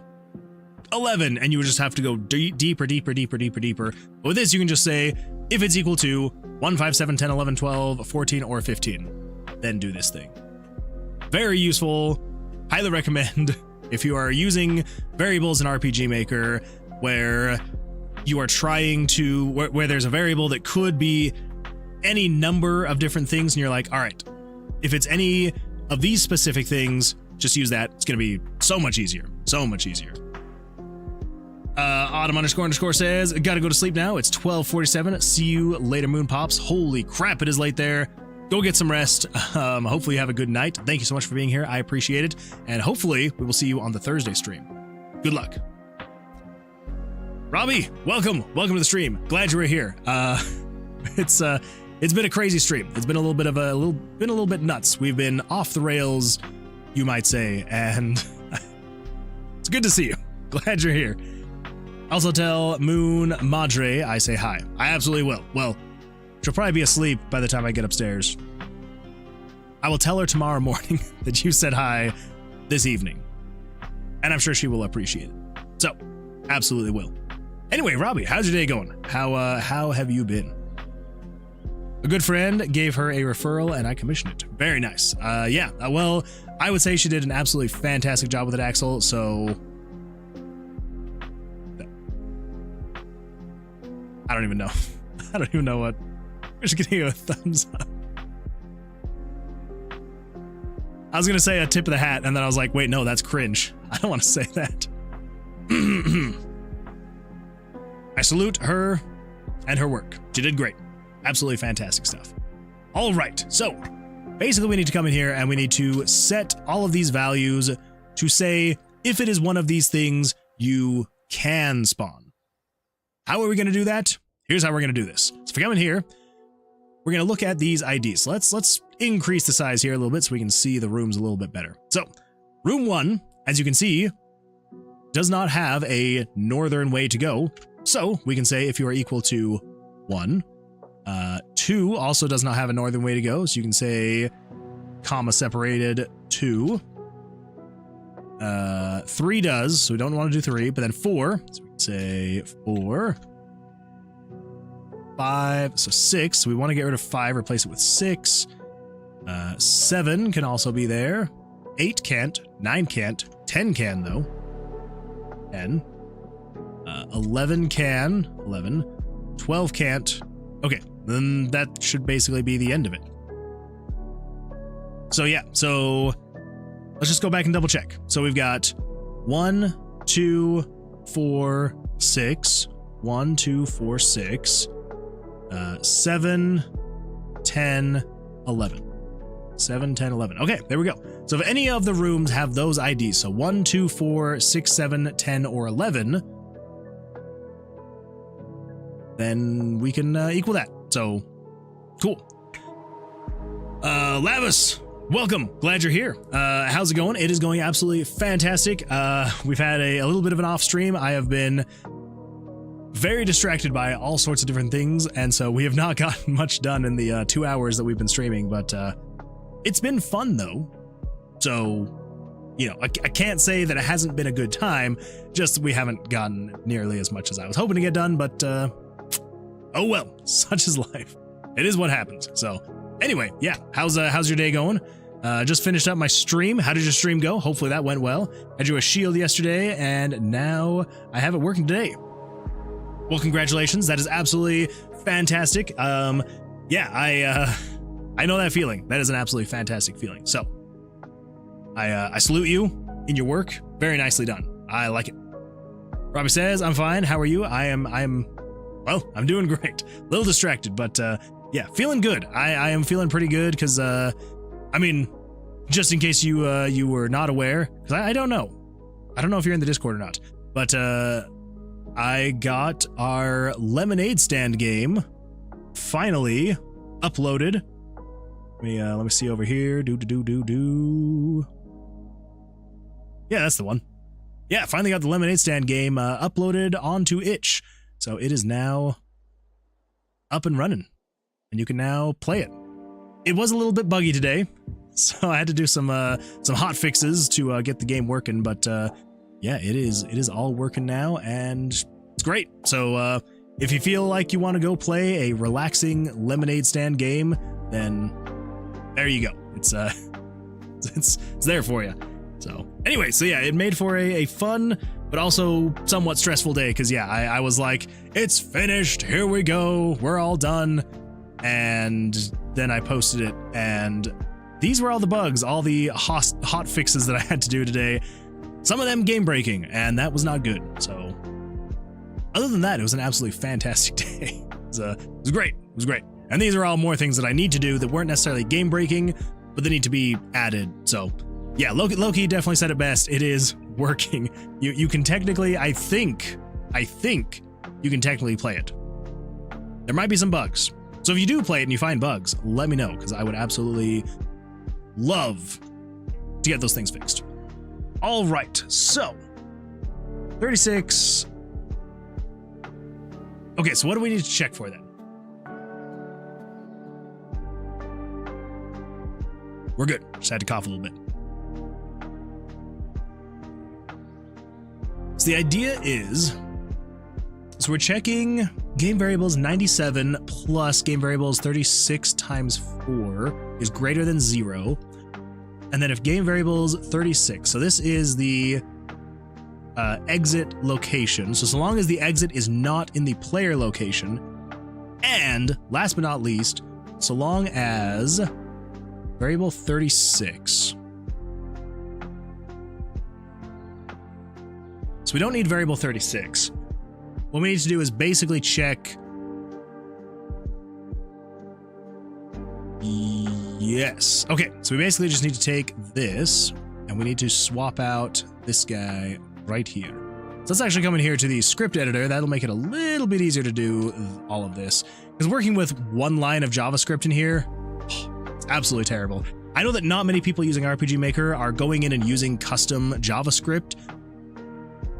11, and you would just have to go deeper. But with this, you can just say, if it's equal to 1, 5, 7, 10, 11, 12, 14, or 15, then do this thing. Very useful. Highly recommend if you are using variables in RPG Maker where you are trying to, where there's a variable that could be any number of different things, and you're like, all right, if it's any of these specific things, just use that. It's going to be so much easier. So much easier. Autumn__ says, gotta go to sleep now. It's 12:47. See you later, Moon Pops. Holy crap, it is late there. Go get some rest. Hopefully you have a good night. Thank you so much for being here. I appreciate it. And hopefully we will see you on the Thursday stream. Good luck. Robbie, welcome. Welcome to the stream. Glad you were here. It's been a crazy stream. It's been a little bit nuts. We've been off the rails, you might say, and it's good to see you. Glad you're here. Also tell Moon Madre I say hi. I absolutely will. Well, she'll probably be asleep by the time I get upstairs. I will tell her tomorrow morning that you said hi this evening. And I'm sure she will appreciate it. So, absolutely will. Anyway, Robbie, how's your day going? How have you been? A good friend gave her a referral and I commissioned it. Very nice. Well, I would say she did an absolutely fantastic job with it, Axel, so I don't even know. I don't even know what. I'm just giving you a thumbs up. I was going to say a tip of the hat, and then I was like, wait, no, that's cringe. I don't want to say that. I salute her and her work. She did great. Absolutely fantastic stuff. All right, so basically we need to come in here and we need to set all of these values to say if it is one of these things, you can spawn. How are we going to do that? Here's how we're going to do this. So if we come in here, we're going to look at these IDs. So let's increase the size here a little bit so we can see the rooms a little bit better. So room 1, as you can see, does not have a northern way to go. So we can say if you are equal to 1, 2 also does not have a northern way to go. So you can say comma separated 2. 3 does, so we don't want to do 3, but then 4, so we can say 4. 5, so 6, so we want to get rid of 5, replace it with 6. 7 can also be there. 8 can't, 9 can't, 10 can though. 10. 11 can, 11. 12 can't. Okay, then that should basically be the end of it. So yeah, so let's just go back and double check. So we've got 1, 2, 4, 6. 1, 2, 4, 6. 7, 10, 11. 7, 10, 11. Okay, there we go. So if any of the rooms have those IDs, so 1, 2, 4, 6, 7, 10, or 11, then we can equal that. So, cool. Lavis, welcome. Glad you're here. How's it going? It is going absolutely fantastic. We've had a little bit of an off stream. I have been very distracted by all sorts of different things, and so we have not gotten much done in the 2 hours that we've been streaming, but it's been fun though. So, you know, I can't say that it hasn't been a good time, just we haven't gotten nearly as much as I was hoping to get done, but oh well, such is life. It is what happens. So anyway, yeah, how's your day going? Just finished up my stream. How did your stream go? Hopefully that went well. I drew a shield yesterday, and now I have it working today. Well, congratulations. That is absolutely fantastic. Yeah, I know that feeling. That is an absolutely fantastic feeling. So I salute you in your work. Very nicely done. I like it. Robbie says, I'm fine. How are you? I'm doing great. A little distracted, but yeah, feeling good. I am feeling pretty good because, I mean, just in case you were not aware, because I don't know. I don't know if you're in the Discord or not, but I got our lemonade stand game finally uploaded. Let me see over here. Yeah, that's the one. Yeah, finally got the lemonade stand game uploaded onto itch. So it is now up and running, and you can now play it. It was a little bit buggy today, so I had to do some hot fixes to get the game working. But yeah, it is all working now, and it's great. So if you feel like you want to go play a relaxing lemonade stand game, then there you go. It's there for you. So anyway, so yeah, it made for a fun but also somewhat stressful day, because yeah, I was like, it's finished, here we go, we're all done. And then I posted it, and these were all the bugs, all the hot fixes that I had to do today. Some of them game breaking, and that was not good. So other than that, it was an absolutely fantastic day. It was great. It was great. And these are all more things that I need to do that weren't necessarily game breaking, but they need to be added. So yeah, Loki definitely said it best. It is working. You can technically, I think you can technically play it. There might be some bugs. So if you do play it and you find bugs, let me know, because I would absolutely love to get those things fixed. All right, so 36. Okay, so what do we need to check for then? We're good. Just had to cough a little bit. So the idea is, so we're checking game variables 97 plus game variables 36 times 4 is greater than 0. And then if game variables 36, so this is the exit location. So long as the exit is not in the player location, and last but not least, so long as variable 36. So we don't need variable 36. What we need to do is basically check. Yes. Okay, so we basically just need to take this, and we need to swap out this guy right here. So let's actually come in here to the script editor. That'll make it a little bit easier to do all of this. Because working with one line of JavaScript in here, it's absolutely terrible. I know that not many people using RPG Maker are going in and using custom JavaScript,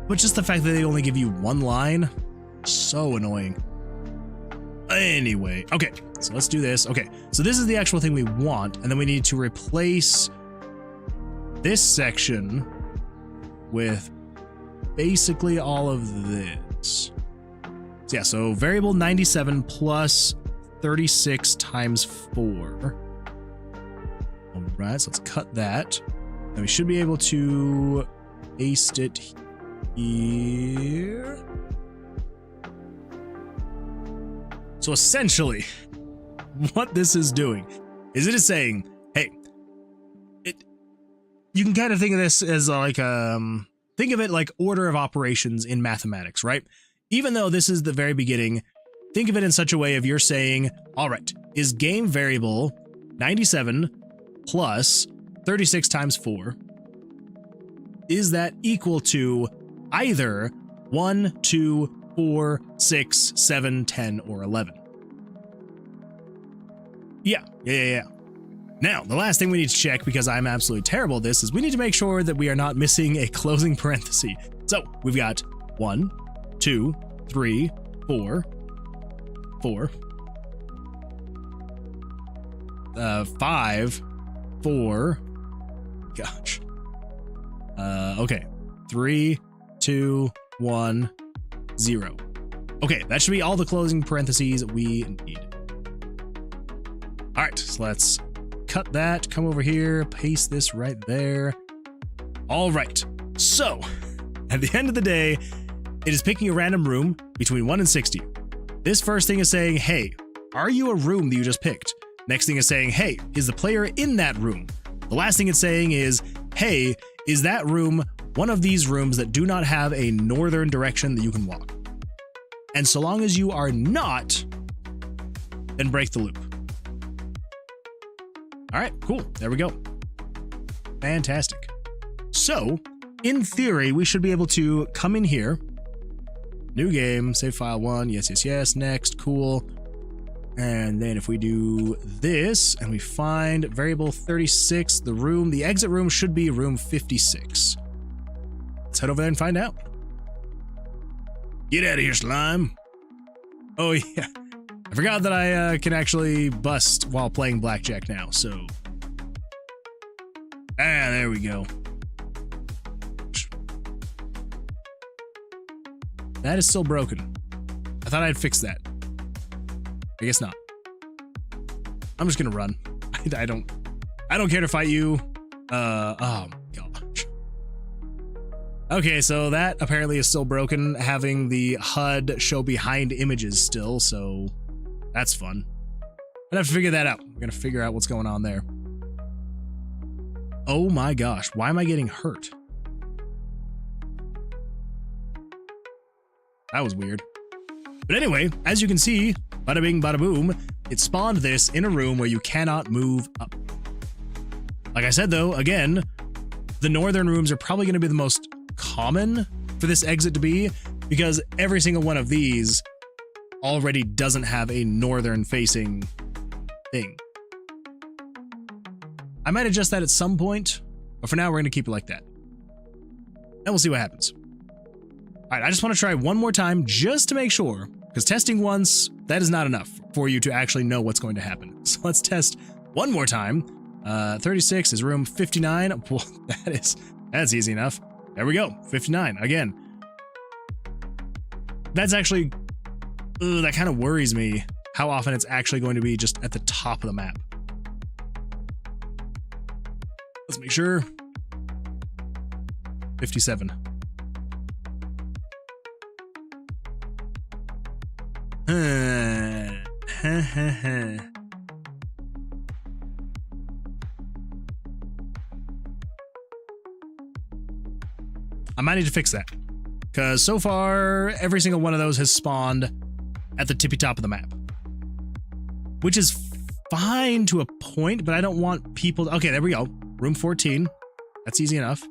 but just the fact that they only give you one line, so annoying. Anyway, okay, so let's do this. Okay, so this is the actual thing we want, and then we need to replace this section with basically all of this. So yeah, so variable 97 plus 36 times 4. All right, so let's cut that. And we should be able to paste it here. So essentially, what this is doing is it is saying, hey, you can kind of think of this as like, think of it like order of operations in mathematics, right? Even though this is the very beginning, think of it in such a way of you're saying, all right, is game variable 97 plus 36 times 4, is that equal to either 1, 2, 4, 6, 7, 10, or 11? Yeah. Now, the last thing we need to check, because I'm absolutely terrible at this, is we need to make sure that we are not missing a closing parenthesis. So we've got 1, 2, 3, 4, 5, 4. Gosh. Okay. 3, 2, 1, 0. Okay, that should be all the closing parentheses we need. All right, so let's cut that, come over here, paste this right there. All right, so at the end of the day, it is picking a random room between 1 and 60. This first thing is saying, hey, are you a room that you just picked? Next thing is saying, hey, is the player in that room? The last thing it's saying is, hey, is that room one of these rooms that do not have a northern direction that you can walk. And so long as you are not, then break the loop. All right, cool. There we go. Fantastic. So, in theory, we should be able to come in here. New game, save file 1. Yes, yes, yes. Next, cool. And then if we do this and we find variable 36, the exit room should be room 56. Let's head over there and find out. Get out of here, slime. Oh, yeah. I forgot that I can actually bust while playing Blackjack now, so. Ah, there we go. That is still broken. I thought I'd fix that. I guess not. I'm just gonna run. I don't care to fight you. Oh my gosh. Okay, so that apparently is still broken, having the HUD show behind images still, so that's fun. I have to figure that out. I'm gonna figure out what's going on there. Oh my gosh, why am I getting hurt? That was weird. But anyway, as you can see, bada bing, bada boom, it spawned this in a room where you cannot move up. Like I said though, again, the northern rooms are probably going to be the most common for this exit to be, because every single one of these already doesn't have a northern facing thing. I might adjust that at some point, but for now we're going to keep it like that. And we'll see what happens. All right, I just want to try one more time just to make sure, because testing once, that is not enough for you to actually know what's going to happen. So let's test one more time. 36 is room 59. Well, that's easy enough. There we go, 59 again. That's actually, that kind of worries me how often it's actually going to be just at the top of the map. Let's make sure. 57. I might need to fix that, because so far every single one of those has spawned at the tippy top of the map, which is fine to a point, but I don't want people to, okay, there we go. Room 14. That's easy enough.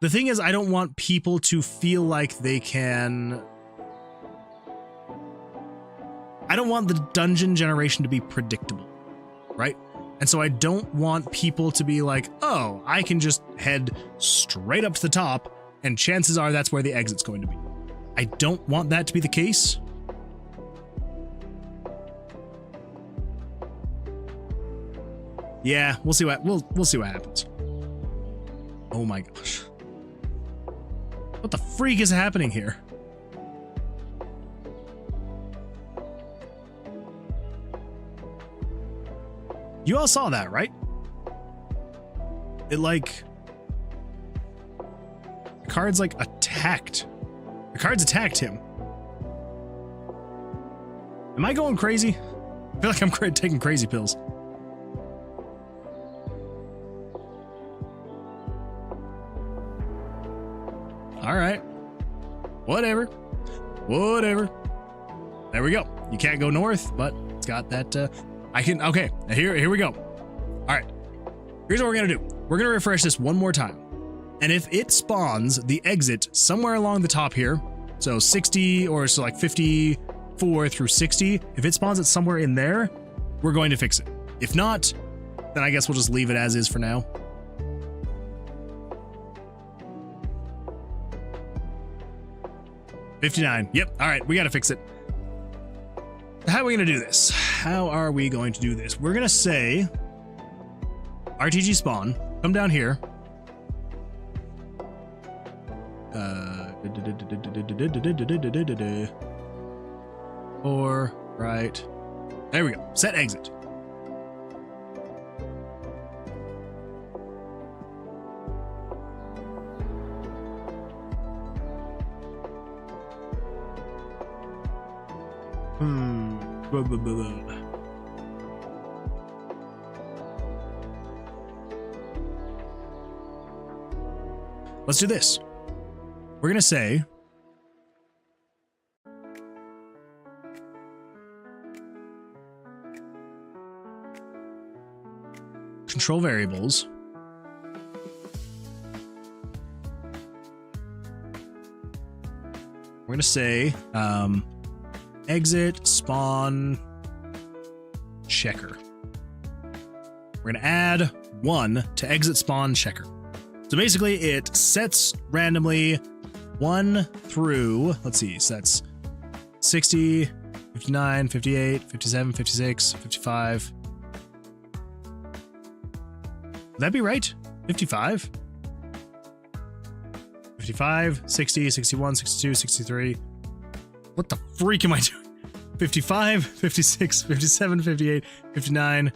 The thing is, I don't want people to feel like they can... I don't want the dungeon generation to be predictable, right? And so I don't want people to be like, oh, I can just head straight up to the top, and chances are that's where the exit's going to be. I don't want that to be the case. Yeah, we'll see what we'll see what happens. Oh my gosh. What the freak is happening here? You all saw that, right? It like... The card's like attacked. The card's attacked him. Am I going crazy? I feel like I'm taking crazy pills. All right. Whatever. Whatever. There we go. You can't go north, but it's got that... I can, okay, here we go. All right, here's what we're gonna do. We're gonna refresh this one more time. And if it spawns the exit somewhere along the top here, so 60 or so like 54 through 60, if it spawns it somewhere in there, we're going to fix it. If not, then I guess we'll just leave it as is for now. $59, yep, all right, we gotta fix it. How are we gonna do this? How are we going to do this? We're gonna say RTG spawn, come down here. Or right. There we go. Set exit. Blah, blah, blah, blah. let's do this. We're going to say control variables. We're going to say exit spawn checker. We're going to add 1 to exit spawn checker. So basically it sets randomly 1 through, let's see, so that's 60, 59, 58, 57, 56, 55. Would that be right? 55? 55, 60, 61, 62, 63. What the freak am I doing? 55, 56, 57, 58, 59,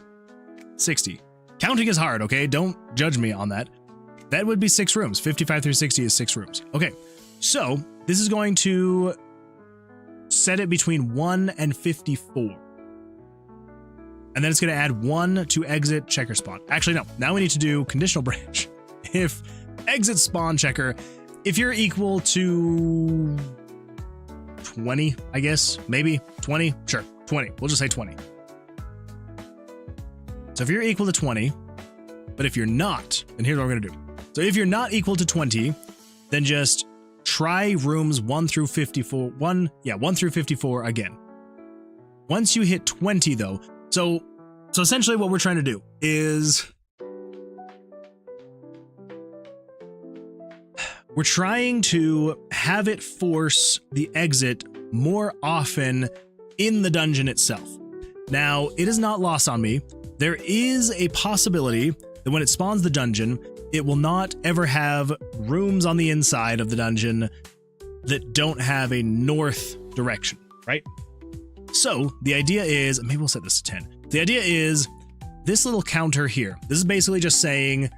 60. Counting is hard, okay? Don't judge me on that. That would be 6 rooms. 55 through 60 is 6 rooms. Okay, so this is going to set it between 1 and 54. And then it's going to add 1 to exit checker spawn. Actually, no. Now we need to do conditional branch. If exit spawn checker, if you're equal to 20, I guess, maybe 20, sure, 20. We'll just say 20. So if you're equal to 20, but if you're not, then here's what we're going to do. So if you're not equal to 20, then just try rooms 1 through 54, 1 through 54 again. Once you hit 20 though, so essentially what we're trying to do is we're trying to have it force the exit more often in the dungeon itself. Now, it is not lost on me. There is a possibility that when it spawns the dungeon, it will not ever have rooms on the inside of the dungeon that don't have a north direction, right? So the idea is, maybe we'll set this to 10. The idea is this little counter here. This is basically just saying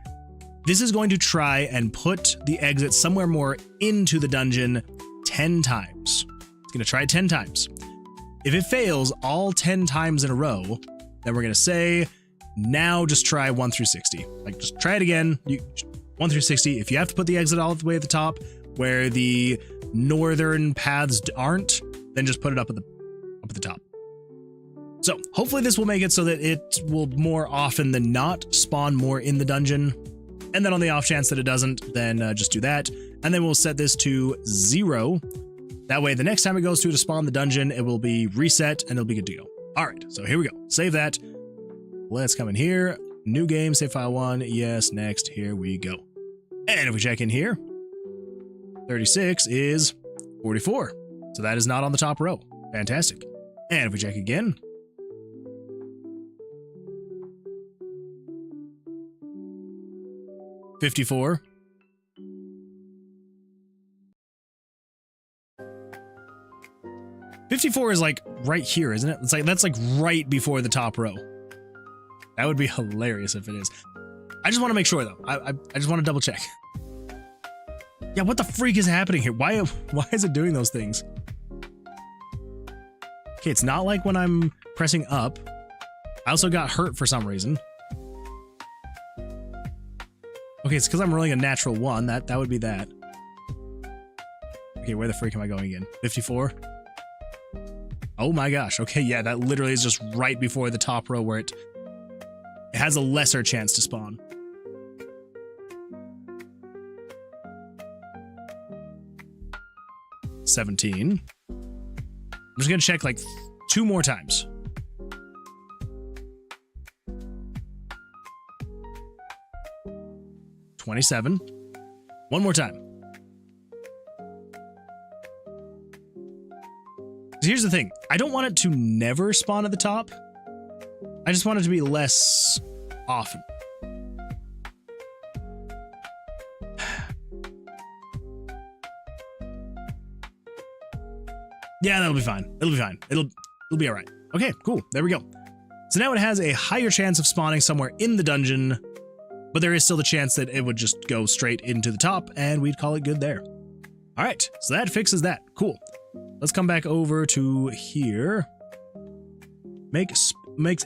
this is going to try and put the exit somewhere more into the dungeon 10 times. It's going to try it 10 times. If it fails all 10 times in a row, then we're going to say, now just try 1 through 60. Like, just try it again. 1 through 60. If you have to put the exit all the way at the top where the northern paths aren't, then just put it up at the top. So hopefully this will make it so that it will more often than not spawn more in the dungeon. And then on the off chance that it doesn't, then just do that. And then we'll set this to 0. That way, the next time it goes to spawn the dungeon, it will be reset and it'll be good to go. All right, so here we go. Save that. Let's come in here. New game, save file 1. Yes, next. Here we go. And if we check in here, 36 is 44. So that is not on the top row. Fantastic. And if we check again, $54. $54 is like right here, isn't it? It's like that's like right before the top row. That would be hilarious if it is. I just want to make sure though. I just want to double check. Yeah, what the freak is happening here? Why is it doing those things? Okay, it's not like when I'm pressing up. I also got hurt for some reason. Okay, it's because I'm rolling a natural 1. That would be that. Okay, where the freak am I going again? 54? Oh my gosh. Okay, yeah, that literally is just right before the top row where it has a lesser chance to spawn. $17. I'm just gonna check like 2 more times. $27. 1 more time. Here's the thing. I don't want it to never spawn at the top. I just want it to be less often. Yeah, that'll be fine. It'll be fine. It'll be all right. Okay, cool. There we go. So now it has a higher chance of spawning somewhere in the dungeon, but there is still the chance that it would just go straight into the top and we'd call it good there. All right, so that fixes that. Cool. Let's come back over to here. Makes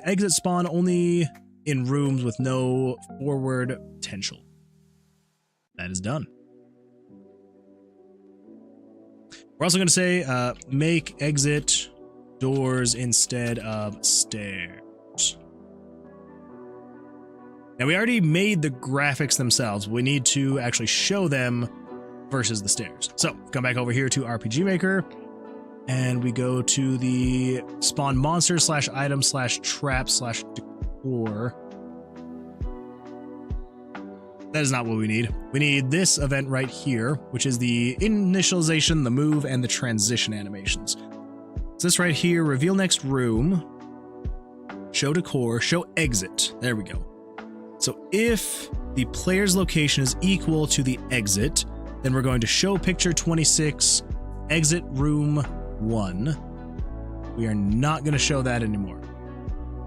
exit spawn only in rooms with no forward potential. That is done. We're also going to say make exit doors instead of stairs. Now we already made the graphics themselves. We need to actually show them versus the stairs. So come back over here to RPG Maker and we go to the spawn monster / item / trap / decor. That is not what we need. We need this event right here, which is the initialization, the move, and the transition animations. So this right here, reveal next room, show decor, show exit. There we go. So if the player's location is equal to the exit, then we're going to show picture 26, exit room 1. We are not going to show that anymore.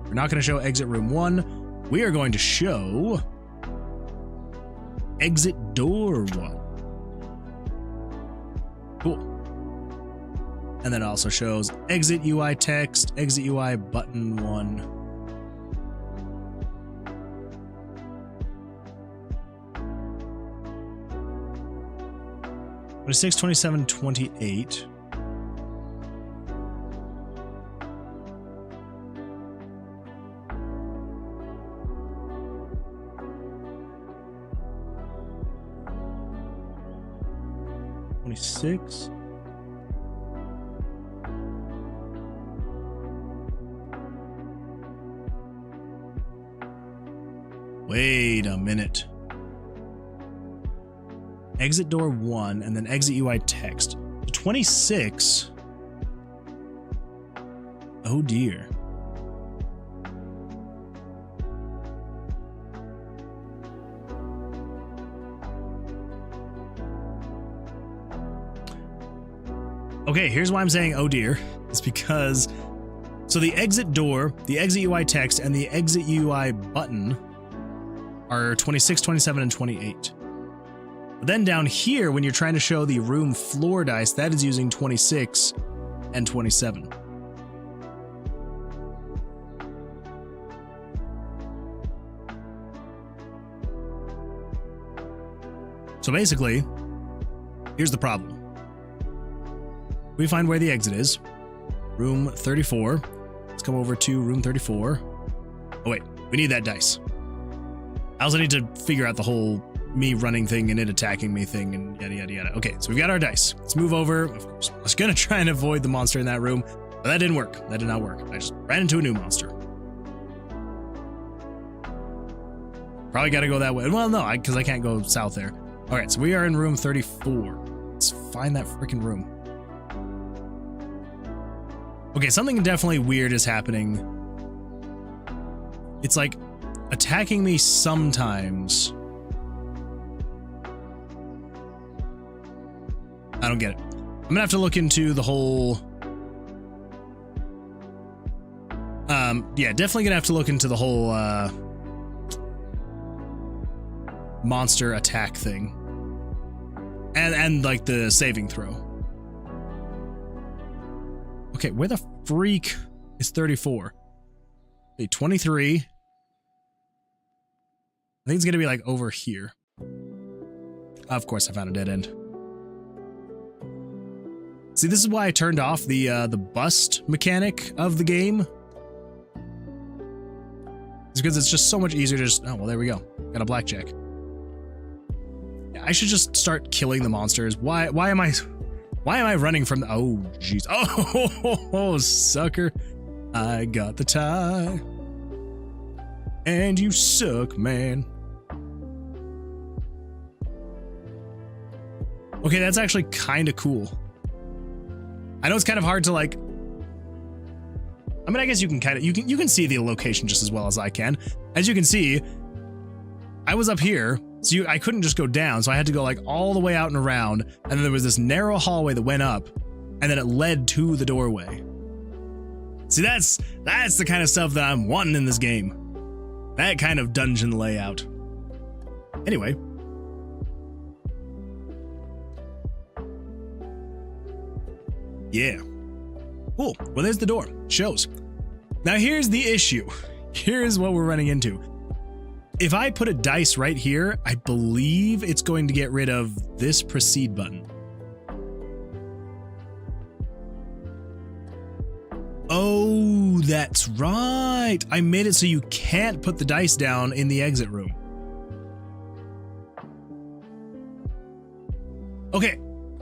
We're not going to show exit room 1. We are going to show exit door 1. Cool. And then it also shows exit UI text, exit UI button 1. 26, 27, 28. Six. Wait a minute. Exit door 1 and then exit UI text. 26. Oh dear. Okay, here's why I'm saying oh dear. It's because so the exit door, the exit UI text, and the exit UI button are 26, 27, and 28. But then down here, when you're trying to show the room floor dice, that is using 26 and 27. So basically, here's the problem. We find where the exit is. Room 34. Let's come over to room 34. Oh wait, we need that dice. I also need to figure out the whole me running thing and it attacking me thing and yada yada yada. Okay, so we've got our dice. Let's move over. Of course, I was gonna try and avoid the monster in that room, but that didn't work. That did not work. I just ran into a new monster. Probably gotta go that way. Well, no, because I can't go south there. All right, so we are in room 34. Let's find that freaking room. Okay, something definitely weird is happening. It's like attacking me sometimes. I don't get it. I'm gonna have to look into the whole... yeah, definitely gonna have to look into the whole monster attack thing. And like the saving throw. Okay, where the freak is 34? Okay, 23. I think it's gonna be like over here. Of course, I found a dead end. See, this is why I turned off the bust mechanic of the game. It's because it's just so much easier to just... Oh, well, there we go. Got a blackjack. Yeah, I should just start killing the monsters. Why am I running from the... Oh, jeez. Oh, sucker. I got the tie. And you suck, man. Okay, that's actually kind of cool. I know it's kind of hard to like... I mean, I guess you can kind of... You can see the location just as well as I can. As you can see, I was up here, so I couldn't just go down, so I had to go like all the way out and around, and then there was this narrow hallway that went up, and then it led to the doorway. See, that's the kind of stuff that I'm wanting in this game. That kind of dungeon layout. Anyway. Yeah. Cool. Well, there's the door. Shows. Now here's the issue. Here's what we're running into. If I put a dice right here, I believe it's going to get rid of this proceed button. Oh, that's right. I made it so you can't put the dice down in the exit room. Okay,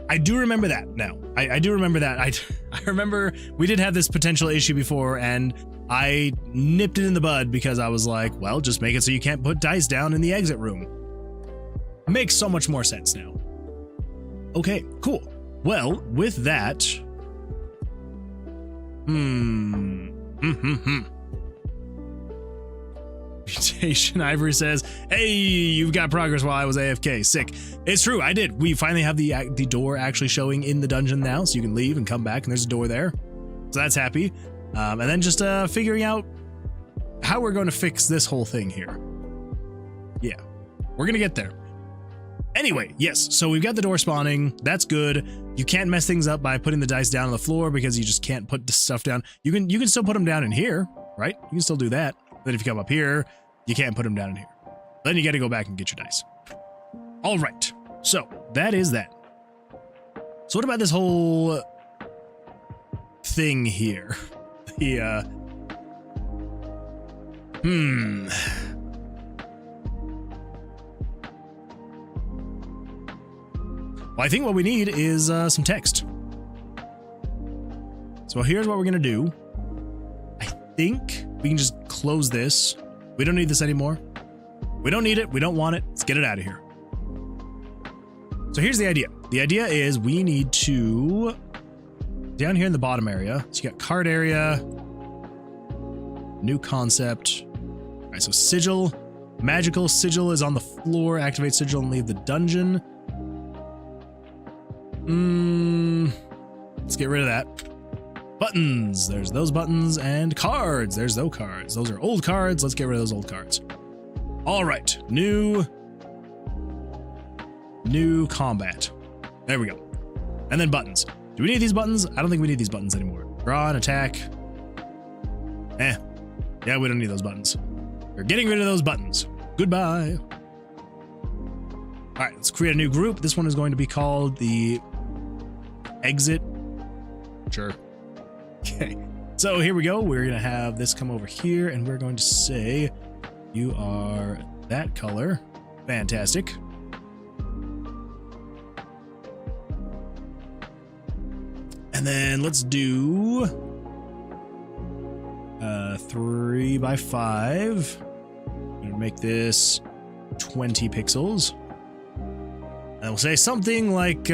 I do remember that now. I do remember that. I remember we did have this potential issue before, and I nipped it in the bud because I was like, well, just make it so you can't put dice down in the exit room. Makes so much more sense now. Okay, cool. Well, with that... Mutation Ivory says, hey, you've got progress while I was AFK. Sick. It's true, I did. We finally have the door actually showing in the dungeon now, so you can leave and come back, and there's a door there. So that's happy. And then just figuring out how we're going to fix this whole thing here. Yeah, we're going to get there. Anyway, yes, so we've got the door spawning. That's good. You can't mess things up by putting the dice down on the floor because you just can't put the stuff down. You can still put them down in here, right? You can still do that. Then if you come up here, you can't put them down in here. Then you got to go back and get your dice. All right, so that is that. So what about this whole thing here? The, Well, I think what we need is some text. So here's what we're gonna do. I think we can just close this. We don't need this anymore. We don't need it. We don't want it. Let's get it out of here. So here's the idea. The idea is we need to, down here in the bottom area, so you got card area, new concept. All right, so sigil, magical sigil is on the floor. Activate sigil and leave the dungeon. Let's get rid of that. Buttons, there's those buttons, and cards, there's those cards. Those are old cards. Let's get rid of those old cards. All right, new combat. There we go. And then buttons. Do we need these buttons? I don't think we need these buttons anymore. Draw and attack. Yeah, we don't need those buttons. We're getting rid of those buttons. Goodbye. All right, let's create a new group. This one is going to be called the Exit. Sure. Okay, so here we go. We're gonna have this come over here, and we're going to say you are that color. Fantastic. And then let's do 3 by 5. I'm gonna make this 20 pixels. And we'll say something like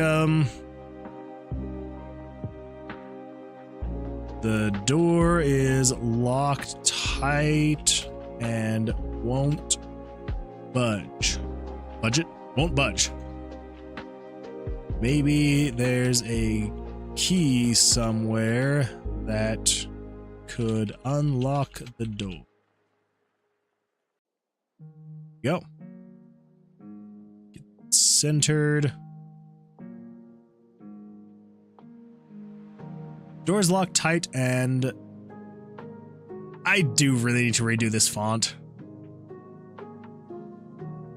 the door is locked tight and won't budge. Budget? Won't budge. Maybe there's a key somewhere that could unlock the door. Go. Get centered. Door's locked tight, and I do really need to redo this font.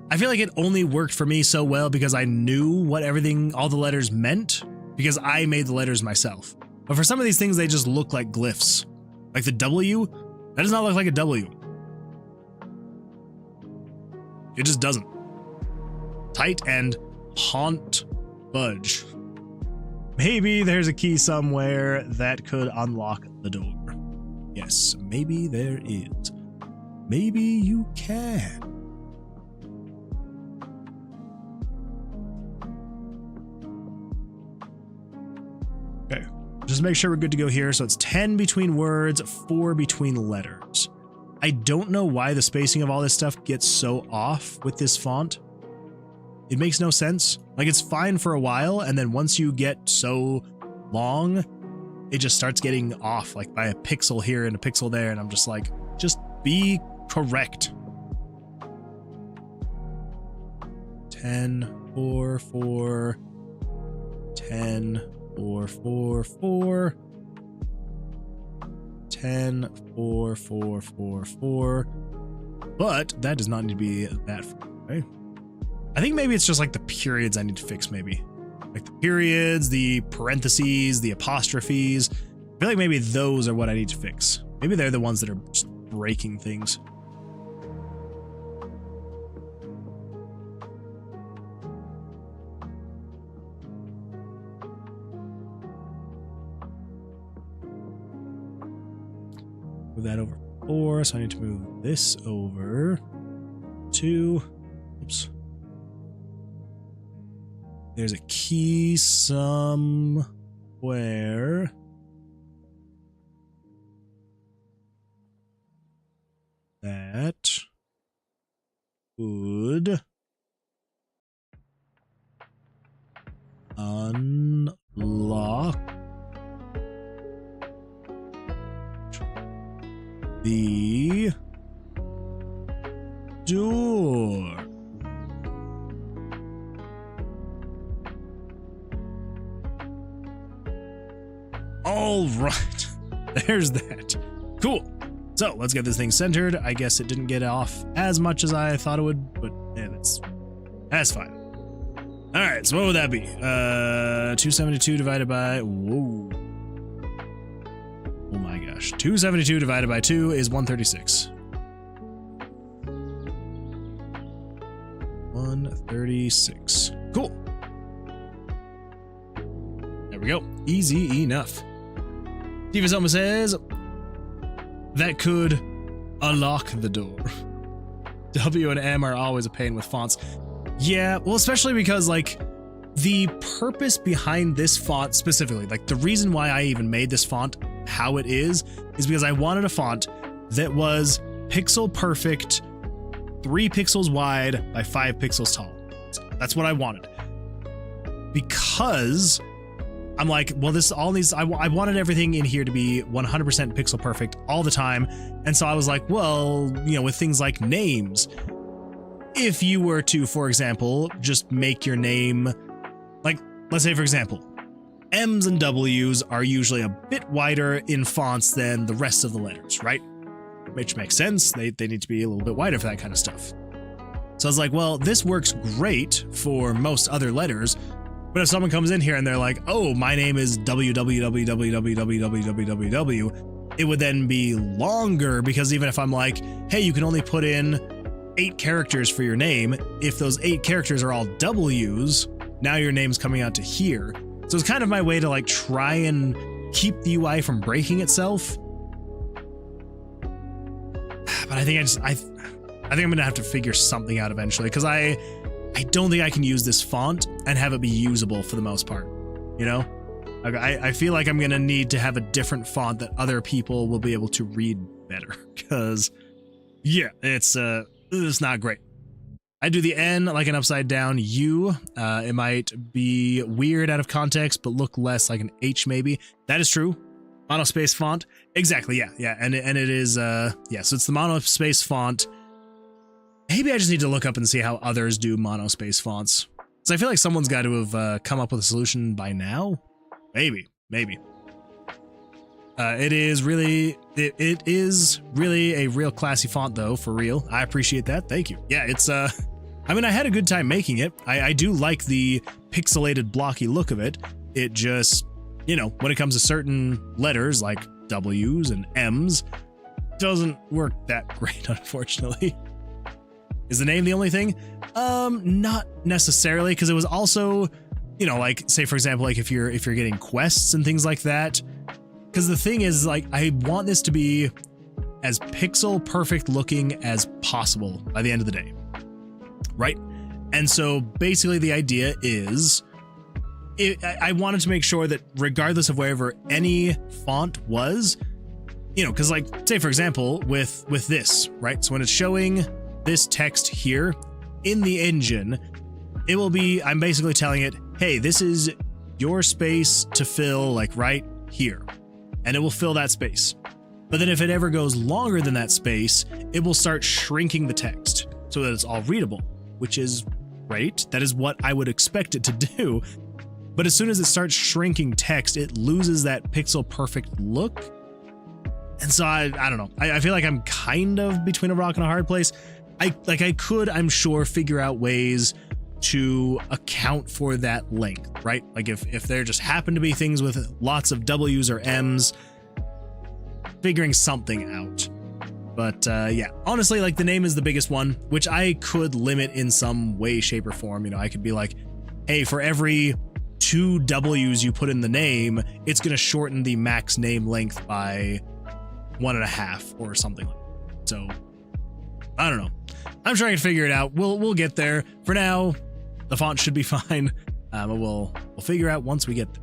I feel like it only worked for me so well because I knew what all the letters meant, because I made the letters myself. But for some of these things, they just look like glyphs. Like the W, that does not look like a W. It just doesn't. Tight and haunt budge. Maybe there's a key somewhere that could unlock the door. Yes, maybe there is. Maybe you can. Okay, just make sure we're good to go here. So it's 10 between words, 4 between letters. I don't know why the spacing of all this stuff gets so off with this font. It makes no sense. Like, it's fine for a while, and then once you get so long, it just starts getting off, like by a pixel here and a pixel there, and I'm just like, just be correct. 10, 4, 4, 10, 4, 4, 4, 10, 4, 4, 4, 4. But that does not need to be that far, right? I think maybe it's just like the periods I need to fix, maybe. Like the periods, the parentheses, the apostrophes. If feel like maybe those are what I need to fix. Maybe they're the ones that are just breaking things. Move that over 4, so I need to move this over 2. Oops. There's a key somewhere. That would unlock the door. All right, there's that. Cool. So let's get this thing centered. I guess it didn't get off as much as I thought it would, but yeah, that's fine. All right, so what would that be? 272 divided by, whoa. Oh my gosh. 272 divided by 2 is 136. 136. Cool. There we go. Easy enough. Steve Soma says, that could unlock the door. W and M are always a pain with fonts. Yeah, well, especially because, like, the purpose behind this font specifically, like, the reason why I even made this font how it is because I wanted a font that was pixel perfect, 3 pixels wide by 5 pixels tall. That's what I wanted. Because I'm like, well, I wanted everything in here to be 100% pixel perfect all the time. And so I was like, well, you know, with things like names, if you were to, for example, just make your name, like, let's say, for example, M's and W's are usually a bit wider in fonts than the rest of the letters, right? Which makes sense. They need to be a little bit wider for that kind of stuff. So I was like, well, this works great for most other letters, but if someone comes in here and they're like, oh, my name is www, it would then be longer, because even if I'm like, hey, you can only put in 8 characters for your name, if those 8 characters are all W's, now your name's coming out to here. So it's kind of my way to, like, try and keep the UI from breaking itself. But I think I think I'm gonna have to figure something out eventually, because I don't think I can use this font and have it be usable for the most part. You know, I feel like I'm gonna need to have a different font that other people will be able to read better, because yeah, it's not great. I do the N like an upside down U. It might be weird out of context, but look less like an H maybe. That is true. Monospace font. Exactly, yeah. And it is, yeah, so it's the monospace font. Maybe I just need to look up and see how others do monospace fonts. So I feel like someone's got to have come up with a solution by now. Maybe. It is really a real classy font though, for real. I appreciate that. Thank you. Yeah, it's, I mean, I had a good time making it. I do like the pixelated blocky look of it. It just, you know, when it comes to certain letters like W's and M's, doesn't work that great, unfortunately. Is the name the only thing? Not necessarily, because it was also, you know, like, say for example, like if you're getting quests and things like that. Because the thing is, like, I want this to be as pixel perfect looking as possible by the end of the day, right? And so basically the idea is, I wanted to make sure that regardless of wherever any font was, you know, because like, say for example, with this, right? So when it's showing this text here in the engine, it will be, I'm basically telling it, hey, this is your space to fill, like right here. And it will fill that space. But then if it ever goes longer than that space, it will start shrinking the text so that it's all readable, which is great. That is what I would expect it to do. But as soon as it starts shrinking text, it loses that pixel perfect look. And so I don't know. I feel like I'm kind of between a rock and a hard place. I could, I'm sure, figure out ways to account for that length, right? Like if there just happen to be things with lots of W's or M's, figuring something out. But yeah, honestly, like the name is the biggest one, which I could limit in some way, shape, or form. You know, I could be like, hey, for every 2 W's you put in the name, it's going to shorten the max name length by 1.5 or something like that. So I don't know. I'm trying to figure it out. We'll get there. For now, the font should be fine. We'll figure out once we get there.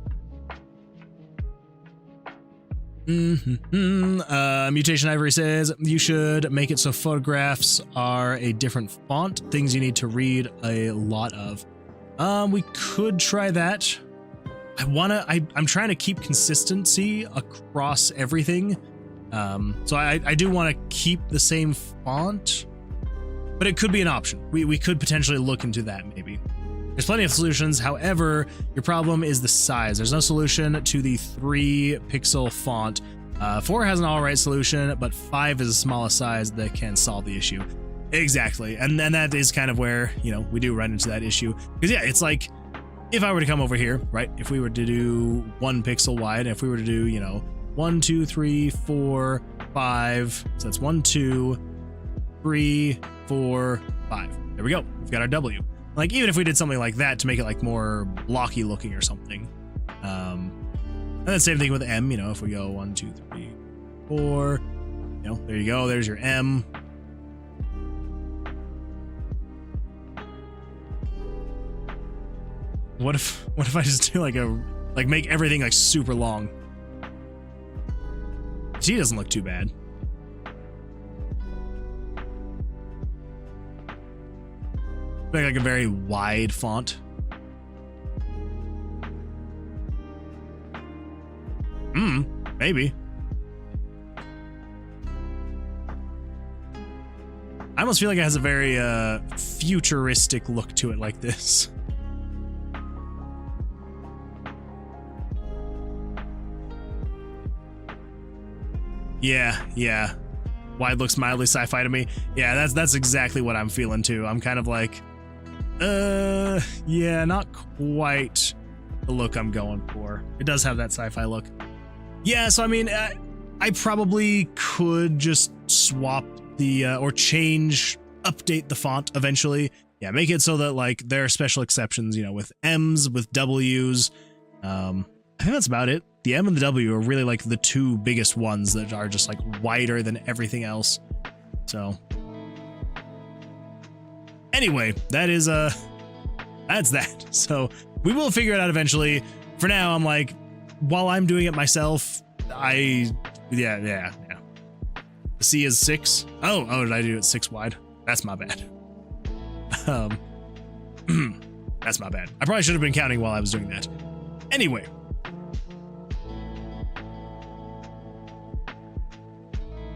Mutation Ivory says you should make it so photographs are a different font, things you need to read a lot of. We could try that. I'm trying to keep consistency across everything. So I do want to keep the same font, but it could be an option. We could potentially look into that maybe. There's plenty of solutions. However, your problem is the size. There's no solution to the 3-pixel font. 4 has an all right solution, but 5 is the smallest size that can solve the issue. Exactly. And then that is kind of where, you know, we do run into that issue. Because yeah, it's like, if I were to come over here, right? If we were to do 1 pixel wide, if we were to do, you know, 1, 2, 3, 4, 5. So that's 1, 2, 3, 4, 5. There we go. We've got our W. Like, even if we did something like that to make it like more blocky looking or something. And then same thing with M, you know, if we go 1, 2, 3, 4, you know, there you go. There's your M. What if I just do like make everything like super long? She doesn't look too bad. Make like a very wide font. Maybe. I almost feel like it has a very futuristic look to it like this. Yeah. Wide looks mildly sci-fi to me. Yeah, that's exactly what I'm feeling too. I'm kind of like, yeah, not quite the look I'm going for. It does have that sci-fi look. Yeah, so I mean, I probably could just swap the, or update the font eventually. Yeah, make it so that like there are special exceptions, you know, with M's, with W's. I think that's about it. The M and the W are really like the 2 biggest ones that are just like wider than everything else. So anyway, that's that. So we will figure it out eventually. For now, I'm like, while I'm doing it myself, yeah. The C is 6. Oh, did I do it 6 wide? That's my bad. That's my bad. I probably should have been counting while I was doing that. Anyway.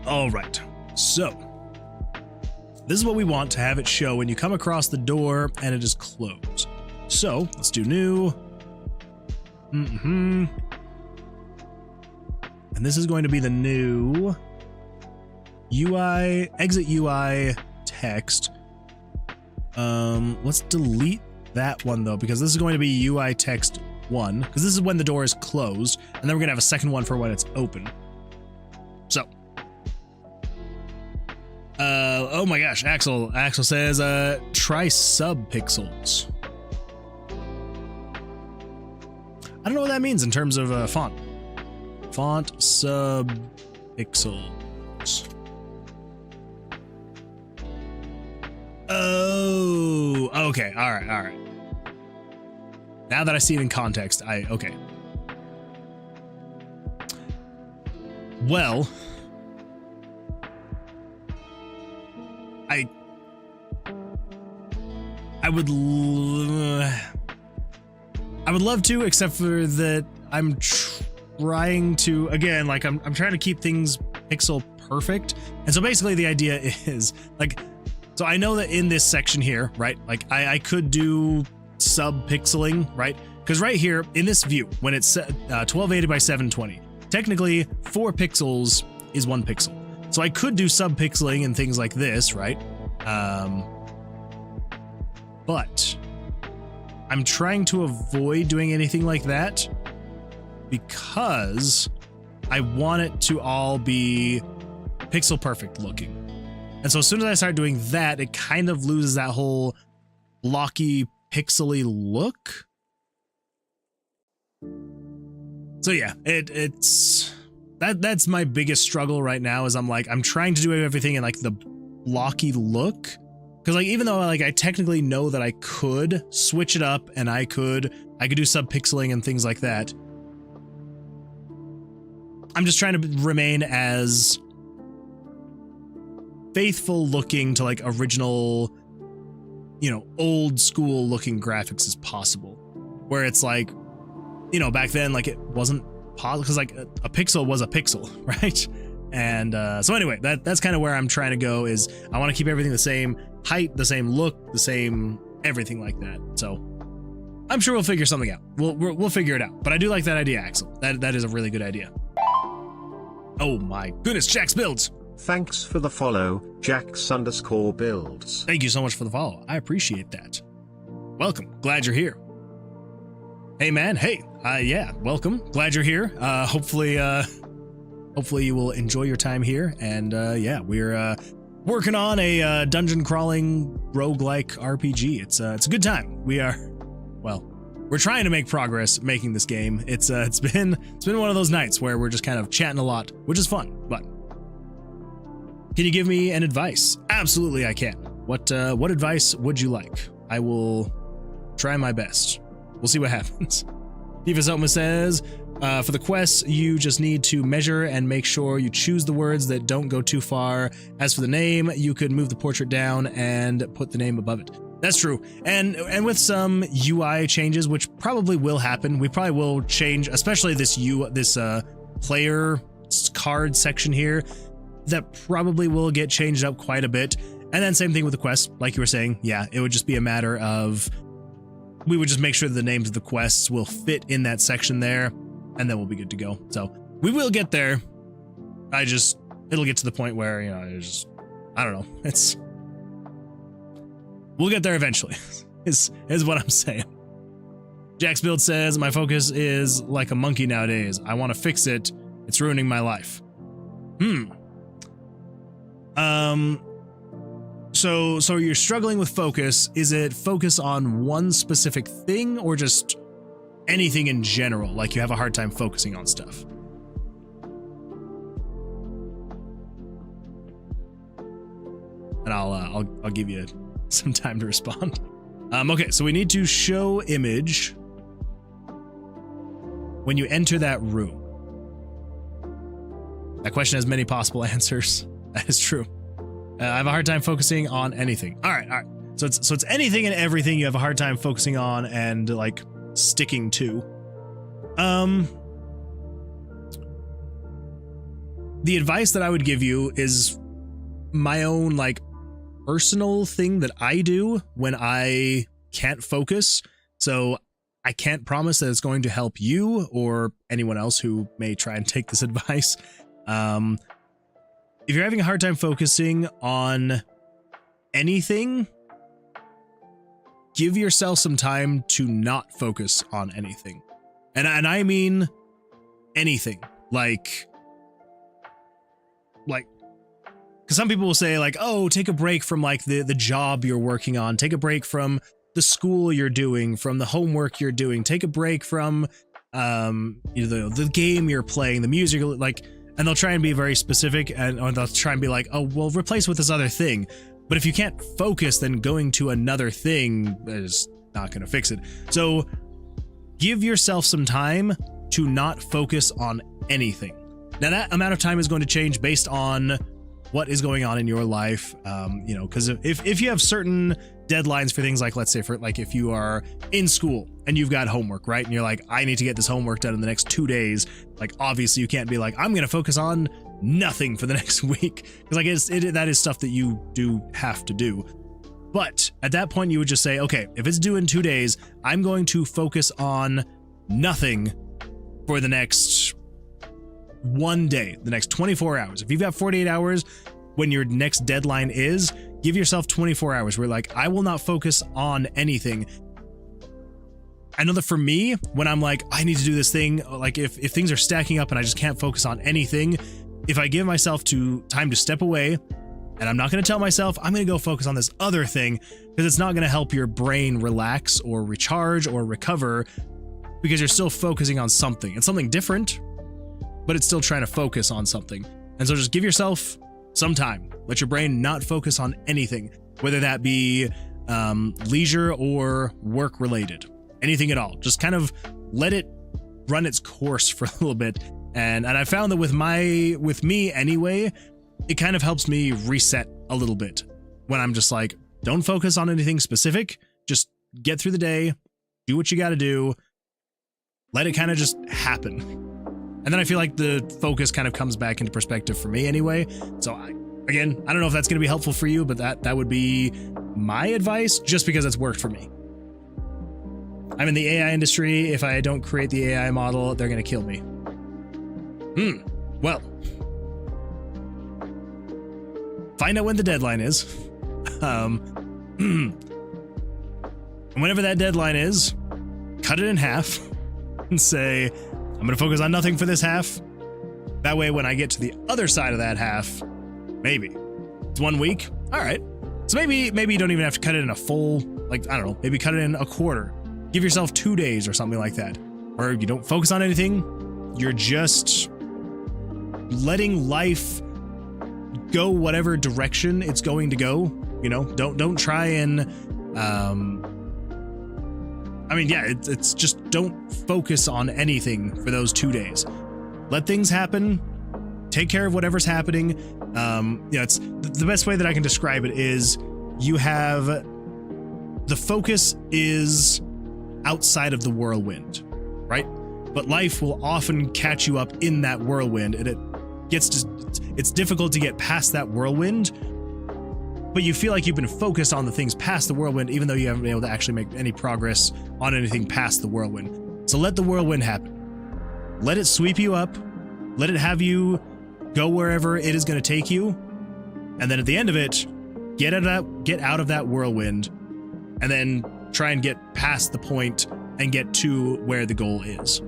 All right, so this is what we want to have it show when you come across the door and it is closed. So let's do new. And this is going to be the new UI, exit UI text. Let's delete that one though, because this is going to be UI text 1, because this is when the door is closed, and then we're gonna have a second one for when it's open. So. Oh my gosh, Axel says, try subpixels. I don't know what that means in terms of font. Font subpixels. Oh, okay, all right. Now that I see it in context, okay. Well, I would love to, except for that I'm trying to, again, like I'm trying to keep things pixel perfect. And so basically the idea is like, so I know that in this section here, right, like I could do sub-pixeling, right? Because right here in this view, when it's 1280 by 720, technically 4 pixels is 1 pixel. So I could do sub-pixeling and things like this, right? But I'm trying to avoid doing anything like that because I want it to all be pixel perfect looking. And so as soon as I start doing that, it kind of loses that whole blocky, pixely look. So yeah, that's my biggest struggle right now is I'm trying to do everything in like the blocky look. Cause like, even though like I technically know that I could switch it up and I could do subpixeling and things like that. I'm just trying to remain as faithful looking to like original, you know, old school looking graphics as possible. Where it's like, you know, back then, like it wasn't possible because like a pixel was a pixel, right? And so anyway, that's kind of where I'm trying to go is I want to keep everything the same height, the same look, the same everything like that. So I'm sure we'll figure something out. We'll figure it out. But I do like that idea, Axel. That is a really good idea. Oh my goodness, Jack's builds. Thanks for the follow, Jax_builds. Thank you so much for the follow. I appreciate that. Welcome. Glad you're here. Hey man. Hey. Yeah. Welcome. Glad you're here. Hopefully you will enjoy your time here. And yeah, we're working on a dungeon crawling roguelike RPG. It's a good time. We're trying to make progress making this game. It's been one of those nights where we're just kind of chatting a lot, which is fun. But can you give me an advice? Absolutely, I can. What advice would you like? I will try my best. We'll see what happens. Diva Zoma says, for the quests, you just need to measure and make sure you choose the words that don't go too far. As for the name, you could move the portrait down and put the name above it. That's true. And with some UI changes, which probably will happen, we probably will change, especially this player card section here, that probably will get changed up quite a bit. And then same thing with the quest, like you were saying. Yeah, it would just be a matter of, we would just make sure that the names of the quests will fit in that section there, and then we'll be good to go. So we will get there. It'll get to the point where, you know, I don't know. We'll get there eventually, is what I'm saying. Jack's build says, my focus is like a monkey nowadays. I want to fix it. It's ruining my life. So you're struggling with focus. Is it focus on one specific thing or just anything in general? Like you have a hard time focusing on stuff? And I'll give you some time to respond. Okay, so we need to show image when you enter that room. That question has many possible answers. That is true. I have a hard time focusing on anything. All right. So it's anything and everything you have a hard time focusing on and like sticking to. The advice that I would give you is my own like personal thing that I do when I can't focus. So I can't promise that it's going to help you or anyone else who may try and take this advice. If you're having a hard time focusing on anything, give yourself some time to not focus on anything. And I mean anything. Like, because some people will say like, oh, take a break from like the job you're working on. Take a break from the school you're doing, from the homework you're doing. Take a break from the game you're playing, the music, like, and they'll try and be very specific, or they'll try and be like, oh, well, replace with this other thing. But if you can't focus, then going to another thing is not going to fix it. So give yourself some time to not focus on anything. Now that amount of time is going to change based on what is going on in your life. Because if you have certain deadlines for things like, let's say for like if you are in school and you've got homework, right? And you're like, I need to get this homework done in the next 2 days. Like, obviously you can't be like, I'm going to focus on nothing for the next week. Because like that is stuff that you do have to do. But at that point you would just say, okay, if it's due in 2 days, I'm going to focus on nothing for the next 1 day, the next 24 hours. If you've got 48 hours when your next deadline is, give yourself 24 hours where like, I will not focus on anything I know that for me, when I'm like, I need to do this thing, like if things are stacking up and I just can't focus on anything, if I give myself time to step away, and I'm not going to tell myself I'm going to go focus on this other thing, because it's not going to help your brain relax or recharge or recover, because you're still focusing on something. It's something different, but it's still trying to focus on something. And so just give yourself some time. Let your brain not focus on anything, whether that be leisure or work related, anything at all. Just kind of let it run its course for a little bit. And I found that with me anyway, it kind of helps me reset a little bit when I'm just like, don't focus on anything specific. Just get through the day, do what you got to do. Let it kind of just happen. And then I feel like the focus kind of comes back into perspective for me anyway. So again, I don't know if that's going to be helpful for you, but that would be my advice, just because it's worked for me. I'm in the AI industry. If I don't create the AI model, they're going to kill me. Well, find out when the deadline is. And whenever that deadline is, cut it in half and say, I'm going to focus on nothing for this half. That way, when I get to the other side of that half, maybe it's 1 week. All right. So maybe you don't even have to cut it in a full, like, I don't know, maybe cut it in a quarter. Give yourself 2 days or something like that. Or you don't focus on anything. You're just letting life go whatever direction it's going to go. You know, don't try and, it's just don't focus on anything for those 2 days. Let things happen. Take care of whatever's happening. It's the best way that I can describe it is you have the focus is outside of the whirlwind, right? But life will often catch you up in that whirlwind, and it's difficult to get past that whirlwind, but you feel like you've been focused on the things past the whirlwind, even though you haven't been able to actually make any progress on anything past the whirlwind. So let the whirlwind happen. Let it sweep you up. Let it have you go wherever it is going to take you. And then at the end of it, get out of that whirlwind, and then try and get past the point and get to where the goal is.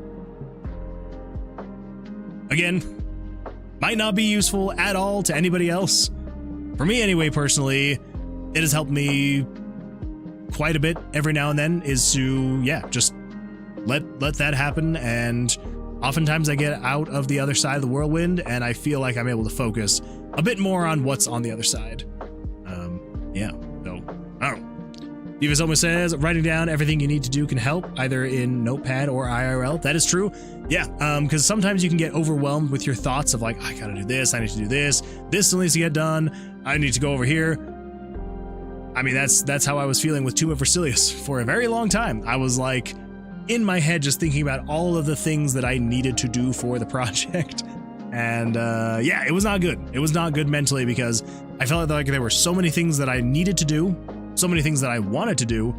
Again, might not be useful at all to anybody else. For me anyway, personally, it has helped me quite a bit every now and then, is to, just let that happen. And oftentimes I get out of the other side of the whirlwind and I feel like I'm able to focus a bit more on what's on the other side. So, I don't know. Divas almost says, writing down everything you need to do can help, either in Notepad or IRL. That is true. Because sometimes you can get overwhelmed with your thoughts of like, I gotta do this, I need to do this still needs to get done, I need to go over here. I mean, that's how I was feeling with Tomb of Versilius for a very long time. I was like in my head just thinking about all of the things that I needed to do for the project. And it was not good. It was not good mentally, because I felt like there were so many things that I needed to do, so many things that I wanted to do,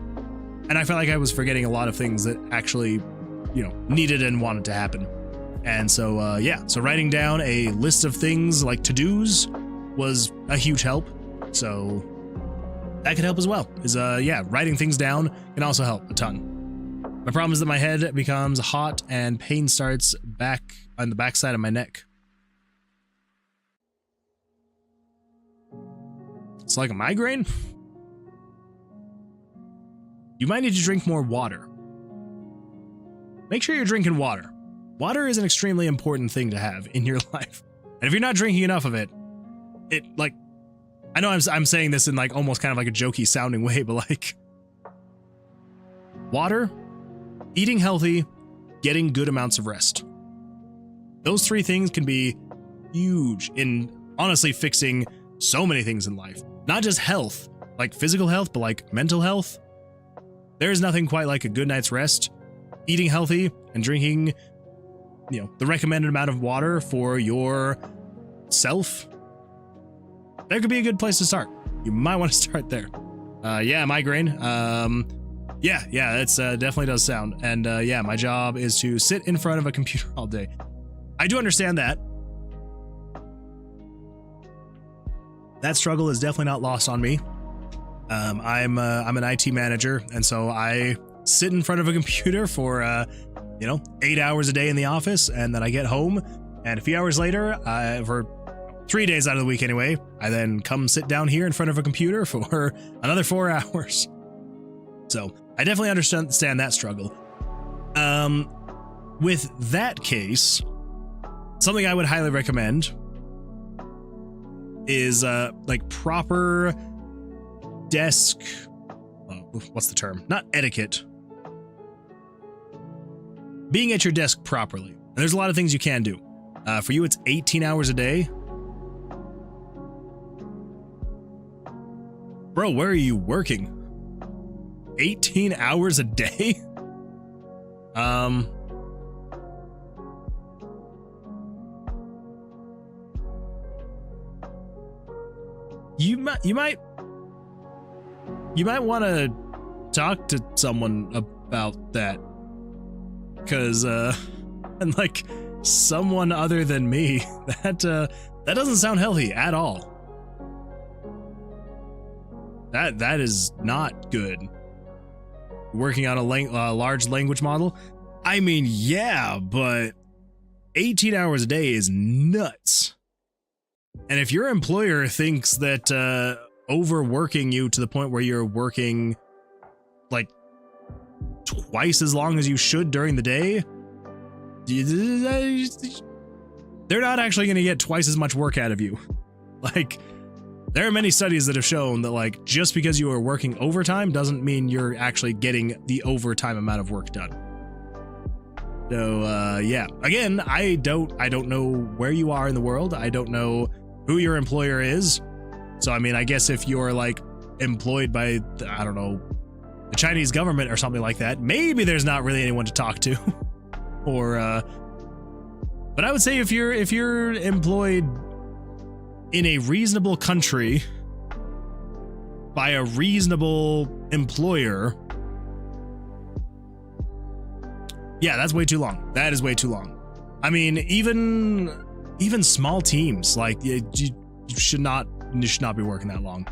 and I felt like I was forgetting a lot of things that actually, needed and wanted to happen. And so, so writing down a list of things like to-dos was a huge help. So that could help as well. Writing things down can also help a ton. My problem is that my head becomes hot and pain starts back on the backside of my neck. It's like a migraine. You might need to drink more water. Make sure you're drinking water. Water is an extremely important thing to have in your life. And if you're not drinking enough of it, I know I'm saying this in like almost kind of like a jokey sounding way, but like water, eating healthy, getting good amounts of rest. Those three things can be huge in honestly fixing so many things in life. Not just health, like physical health, but like mental health. There is nothing quite like a good night's rest, eating healthy, and drinking, the recommended amount of water for yourself. That could be a good place to start. You might want to start there. Migraine. It's definitely does sound. And my job is to sit in front of a computer all day. I do understand that. That struggle is definitely not lost on me. I'm an IT manager, and so I sit in front of a computer for, 8 hours a day in the office, and then I get home, and a few hours later, for 3 days out of the week anyway, I then come sit down here in front of a computer for another 4 hours. So I definitely understand that struggle. With that case, something I would highly recommend is like proper desk, what's the term? Not etiquette. Being at your desk properly. And there's a lot of things you can do. For you, it's 18 hours a day. Bro, where are you working? 18 hours a day? You might want to talk to someone about that, because and like someone other than me, that doesn't sound healthy at all. That is not good. Working on a large language model, I mean, yeah, but 18 hours a day is nuts. And if your employer thinks that overworking you to the point where you're working like twice as long as you should during the day, they're not actually going to get twice as much work out of you. Like, there are many studies that have shown that, like, just because you are working overtime doesn't mean you're actually getting the overtime amount of work done. So, yeah, again, I don't know where you are in the world. I don't know who your employer is. So, I mean, I guess if you're like employed by, I don't know, the Chinese government or something like that, maybe there's not really anyone to talk to. Or, but I would say if you're employed in a reasonable country by a reasonable employer, yeah, that's way too long. That is way too long. I mean, even small teams, like, you should not be working that long.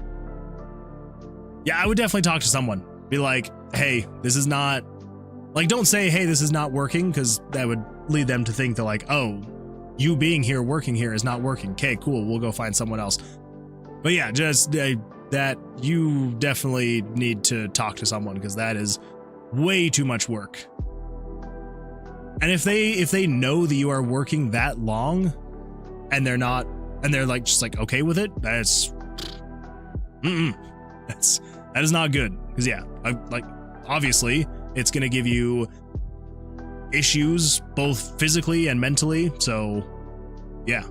Yeah, I would definitely talk to someone. Be like, hey, this is not, like, don't say, hey, this is not working, because that would lead them to think that, like, oh, you being here, working here is not working. Okay, cool, we'll go find someone else. But yeah, just that you definitely need to talk to someone, because that is way too much work. And if they know that you are working that long, and they're like just like okay with it, that is not good. Because yeah, like obviously it's gonna give you issues both physically and mentally. So yeah,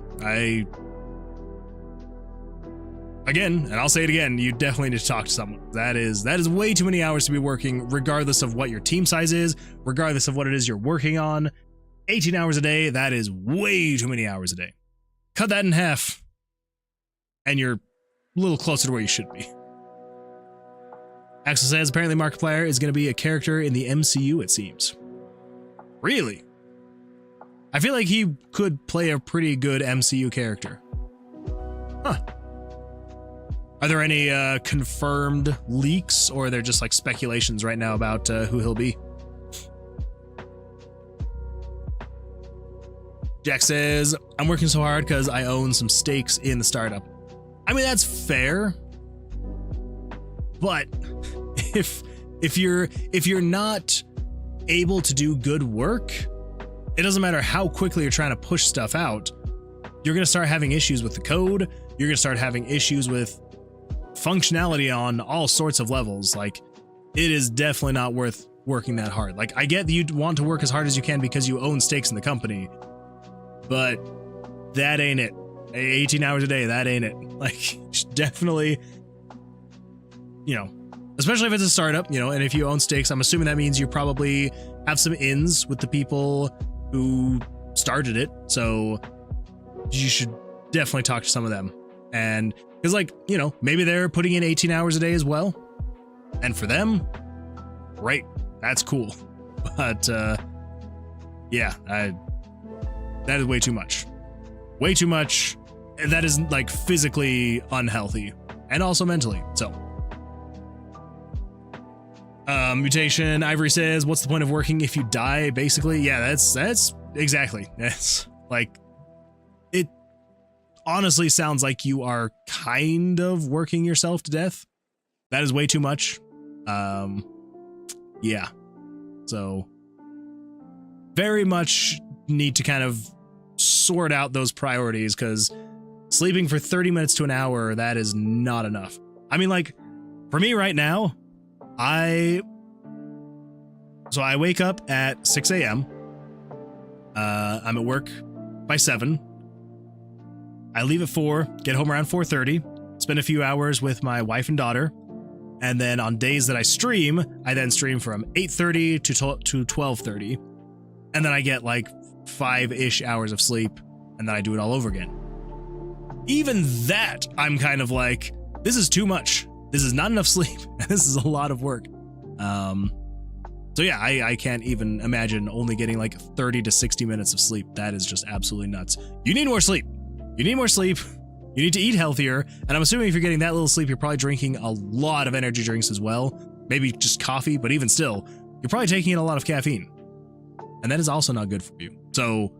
again, and I'll say it again, you definitely need to talk to someone. That is way too many hours to be working, regardless of what your team size is, regardless of what it is you're working on. 18 hours a day, that is way too many hours a day. Cut that in half, and you're a little closer to where you should be. Axel says, apparently Markiplier is going to be a character in the MCU, it seems. Really? I feel like he could play a pretty good MCU character. Huh. Are there any confirmed leaks, or are there just like speculations right now about who he'll be? Jack says, I'm working so hard because I own some stakes in the startup. I mean, that's fair. But if you're not able to do good work, it doesn't matter how quickly you're trying to push stuff out. You're going to start having issues with the code. You're going to start having issues with functionality on all sorts of levels. Like, it is definitely not worth working that hard. Like, I get that you want to work as hard as you can because you own stakes in the company, but that ain't it. 18 hours a day, that ain't it. Like, definitely, especially if it's a startup, and if you own stakes, I'm assuming that means you probably have some ins with the people who started it. So you should definitely talk to some of them. And because, like, maybe they're putting in 18 hours a day as well. And for them, great, that's cool. But yeah, that is way too much. Way too much. That is like physically unhealthy and also mentally. So Mutation, Ivory says, what's the point of working if you die, basically? Yeah, that's exactly. That's like, it honestly sounds like you are kind of working yourself to death. That is way too much. Yeah. So, very much need to kind of sort out those priorities, because sleeping for 30 minutes to an hour, that is not enough. I mean, like, for me right now, I wake up at 6 a.m. I'm at work by 7. I leave at 4, get home around 4:30, spend a few hours with my wife and daughter, and then on days that I then stream from 8:30 to 12:30, and then I get like 5-ish hours of sleep, and then I do it all over again. Even that, I'm kind of like, this is too much. This is not enough sleep, and this is a lot of work. So yeah, I can't even imagine only getting like 30 to 60 minutes of sleep. That is just absolutely nuts. You need more sleep. You need more sleep. You need to eat healthier. And I'm assuming if you're getting that little sleep, you're probably drinking a lot of energy drinks as well. Maybe just coffee, but even still, you're probably taking in a lot of caffeine. And that is also not good for you. So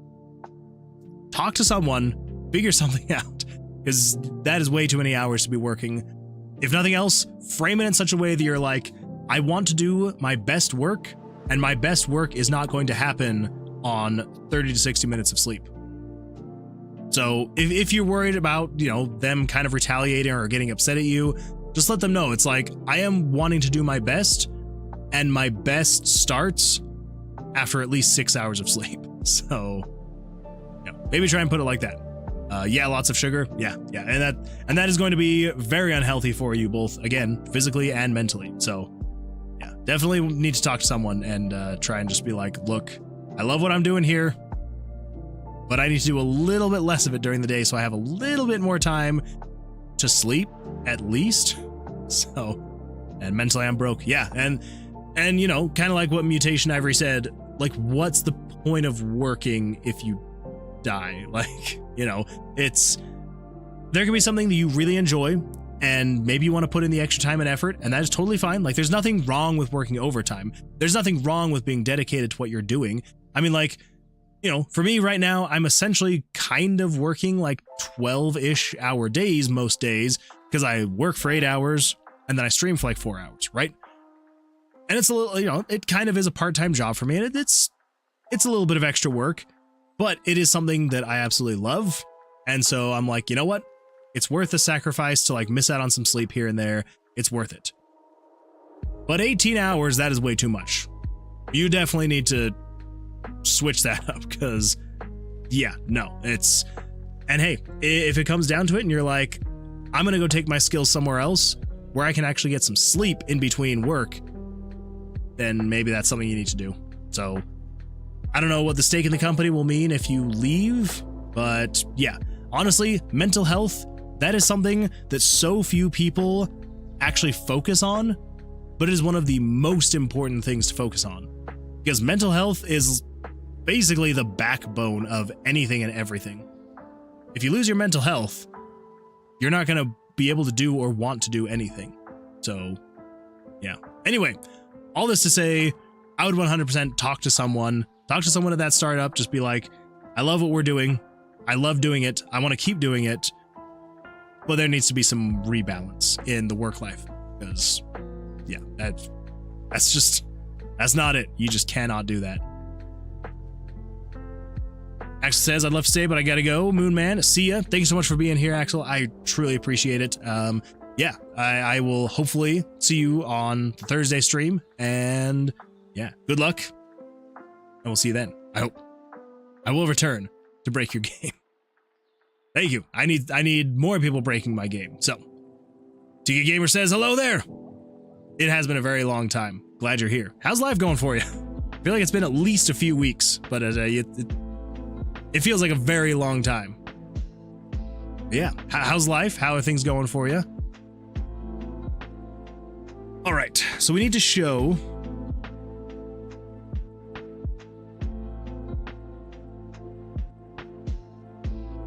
talk to someone, figure something out, because that is way too many hours to be working. If nothing else, frame it in such a way that you're like, I want to do my best work, and my best work is not going to happen on 30 to 60 minutes of sleep. So if you're worried about, them kind of retaliating or getting upset at you, just let them know. It's like, I am wanting to do my best, and my best starts after at least 6 hours of sleep. So, maybe try and put it like that. Yeah, lots of sugar. Yeah. And that is going to be very unhealthy for you, both, again, physically and mentally. So yeah, definitely need to talk to someone and try and just be like, look, I love what I'm doing here, but I need to do a little bit less of it during the day so I have a little bit more time to sleep, at least. So, and mentally I'm broke. Yeah. And kind of like what Mutation Ivory said, like, what's the point of working if you die? Like, there can be something that you really enjoy, and maybe you want to put in the extra time and effort, and that is totally fine. Like, there's nothing wrong with working overtime. There's nothing wrong with being dedicated to what you're doing. I mean, like, for me right now, I'm essentially kind of working like 12-ish hour days most days, because I work for 8 hours and then I stream for like 4 hours, right? And it's a little, it kind of is a part-time job for me, and it's a little bit of extra work, but it is something that I absolutely love. And so I'm like, you know what? It's worth the sacrifice to like miss out on some sleep here and there. It's worth it. But 18 hours, that is way too much. You definitely need to switch that up, because yeah, no, and hey, if it comes down to it and you're like, I'm going to go take my skills somewhere else where I can actually get some sleep in between work, then maybe that's something you need to do. So I don't know what the stake in the company will mean if you leave, but yeah, honestly, mental health, that is something that so few people actually focus on, but it is one of the most important things to focus on, because mental health is basically the backbone of anything and everything. If you lose your mental health, you're not going to be able to do or want to do anything. So yeah. Anyway, all this to say, I would 100% talk to someone at that startup. Just be like, I love what we're doing. I love doing it. I want to keep doing it. But there needs to be some rebalance in the work life, because yeah, that's not it. You just cannot do that. Axel says, I'd love to stay, but I gotta go. Moon Man, see ya. Thank you so much for being here, Axel. I truly appreciate it. Yeah, I will hopefully see you on the Thursday stream, and yeah, good luck, and we'll see you then. I hope. I will return to break your game. Thank you. I need more people breaking my game. So, TK Gamer says, hello there. It has been a very long time. Glad you're here. How's life going for you? I feel like it's been at least a few weeks, but it feels like a very long time. Yeah. How's life? How are things going for you? All right. So we need to show.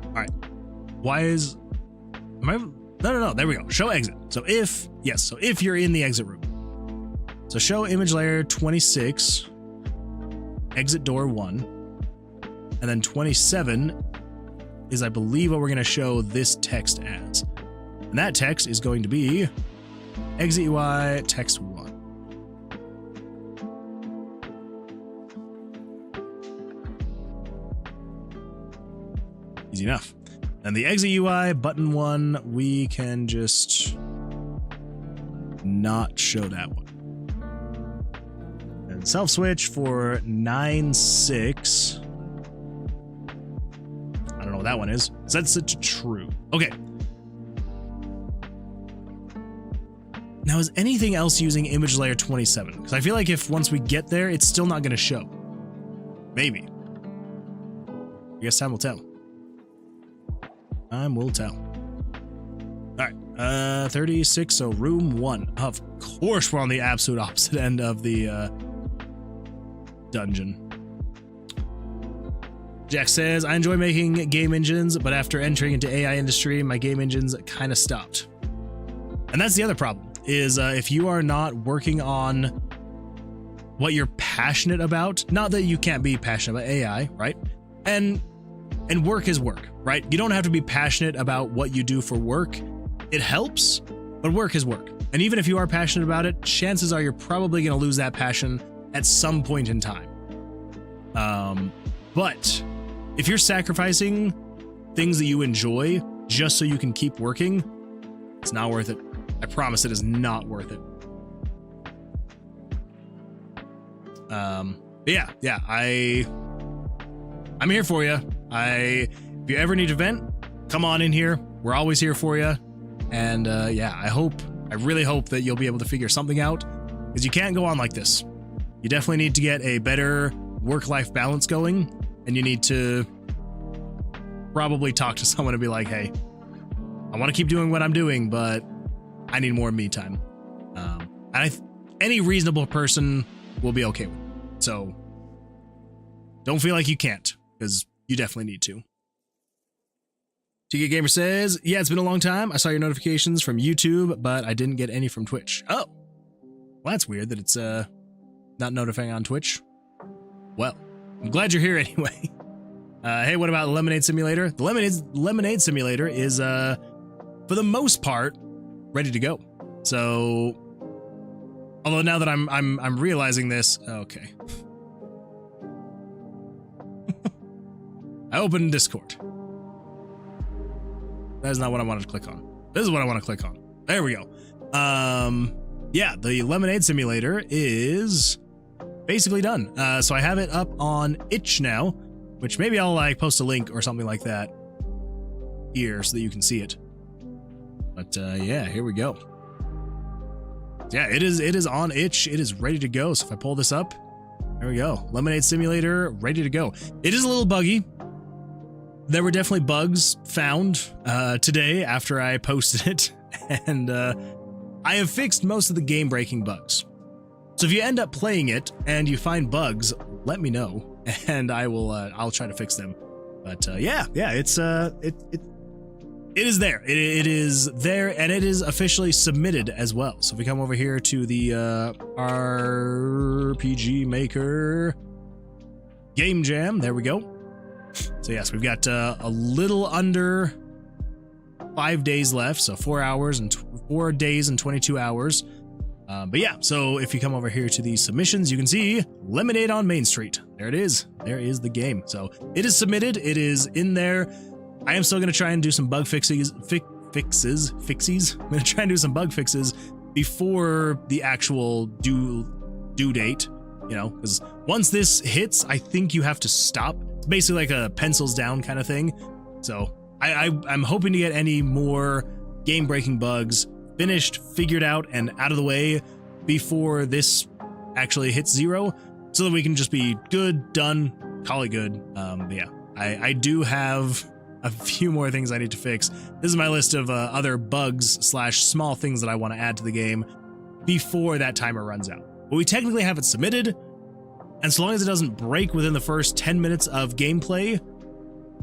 All right. Why is... No. There we go. Show exit. So if... Yes. So if you're in the exit room, So show image layer 26, exit door 1, and then 27 is, I believe, what we're going to show this text as. And that text is going to be exit UI text 1. Easy enough. And the exit UI button 1, we can just not show that one. And self switch for 9.6. I don't know what that one is. Set it to true. Okay. Now, is anything else using image layer 27? Because I feel like if once we get there, it's still not going to show. Maybe. I guess time will tell. Time will tell. All right, 36, so room 1. Of course, we're on the absolute opposite end of the dungeon. Jack says, I enjoy making game engines, but after entering into AI industry, my game engines kind of stopped. And that's the other problem, is if you are not working on what you're passionate about, not that you can't be passionate about AI, right? And work is work, right? You don't have to be passionate about what you do for work. It helps, but work is work. And even if you are passionate about it, chances are you're probably going to lose that passion at some point in time. But if you're sacrificing things that you enjoy just so you can keep working, it's not worth it. I promise it is not worth it. But yeah, I'm here for you. If you ever need to vent, come on in here. We're always here for you. And yeah, I really hope that you'll be able to figure something out, because you can't go on like this. You definitely need to get a better work-life balance going, and you need to probably talk to someone and be like, hey, I want to keep doing what I'm doing, but I need more me time. And any reasonable person will be okay with it. So don't feel like you can't, because you definitely need to. TK Gamer says, yeah, it's been a long time. I saw your notifications from YouTube, but I didn't get any from Twitch. Oh, well, that's weird that it's not notifying on Twitch. Well, I'm glad you're here anyway. Hey, what about Lemonade Simulator? The Lemonade Simulator is, for the most part, ready to go. So, although now that I'm realizing this, okay. I opened Discord. That is not what I wanted to click on. This is what I want to click on. There we go. Yeah, the Lemonade Simulator is basically done. So I have it up on itch now, which maybe I'll like post a link or something like that here so that you can see it. But yeah, here we go. Yeah, it is on itch. It is ready to go. So if I pull this up, there we go. Lemonade Simulator ready to go. It is a little buggy. There were definitely bugs found today after I posted it, and I have fixed most of the game-breaking bugs. So if you end up playing it and you find bugs, let me know, and I'll try to fix them. But yeah, it's it is there. It is there, and it is officially submitted as well. So if we come over here to the RPG Maker Game Jam, there we go. So yes, we've got a little under 5 days left, so 4 days and 22 hours. But yeah, so if you come over here to the submissions, you can see Lemonade on Main Street. There it is. There is the game. So it is submitted. It is in there. I am still going to try and do some bug fixes. I'm going to try and do some bug fixes before the actual due date, you know, because once this hits, I think you have to stop. It's basically like a pencils down kind of thing. So I'm hoping to get any more game-breaking bugs finished, figured out, and out of the way before this actually hits 0, so that we can just be good, done, call it good. But yeah, I do have a few more things I need to fix. This is my list of other bugs / small things that I want to add to the game before that timer runs out. But we technically have it submitted, and so long as it doesn't break within the first 10 minutes of gameplay,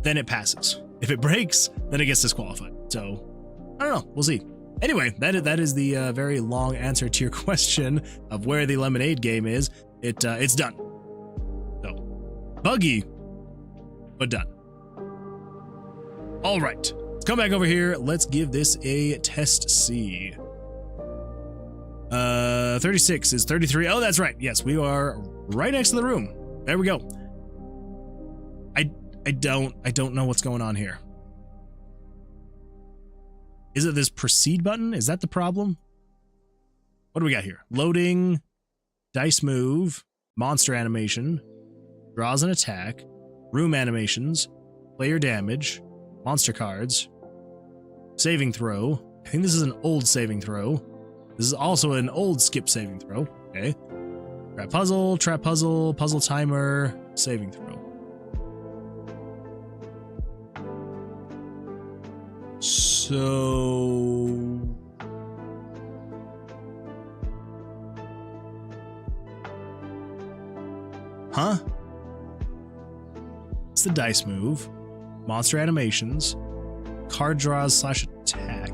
then it passes. If it breaks, then it gets disqualified. So, I don't know. We'll see. Anyway, that is the very long answer to your question of where the lemonade game is. It's done. So buggy, but done. All right, let's come back over here. Let's give this a test C. 36 is 33. Oh, that's right. Yes, we are right next to the room. There we go. I don't know what's going on here. Is it this proceed button? Is that the problem? What do we got here? Loading, dice move, monster animation, draws an attack, room animations, player damage, monster cards, saving throw. I think this is an old saving throw. This is also an old skip saving throw. Okay. Trap puzzle, puzzle timer, saving throw. So... Huh? It's the dice move, monster animations, card draws / attack.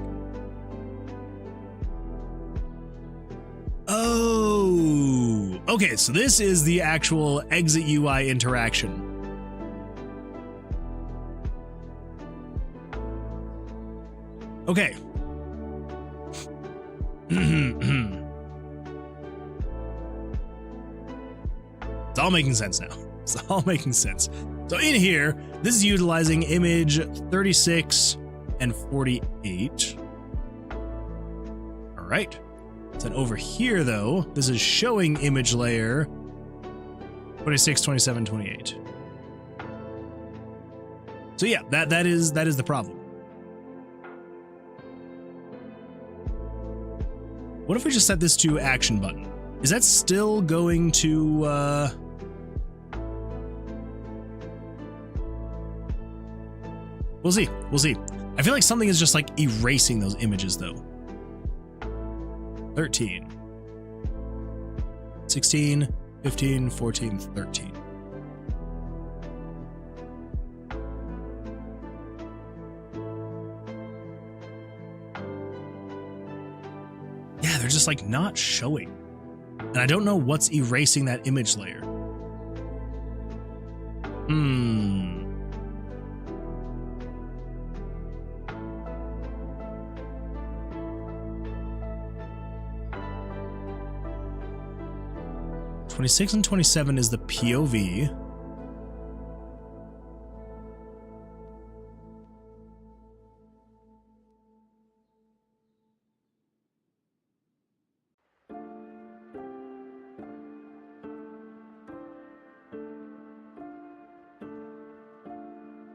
Oh, okay, so this is the actual exit UI interaction. Okay. It's all making sense now. It's all making sense. So in here, this is utilizing image 36 and 48. All right. Then over here, though, this is showing image layer 26, 27, 28. So yeah, that is the problem. What if we just set this to action button? Is that still going to We'll see. We'll see. I feel like something is just like erasing those images though. 13, 16, 15, 14, 13. Yeah, they're just like not showing. And I don't know what's erasing that image layer. 26 and 27 is the POV.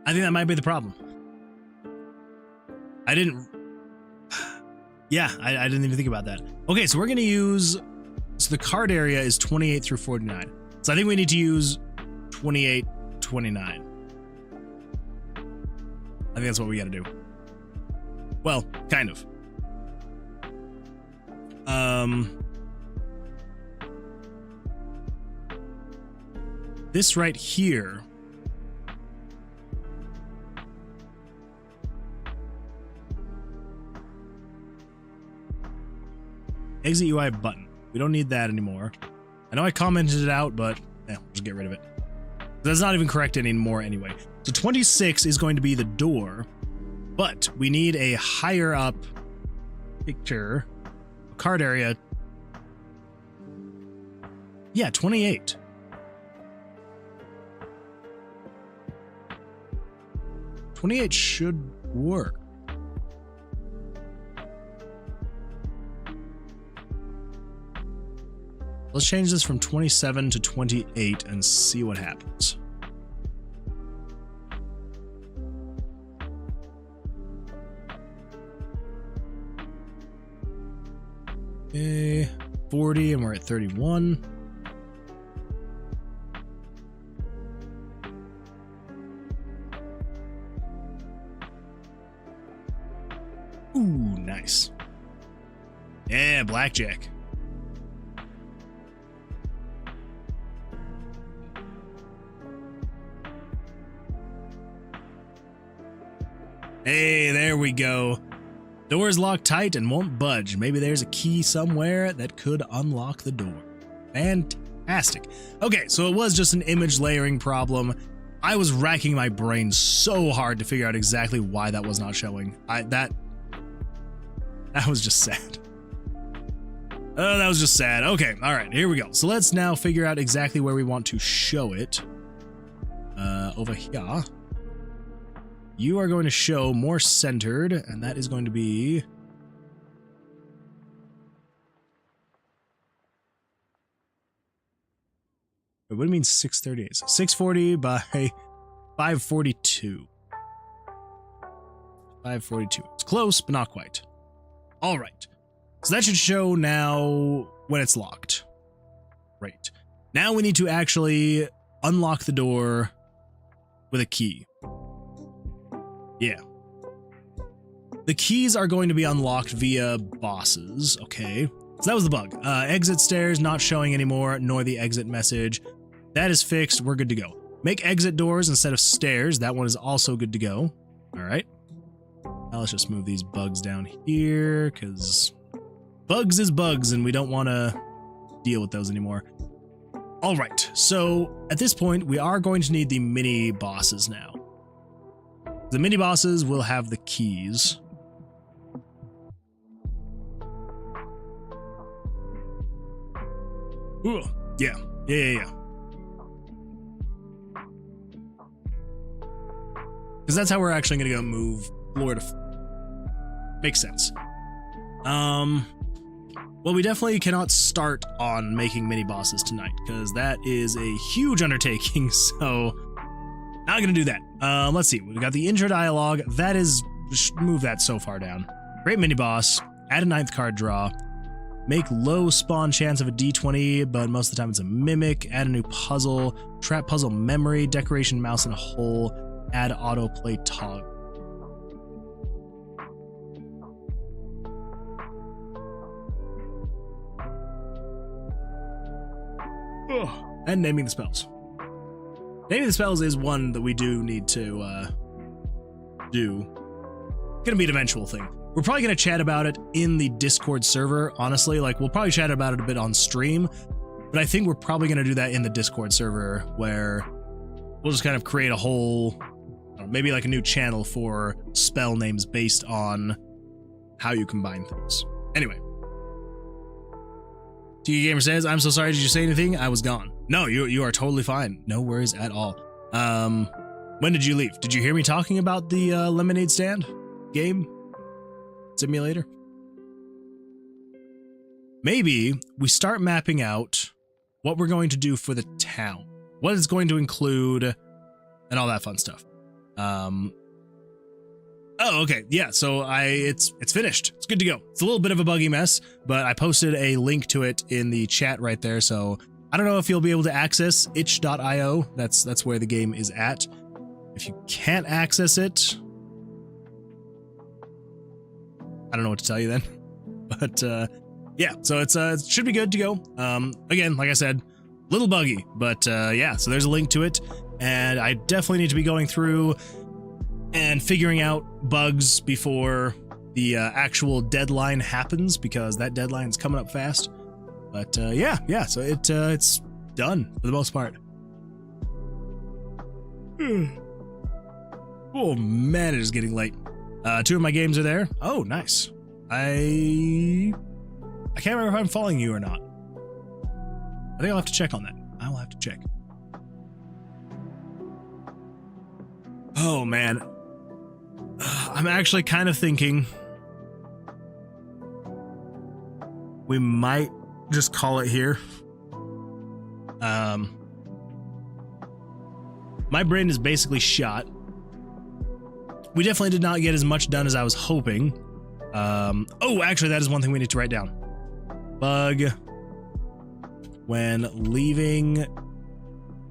I think that might be the problem. I didn't even think about that. Okay, so we're going to use... So the card area is 28 through 49. So I think we need to use 28, 29. I think that's what we got to do. Well, kind of. This right here. Exit UI button. We don't need that anymore. I know I commented it out, but we'll just get rid of it. That's not even correct anymore anyway. So 26 is going to be the door, but we need a higher up picture, card area. Yeah, 28. '28 should work. Let's change this from 27 to 28 and see what happens. Okay, 40 and we're at 31. Ooh, nice. Yeah, Blackjack. Hey, there we go. Door is locked tight and won't budge. Maybe there's a key somewhere that could unlock the door. Fantastic. Okay, so it was just an image layering problem. I was racking my brain so hard to figure out exactly why that was not showing. That was just sad. Oh, that was just sad. Okay, all right, here we go. So let's now figure out exactly where we want to show it. Over here. You are going to show more centered, and that is going to be... Wait, what do you mean 638? 640 by 542. 542. It's close, but not quite. All right. So that should show now when it's locked. Right. Now we need to actually unlock the door with a key. Yeah. The keys are going to be unlocked via bosses. Okay. So that was the bug. Exit stairs not showing anymore, nor the exit message. That is fixed. We're good to go. Make exit doors instead of stairs. That one is also good to go. All right. Now let's just move these bugs down here, because bugs is bugs, and we don't want to deal with those anymore. All right. So at this point, we are going to need the mini bosses now. The mini bosses will have the keys. Ooh, yeah. Because that's how we're actually going to go move floor to... Makes sense. Well, we definitely cannot start on making mini bosses tonight, because that is a huge undertaking, so... Not gonna do that. Let's see. We've got the intro dialogue. That is, just move that so far down. Great mini boss. Add a 9th card draw. Make low spawn chance of a d20, but most of the time it's a mimic. Add a new puzzle. Trap puzzle memory. Decoration mouse in a hole. Add autoplay toggle. And naming the spells. Naming the spells is one that we do need to do. Gonna be an eventual thing. We're probably gonna chat about it in the Discord server, honestly. Like, we'll probably chat about it a bit on stream, but I think we're probably gonna do that in the Discord server, where we'll just kind of create a whole, maybe like a new channel for spell names based on how you combine things. Anyway. TK Gamer says, I'm so sorry, did you say anything? I was gone. No, you are totally fine. No worries at all. When did you leave? Did you hear me talking about the lemonade stand game simulator? Maybe we start mapping out what we're going to do for the town, what it's going to include, and all that fun stuff. Oh, okay. Yeah, so it's finished. It's good to go. It's a little bit of a buggy mess, but I posted a link to it in the chat right there, so I don't know if you'll be able to access itch.io. That's where the game is at. If you can't access it, I don't know what to tell you then. But yeah, so it should be good to go. Again, like I said, little buggy, but yeah, so there's a link to it, and I definitely need to be going through and figuring out bugs before the actual deadline happens, because that deadline is coming up fast. But yeah, so it's done for the most part. Oh man, it is getting late. 2 of my games are there. Oh, nice. I can't remember if I'm following you or not. I think I'll have to check on that. I will have to check. Oh man. I'm actually kind of thinking we might just call it here. My brain is basically shot. We definitely did not get as much done as I was hoping. Oh, actually, that is one thing we need to write down. Bug. When leaving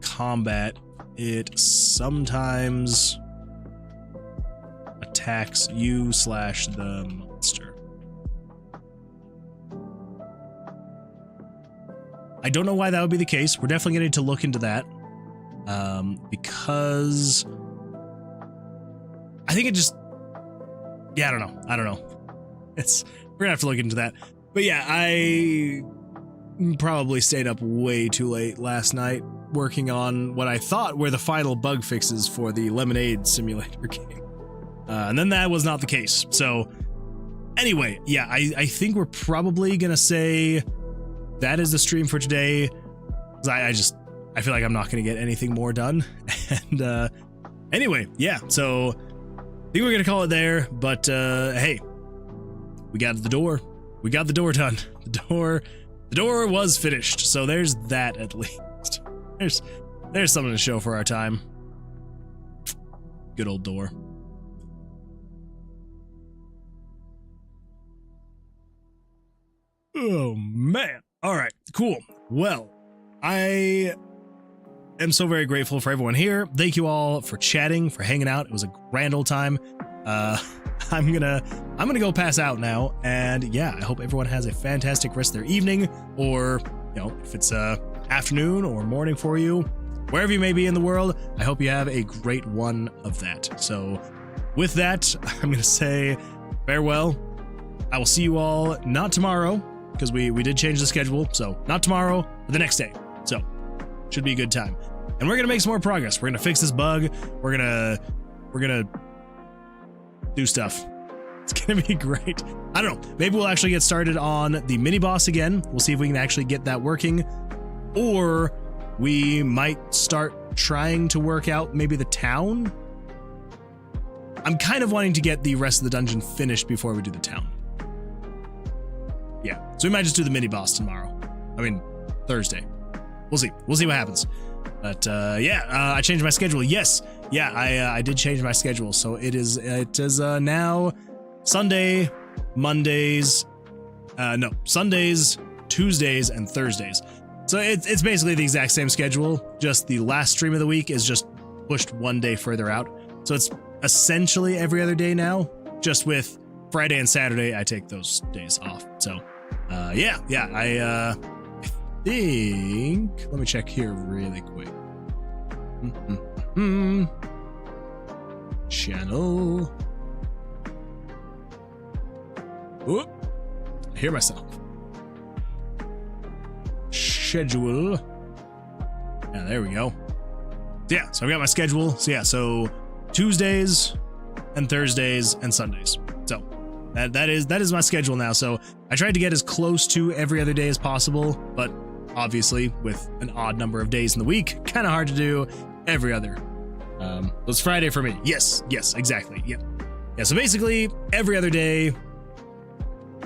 combat, it sometimes attacks you/the monster. I don't know why that would be the case. We're definitely going to need to look into that. Because I think it just, yeah, I don't know. We're gonna have to look into that. But yeah, I probably stayed up way too late last night working on what I thought were the final bug fixes for the Lemonade Simulator game. And then that was not the case. So anyway, yeah, I think we're probably gonna say that is the stream for today. 'Cause I feel like I'm not gonna get anything more done. And anyway, yeah, so I think we're gonna call it there. But hey, we got the door. We got the door done. The door was finished. So there's that at least. There's something to show for our time. Good old door. Oh man. All right, cool. Well, I am so very grateful for everyone here. Thank you all for chatting, for hanging out. It was a grand old time. I'm gonna go pass out now, and yeah, I hope everyone has a fantastic rest of their evening, or you know, if it's afternoon or morning for you, wherever you may be in the world, I hope you have a great one of that. So with that, I'm gonna say farewell. I will see you all not tomorrow, because we did change the schedule, so not tomorrow, but the next day. So should be a good time, and we're gonna make some more progress. We're gonna fix this bug. We're gonna do stuff. It's gonna be great. I don't know, maybe we'll actually get started on the mini boss again. We'll see if we can actually get that working, or we might start trying to work out maybe the town. I'm kind of wanting to get the rest of the dungeon finished before we do the town. Yeah, so we might just do the mini boss tomorrow. I mean, Thursday. We'll see what happens. But yeah, I changed my schedule. Yes, yeah, I did change my schedule. So it is now Sunday, Mondays, no, Sundays, Tuesdays, and Thursdays. So it's basically the exact same schedule. Just the last stream of the week is just pushed one day further out. So it's essentially every other day now. Just with Friday and Saturday, I take those days off. So yeah, I think, let me check here really quick. Channel. Oop, I hear myself. Schedule. Yeah, there we go. Yeah, so I've got my schedule. So yeah, so Tuesdays and Thursdays and Sundays. So that is my schedule now. So I tried to get as close to every other day as possible, but obviously with an odd number of days in the week, kind of hard to do every other. It's Friday for me. Yes, exactly. Yeah. So basically every other day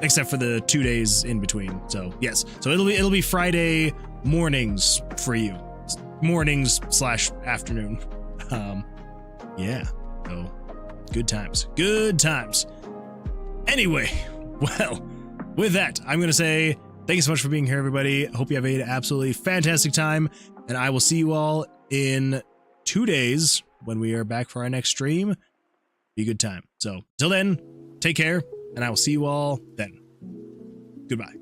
except for the 2 days in between. So yes, so it'll be Friday mornings for you, mornings / afternoon. Yeah, so good times. Anyway, well, with that, I'm gonna say thank you so much for being here, everybody. I hope you have an absolutely fantastic time, and I will see you all in 2 days when we are back for our next stream. Be a good time. So till then, take care, and I will see you all then. Goodbye.